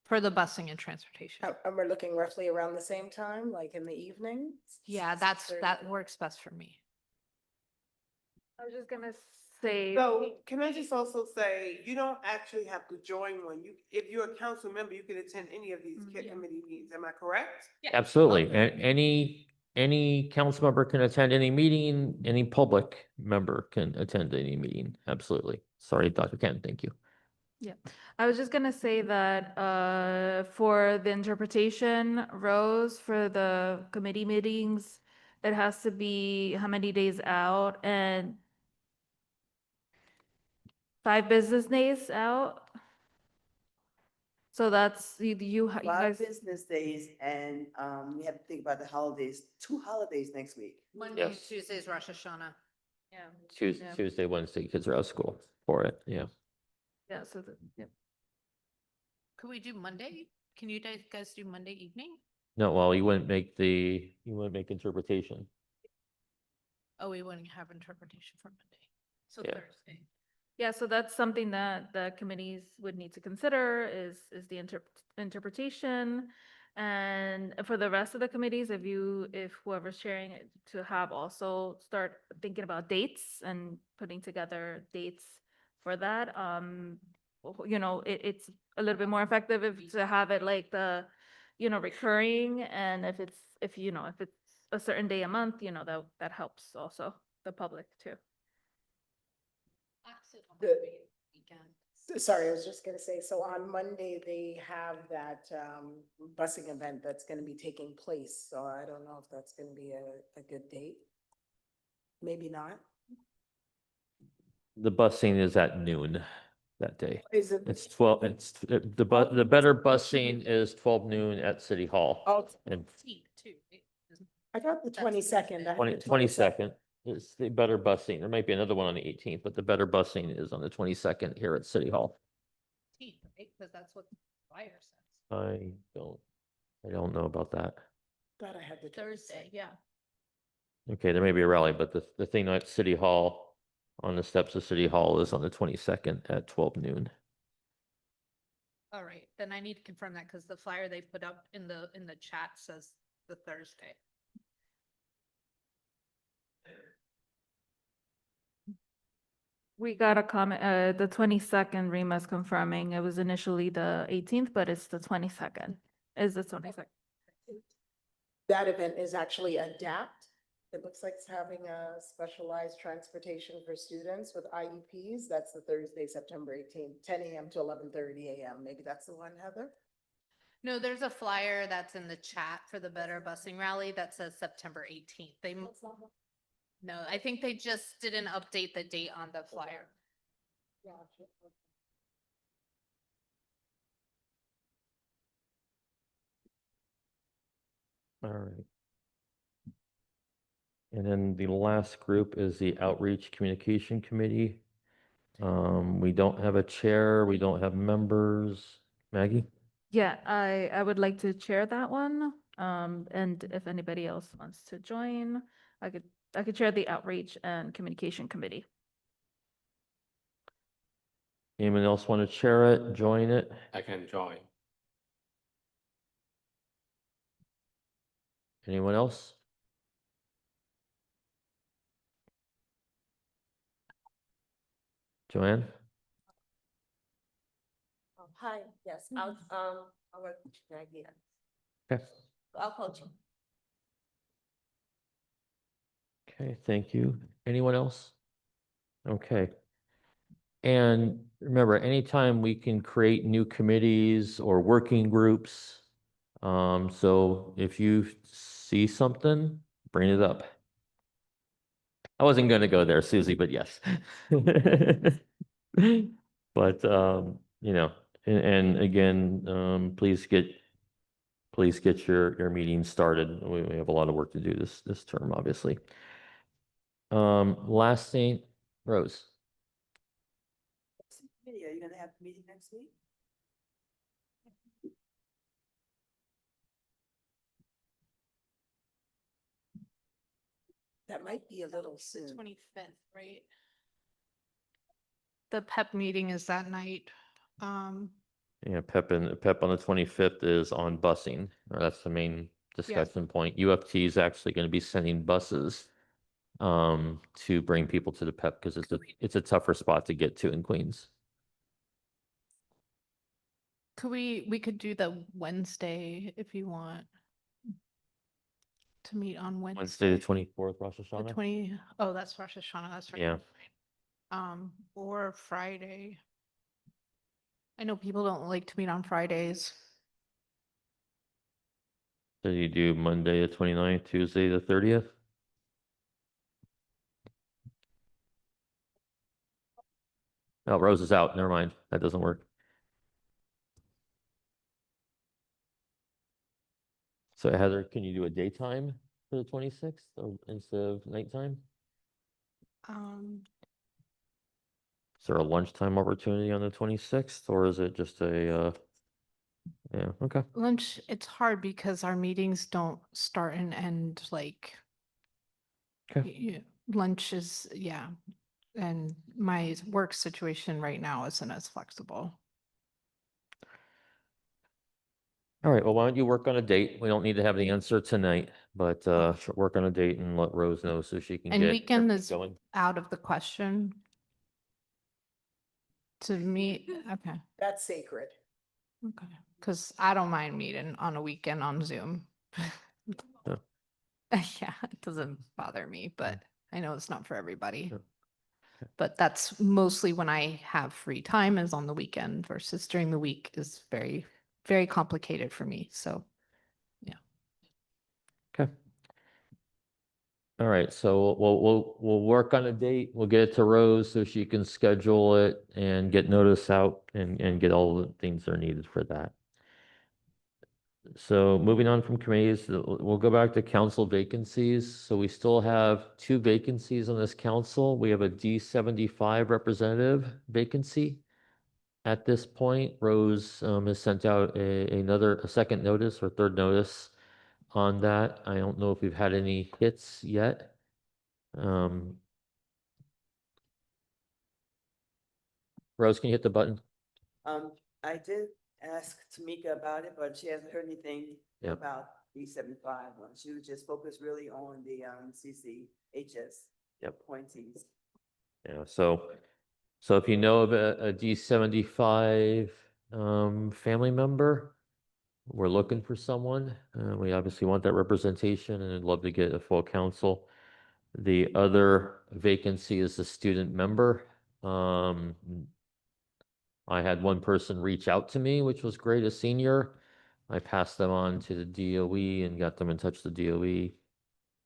for the busing and transportation. And we're looking roughly around the same time, like in the evening? Yeah, that works best for me. I was just gonna say. So can I just also say, you don't actually have to join one. If you're a council member, you can attend any of these committee meetings. Am I correct? Absolutely. And any council member can attend any meeting, any public member can attend any meeting. Absolutely. Sorry, Dr. Ken, thank you. Yeah, I was just gonna say that for the interpretation, Rose, for the committee meetings, it has to be how many days out and 5 business days out. So that's you 5 guys. business days and we have to think about the holidays, 2 holidays next week. Monday and Yes. Tuesday is Rosh Hashanah. Yeah. Tuesday, Wednesday, kids are out of school for it. Yeah. Yeah. So yeah. Could we do Monday? Can you guys do Monday evening? No, well, you wouldn't make interpretation. Oh, we wouldn't have interpretation for Monday. So Yeah. Thursday. Yeah, so that's something that the committees would need to consider is the interpretation. And for the rest of the committees, if whoever's chairing it, to have also start thinking about dates and putting together dates for that. It's a little bit more effective if to have it like recurring, and if it's, if it's a certain day a month, that helps also the public too. Sorry, I was just gonna say, so on Monday, they have that busing event that's gonna be taking place, so I don't know if that's gonna be a good date. Maybe not. The busing is at noon that day. Is it? It's 12, the better busing is 12 noon at City Hall. Oh, And I thought the 22nd. 22nd is the better busing. There might be another one on the 18th, but the better busing is on the 22nd here at City Hall. Because that's what the flyer says. I don't know about that. Thought I had the Thursday, yeah. Okay, there may be a rally, but the thing at City Hall, on the steps of City Hall, is on the 22nd at 12 noon. All right, then I need to confirm that because the flyer they put up in the chat says the Thursday. We got a comment, the 22nd, Rima's confirming. It was initially the 18th, but it's the 22nd. Is the 22nd. That event is actually ADAPT. It looks like it's having a specialized transportation for students with IEPs. That's the Thursday, September 18th, 10 a.m. to 11:30 a.m. Maybe that's the one, Heather? No, there's a flyer that's in the chat for the Better Busing Rally that says September 18th. No, I think they just didn't update the date on the flyer. All right. And then the last group is the Outreach Communication Committee. We don't have a chair, we don't have members. Maggie? Yeah, I would like to chair that one. And if anybody else wants to join, I could chair the Outreach and Communication Committee. Anyone else want to chair it, join it? I can join. Anyone else? Joanne? Hi, yes, I'll work with you, Maggie. Okay. I'll coach you. Okay, thank you. Anyone else? Okay. And remember, anytime we can create new committees or working groups, so if you see something, bring it up. I wasn't going to go there, Susie, but yes. But, and again, please get your meetings started. We have a lot of work to do this term, obviously. Last thing, Rose. Are you gonna have a meeting next week? That might be a little soon. 25th, right? The PEP meeting is that night. Yeah, PEP on the 25th is on busing. That's the main discussion point. UFT is actually going to be sending buses to bring people to the PEP because it's a tougher spot to get to in Queens. We could do the Wednesday if you want to meet on Wednesday the 24th, Rosh The Hashanah. Oh, that's Rosh Hashanah, that's right. Yeah. Or Friday. I know people don't like to meet on Fridays. So you do Monday the 29th, Tuesday the 30th? Oh, Rose is out. Never mind. That doesn't work. So Heather, can you do a daytime for the 26th instead of nighttime? Is there a lunchtime opportunity on the 26th or is it just a, yeah, okay. Lunch, it's hard because our meetings don't start and end like. Okay. Lunch is, yeah. And my work situation right now isn't as flexible. All right, well, why don't you work on a date? We don't need to have the answer tonight, but work on a date and let Rose know so she can And get weekend everything is going. out of the question. To me, okay. That's sacred. Okay, because I don't mind meeting on a weekend on Zoom. Yeah. Yeah, it doesn't bother me, but I know it's not for everybody. Yeah. But that's mostly when I have free time is on the weekend versus during the week is very, very complicated for me. So, yeah. Okay. All right, so we'll work on a date. We'll get it to Rose so she can schedule it and get notice out and get all the things that are needed for that. So moving on from committees, we'll go back to council vacancies. So we still have 2 vacancies on this council. We have a D75 representative vacancy. At this point, Rose has sent out a second notice or third notice on that. I don't know if we've had any hits yet. Rose, can you hit the button? I did ask Tamika about it, but she hasn't heard anything Yep. about D75. She was just focused really on the CCHS Yep. appointees. Yeah, so if you know of a D75 family member, we're looking for someone. We obviously want that representation and I'd love to get a full council. The other vacancy is a student member. I had one person reach out to me, which was great, a senior. I passed them on to the DOE and got them in touch with the DOE.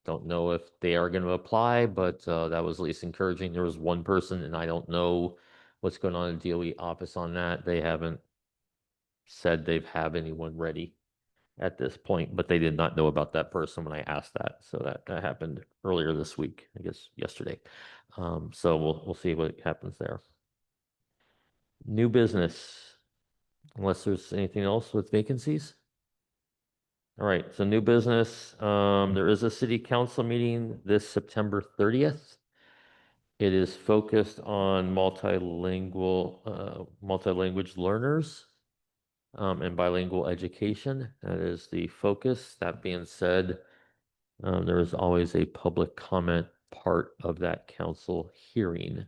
Don't know if they are going to apply, but that was at least encouraging. There was one person, and I don't know what's going on in the DOE office on that. They haven't said they've have anyone ready at this point, but they did not know about that person when I asked that. So that happened earlier this week, I guess yesterday. So we'll see what happens there. New business, unless there's anything else with vacancies. All right, so new business. There is a city council meeting this September 30th. It is focused on multilanguage learners and bilingual education. That is the focus. That being said, there is always a public comment part of that council hearing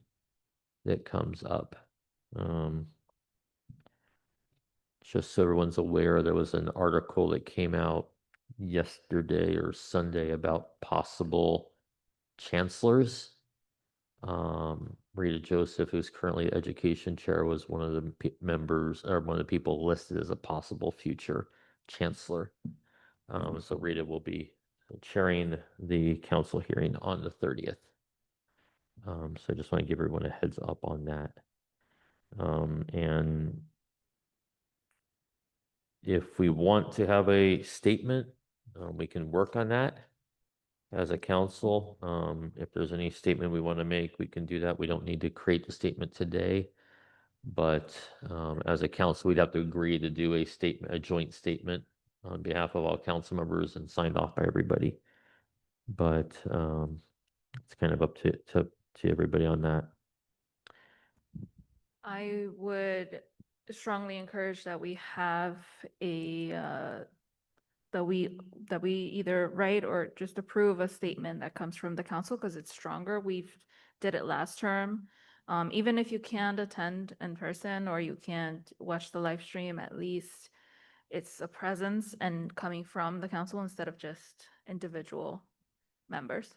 that comes up. Just so everyone's aware, there was an article that came out yesterday or Sunday about possible chancellors. Rita Joseph, who's currently education chair, was one of the members or one of the people listed as a possible future chancellor. So Rita will be chairing the council hearing on the 30th. So I just want to give everyone a heads up on that. And if we want to have a statement, we can work on that as a council. If there's any statement we want to make, we can do that. We don't need to create the statement today. But as a council, we'd have to agree to do a statement, a joint statement on behalf of all council members and signed off by everybody. But it's kind of up to everybody on that. I would strongly encourage that we have that we either write or just approve a statement that comes from the council because it's stronger. We've did it last term. Even if you can't attend in person or you can't watch the live stream, at least it's a presence and coming from the council instead of just individual members.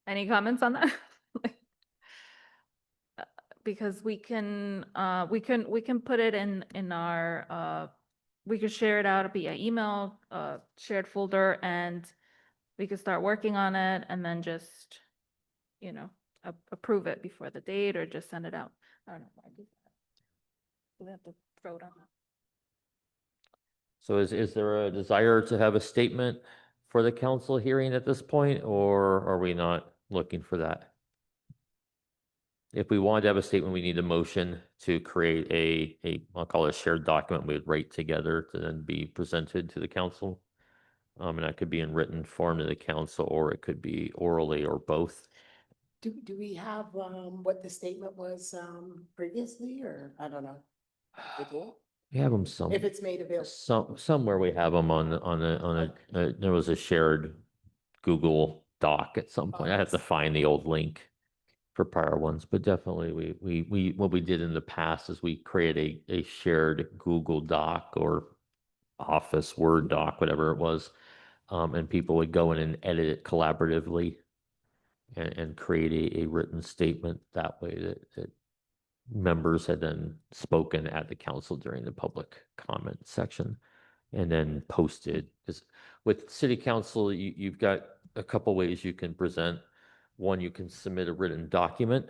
Any comments on that? Because we can put it in our we could share it out via email, shared folder, and we could start working on it and then just, you know, approve it before the date or just send it out. I don't know. Do we have to vote on that? So is there a desire to have a statement for the council hearing at this point, or are we not looking for that? If we wanted to have a statement, we need a motion to create I'll call it a shared document we would write together to then be presented to the council. And that could be in written form to the council, or it could be orally, or both. Do we have, what the statement was, previously, or I don't know? We do? We have them If it's made available. somewhere we have them on there was a shared Google doc at some point. I have to find the old link for prior ones, but definitely what we did in the past is we create a shared Google Doc or Office Word doc, whatever it was. And people would go in and edit it collaboratively and create a written statement that way that members had then spoken at the council during the public comment section and then posted. Because with city council, you've got a couple ways you can present. One, you can submit a written document.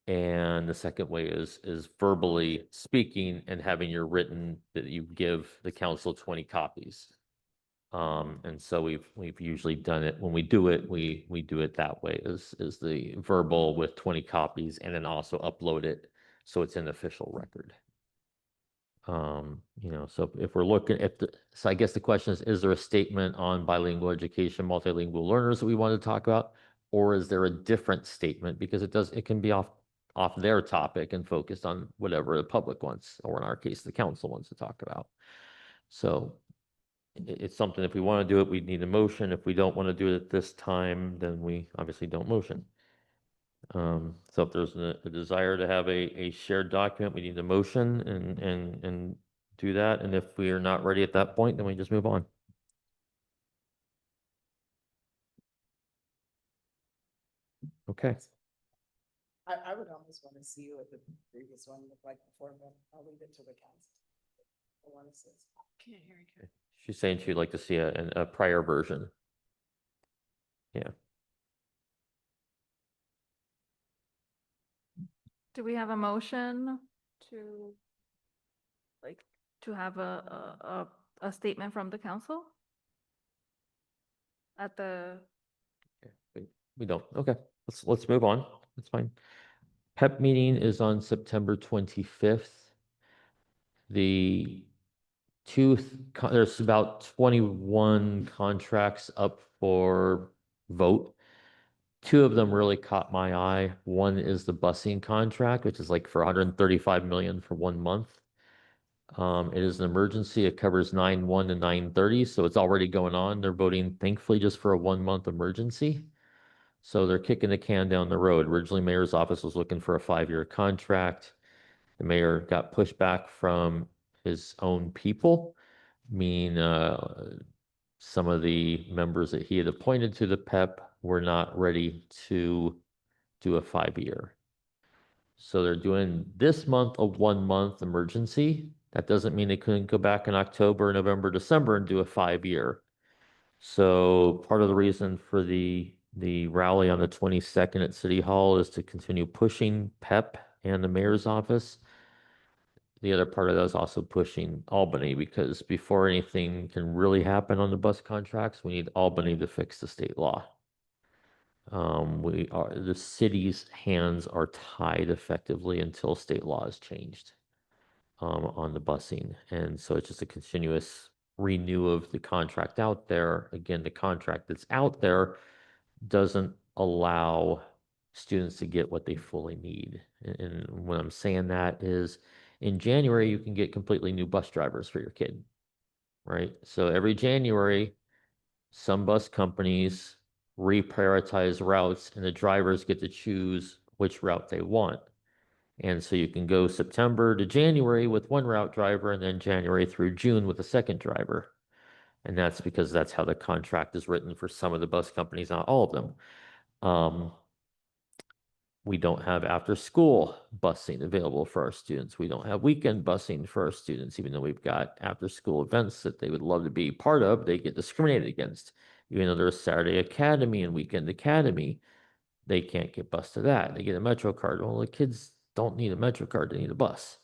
And the second way is verbally speaking and having your written that you give the council 20 copies. And so we've usually done it when we do it, we do it that way is the verbal with 20 copies and then also upload it so it's an official record. So if we're looking at so I guess the question is there a statement on bilingual education, multilingual learners that we want to talk about, or is there a different statement because it can be off their topic and focused on whatever the public wants, or in our case, the council wants to talk about. So it's something, if we want to do it, we need a motion. If we don't want to do it at this time, then we obviously don't motion. So if there's a desire to have a shared document, we need a motion and do that. And if we are not ready at that point, then we just move on. Okay. I would almost want to see what the previous one looked like before, but I'll leave it to the council. I want to see. Can't hear you. She's saying she'd like to see a prior version. Yeah. Do we have a motion to have a statement from the council? At the, We don't. Okay, let's move on. That's fine. PEP meeting is on September 25th. There's about 21 contracts up for vote. Two of them really caught my eye. One is the busing contract, which is like for 135 million for 1 month. It is an emergency. It covers 9/1 to 9/30, so it's already going on. They're voting, thankfully, just for a 1 month emergency. So they're kicking the can down the road. Originally, mayor's office was looking for a 5-year contract. The mayor got pushback from his own people, meaning some of the members that he had appointed to the PEP were not ready to do a 5-year. So they're doing this month a 1 month emergency. That doesn't mean they couldn't go back in October, November, December and do a 5-year. So part of the reason for the rally on the 22nd at City Hall is to continue pushing PEP and the mayor's office. The other part of that is also pushing Albany, because before anything can really happen on the bus contracts, we need Albany to fix the state law. The city's hands are tied effectively until state law is changed on the busing. And so it's just a continuous renew of the contract out there. Again, the contract that's out there doesn't allow students to get what they fully need. And when I'm saying that is in January, you can get completely new bus drivers for your kid, right? So every January, some bus companies reprioritize routes and the drivers get to choose which route they want. And so you can go September to January with one route driver and then January through June with a second driver. And that's because that's how the contract is written for some of the bus companies, not all of them. We don't have after school busing available for our students. We don't have weekend busing for our students, even though we've got after school events that they would love to be part of, they get discriminated against. Even though there's Saturday Academy and Weekend Academy, they can't get bused to that. They get a Metro card. Well, the kids don't need a Metro card, they need a bus.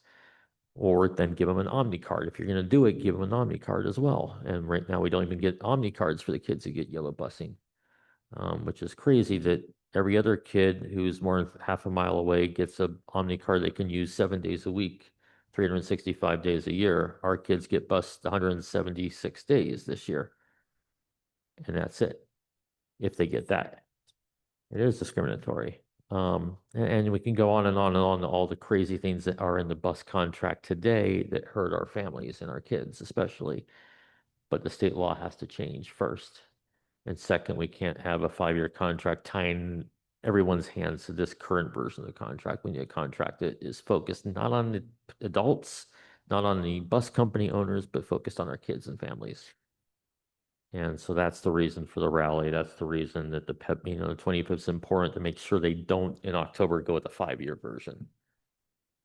Or then give them an Omni card. If you're going to do it, give them an Omni card as well. And right now we don't even get Omni cards for the kids who get yellow busing, which is crazy that every other kid who's more than half a mile away gets a Omni card they can use 7 days a week, 365 days a year. Our kids get bused 176 days this year. And that's it, if they get that. It is discriminatory. And we can go on and on and on to all the crazy things that are in the bus contract today that hurt our families and our kids especially. But the state law has to change first. And second, we can't have a 5-year contract tying everyone's hands to this current version of the contract. We need a contract that is focused not on the adults, not on the bus company owners, but focused on our kids and families. And so that's the reason for the rally. That's the reason that the PEP meeting on the 25th is important, to make sure they don't in October go with a 5-year version.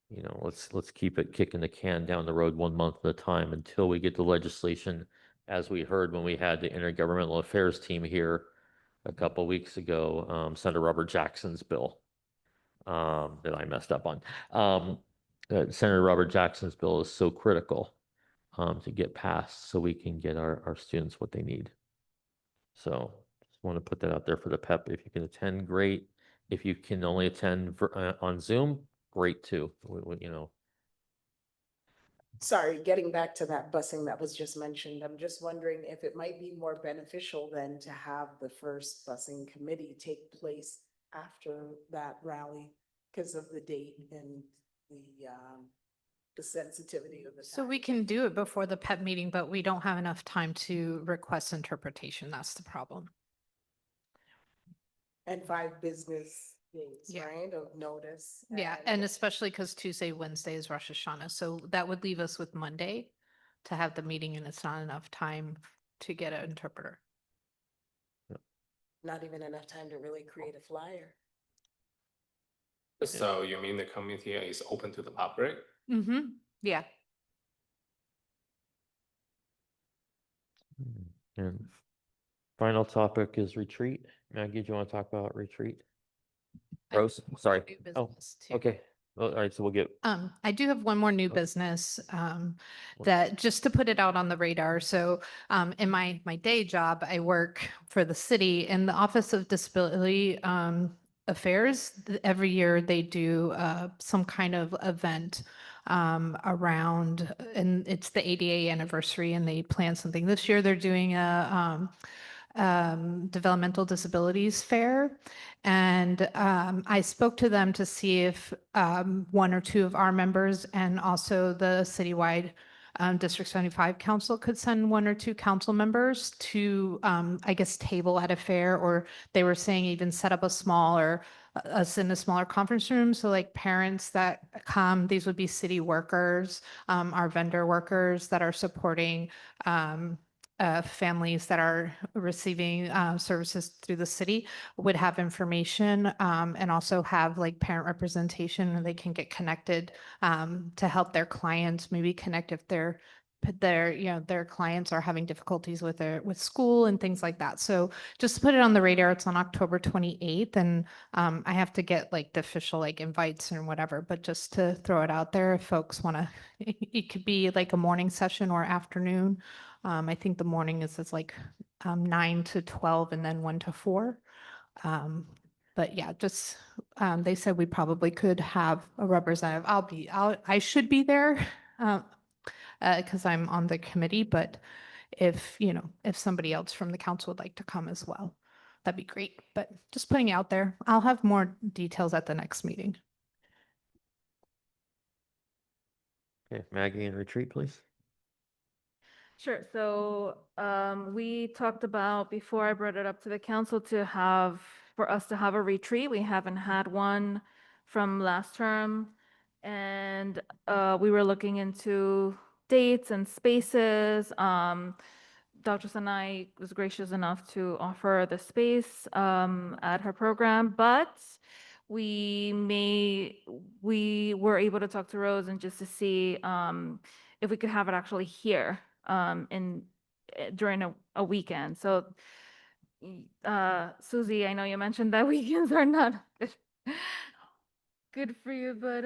You know, let's keep it kicking the can down the road 1 month at a time until we get the legislation, as we heard when we had the intergovernmental affairs team here a couple weeks ago, Senator Robert Jackson's bill that I messed up on. Senator Robert Jackson's bill is so critical to get passed so we can get our students what they need. So just want to put that out there for the PEP. If you can attend, great. If you can only attend on Zoom, great too. You know. Sorry, getting back to that busing that was just mentioned, I'm just wondering if it might be more beneficial then to have the first busing committee take place after that rally because of the date and the sensitivity of the So time. we can do it before the PEP meeting, but we don't have enough time to request interpretation. That's the problem. And 5 business days, Yeah. right, of notice. Yeah, and especially because Tuesday, Wednesday is Rosh Hashanah. So that would leave us with Monday to have the meeting, and it's not enough time to get an interpreter. Not even enough time to really create a flyer. So you mean the community is open to the public? Mm-hmm. Yeah. And final topic is retreat. Maggie, do you want to talk about retreat? Rose, sorry. New Oh, business, too. okay. Well, all right, so we'll get, I do have one more new business, that just to put it out on the radar. So, in my day job, I work for the city in the Office of Disability, Affairs. Every year they do, some kind of event, around, and it's the ADA anniversary, and they plan something. This year they're doing a, developmental disabilities fair. And I spoke to them to see if 1 or 2 of our members and also the citywide District 75 Council could send 1 or 2 council members to, I guess, table at a fair, or they were saying even set up a smaller, us in a smaller conference room. So like parents that come, these would be city workers, our vendor workers that are supporting families that are receiving services through the city would have information, and also have like parent representation, and they can get connected to help their clients maybe connect if their clients are having difficulties with school and things like that. So just to put it on the radar, it's on October 28th, and I have to get like the official like invites and whatever, but just to throw it out there if folks want to, it could be like a morning session or afternoon. I think the morning is like 9 to 12 and then 1 to 4. But yeah, just they said we probably could have a representative. I should be there because I'm on the committee, but if somebody else from the council would like to come as well, that'd be great. But just putting it out there, I'll have more details at the next meeting. okay, Maggie and retreat, please. Sure. So we talked about, before I brought it up to the council, for us to have a retreat. We haven't had one from last term. And we were looking into dates and spaces. Dr. Sanai was gracious enough to offer the space at her program, but we were able to talk to Rose and just to see if we could have it actually here during a weekend. So Susie, I know you mentioned that weekends are not good for you, but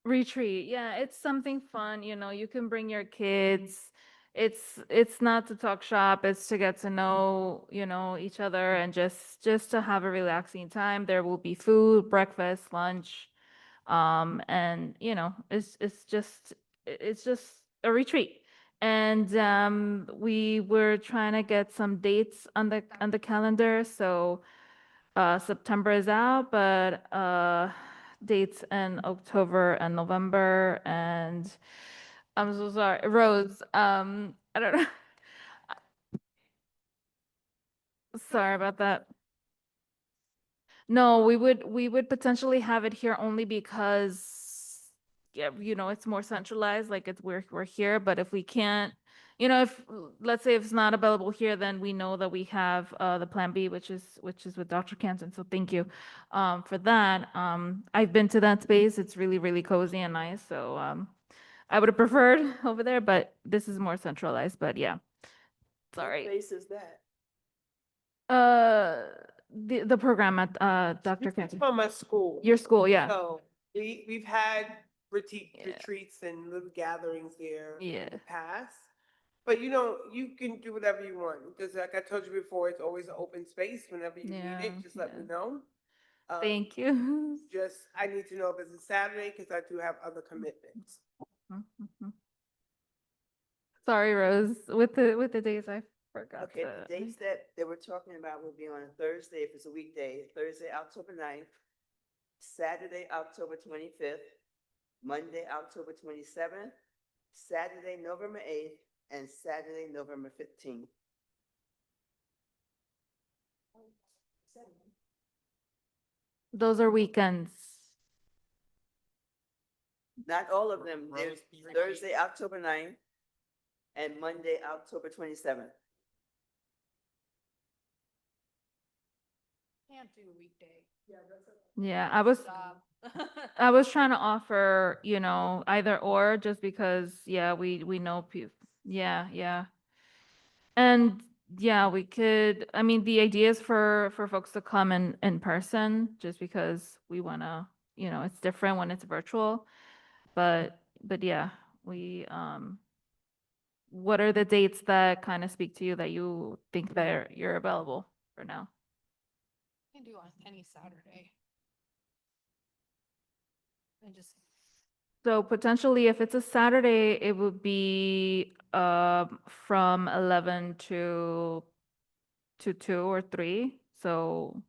retreat, yeah, it's something fun. You can bring your kids. It's not to talk shop, it's to get to know each other, and just to have a relaxing time. There will be food, breakfast, lunch, and it's just a retreat. And we were trying to get some dates on the calendar. So September is out, but dates in October and November. And I'm so sorry, Rose. I don't know. Sorry about that. No, we would potentially have it here only because, yeah, it's more centralized, like we're here, but if we can't, if, let's say if it's not available here, then we know that we have the plan B, which is with Dr. Canton, so thank you for that. I've been to that space. It's really, really cozy and nice, so I would have preferred over there, but this is more centralized, but yeah. Sorry. What space is that? The program at Dr. Canton. From my school. Your school, yeah. So we've had retreats and little gatherings there in Yeah. the past. But you can do whatever you want, because like I told you before, it's always an open space. Whenever you need Yeah, it, just let me know. Thank you. I need to know if it's a Saturday, because I do have other commitments. Sorry, Rose, with the days I forgot. Okay, the dates that they were talking about will be on a Thursday, if it's a weekday, Thursday, October 9th, Saturday, October 25th, Monday, October 27th, Saturday, November 8th, and Saturday, November 15th. Those are weekends. Not all of them. There's Thursday, October 9th, and Monday, October 27th. Can't do weekday. Yeah, I was trying to offer, either or, just because, yeah, we know people. Yeah, yeah. And yeah, we could, I mean, the idea is for folks to come in person, just because we want to, it's different when it's virtual. But yeah, what are the dates that kind of speak to you that you think that you're available for now? Can do on any Saturday. So potentially, if it's a Saturday, it would be from 11 to 2 or 3. So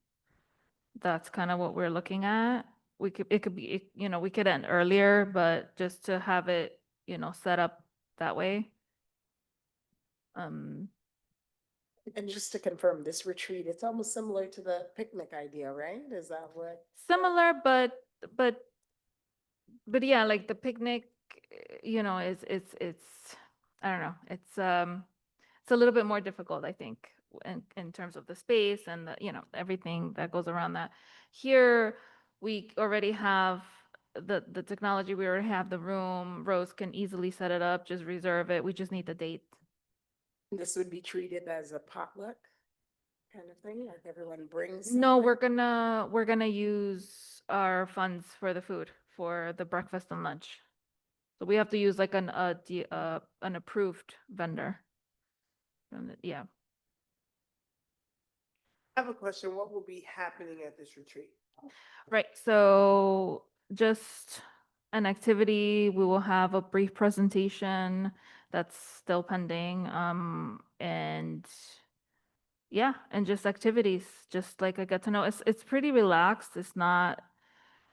that's kind of what we're looking at. It could be, we could end earlier, but just to have it, set up that way. And just to confirm, this retreat, it's almost similar to the picnic idea, right? Is that what? Similar, but yeah, like the picnic, it's I don't know, it's a little bit more difficult, I think, in terms of the space and everything that goes around that. Here, we already have the technology, we already have the room. Rose can easily set it up, just reserve it. We just need the date. This would be treated as a potluck kind of thing, like everyone brings? No, we're gonna use our funds for the food, for the breakfast and lunch. So we have to use like an approved vendor. Yeah. I have a question. What will be happening at this retreat? Right. So just an activity. We will have a brief presentation that's still pending. And yeah, and just activities, just like a get to know. It's pretty relaxed. It's not.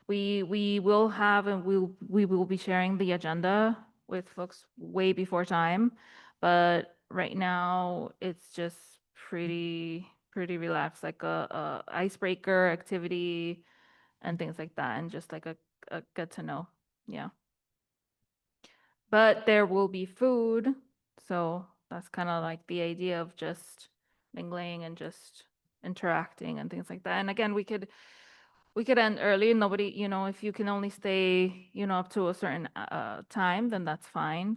We will have, and we will be sharing the agenda with folks way before time, but right now it's just pretty relaxed, like a icebreaker activity and things like that, and just like a get to know. Yeah. But there will be food, so that's kind of like the idea of just mingling and just interacting and things like that. And again, we could end early. Nobody, if you can only stay, up to a certain time, then that's fine.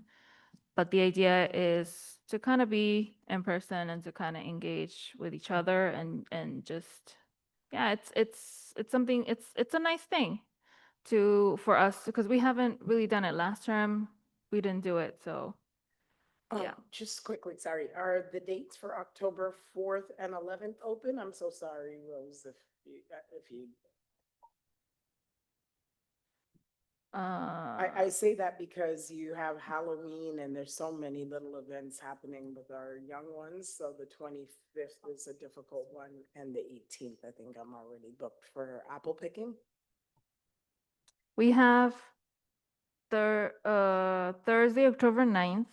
But the idea is to kind of be in person and to kind of engage with each other and just, yeah, it's something, it's a nice thing for us, because we haven't really done it last term. We didn't do it, so yeah. Just quickly, sorry, are the dates for October 4th and 11th open? I'm so sorry, Rose, if you. I say that because you have Halloween and there's so many little events happening with our young ones. So the 25th is a difficult one, and the 18th, I think I'm already booked for apple picking. We have Thursday, October 9th,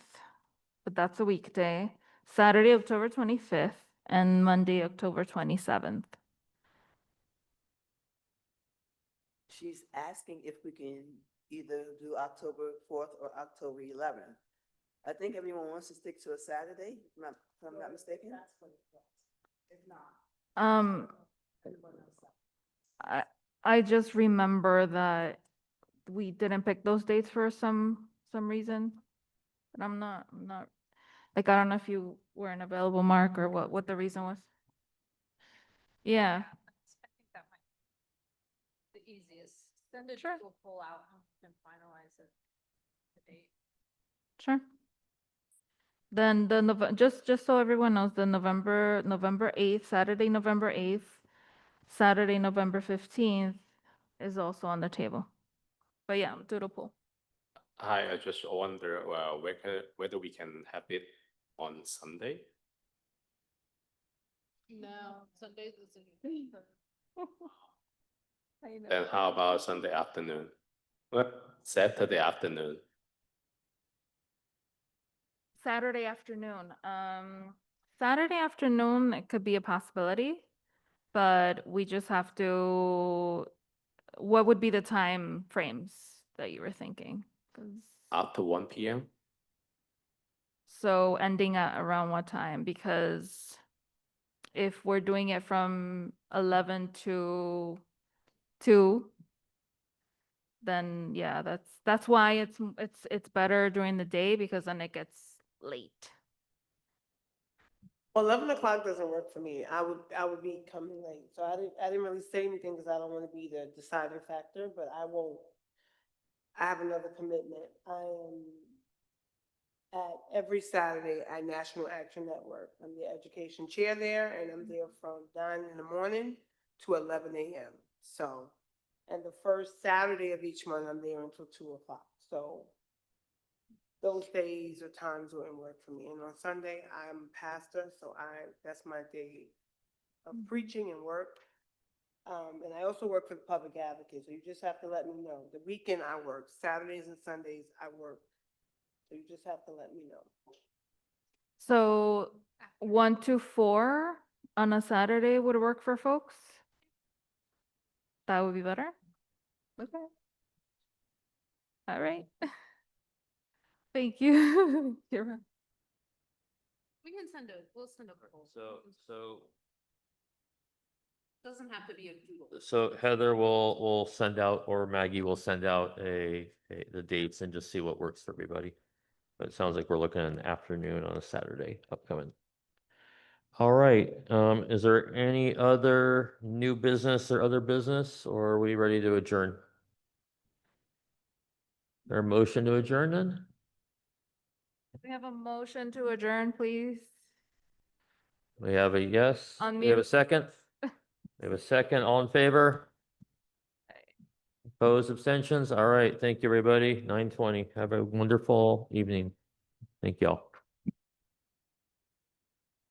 but that's a weekday. Saturday, October 25th, and Monday, October 27th. She's asking if we can either do October 4th or October 11th. I think everyone wants to stick to a Saturday, if I'm not mistaken. Um, I just remember that we didn't pick those dates for some reason. And I'm not, like, I don't know if you weren't available, Mark, or what the reason was. Yeah. The easiest. Send it Sure. to a pull out and finalize it. The date. Sure. Then just so everyone knows, the November 8th, Saturday, November 8th, Saturday, November 15th is also on the table. But yeah, doodle poll. Hi, I just wonder, whether we can have it on Sunday? No, Sundays is. I know. Then how about Sunday afternoon? What, Saturday afternoon? Saturday afternoon. Saturday afternoon, it could be a possibility, but we just have to, what would be the time frames that you were thinking? 'Cause- After 1 PM? So ending at around what time? Because if we're doing it from 11 to 2, then yeah, that's why it's better during the day, because then it gets late. Well, 11 o'clock doesn't work for me. I would be coming late, so I didn't really say anything because I don't want to be the deciding factor, but I won't. I have another commitment. I am at every Saturday at National Action Network. I'm the education chair there, and I'm there from 9 in the morning to 11 a.m. So, and the first Saturday of each month, I'm there until 2 o'clock. So those days or times wouldn't work for me. And on Sunday, I'm a pastor, so that's my day of preaching and work. And I also work for the public advocate, so you just have to let me know. The weekend I work, Saturdays and Sundays I work. So you just have to let me know. So 1 to 4 on a Saturday would work for folks? That would be better? Okay. All right. Thank you. Kira. We'll send over. So Doesn't have to be a doodle. So Heather will send out, or Maggie will send out the dates and just see what works for everybody. But it sounds like we're looking at an afternoon on a Saturday upcoming. All right, is there any other new business or other business, or are we ready to adjourn? There a motion to adjourn then? We have a motion to adjourn, please. We have a yes. We have a Unmute. second. We have a second. All in favor? Opposed, abstentions? All right, thank you, everybody. 9:20. Have a wonderful evening. Thank y'all.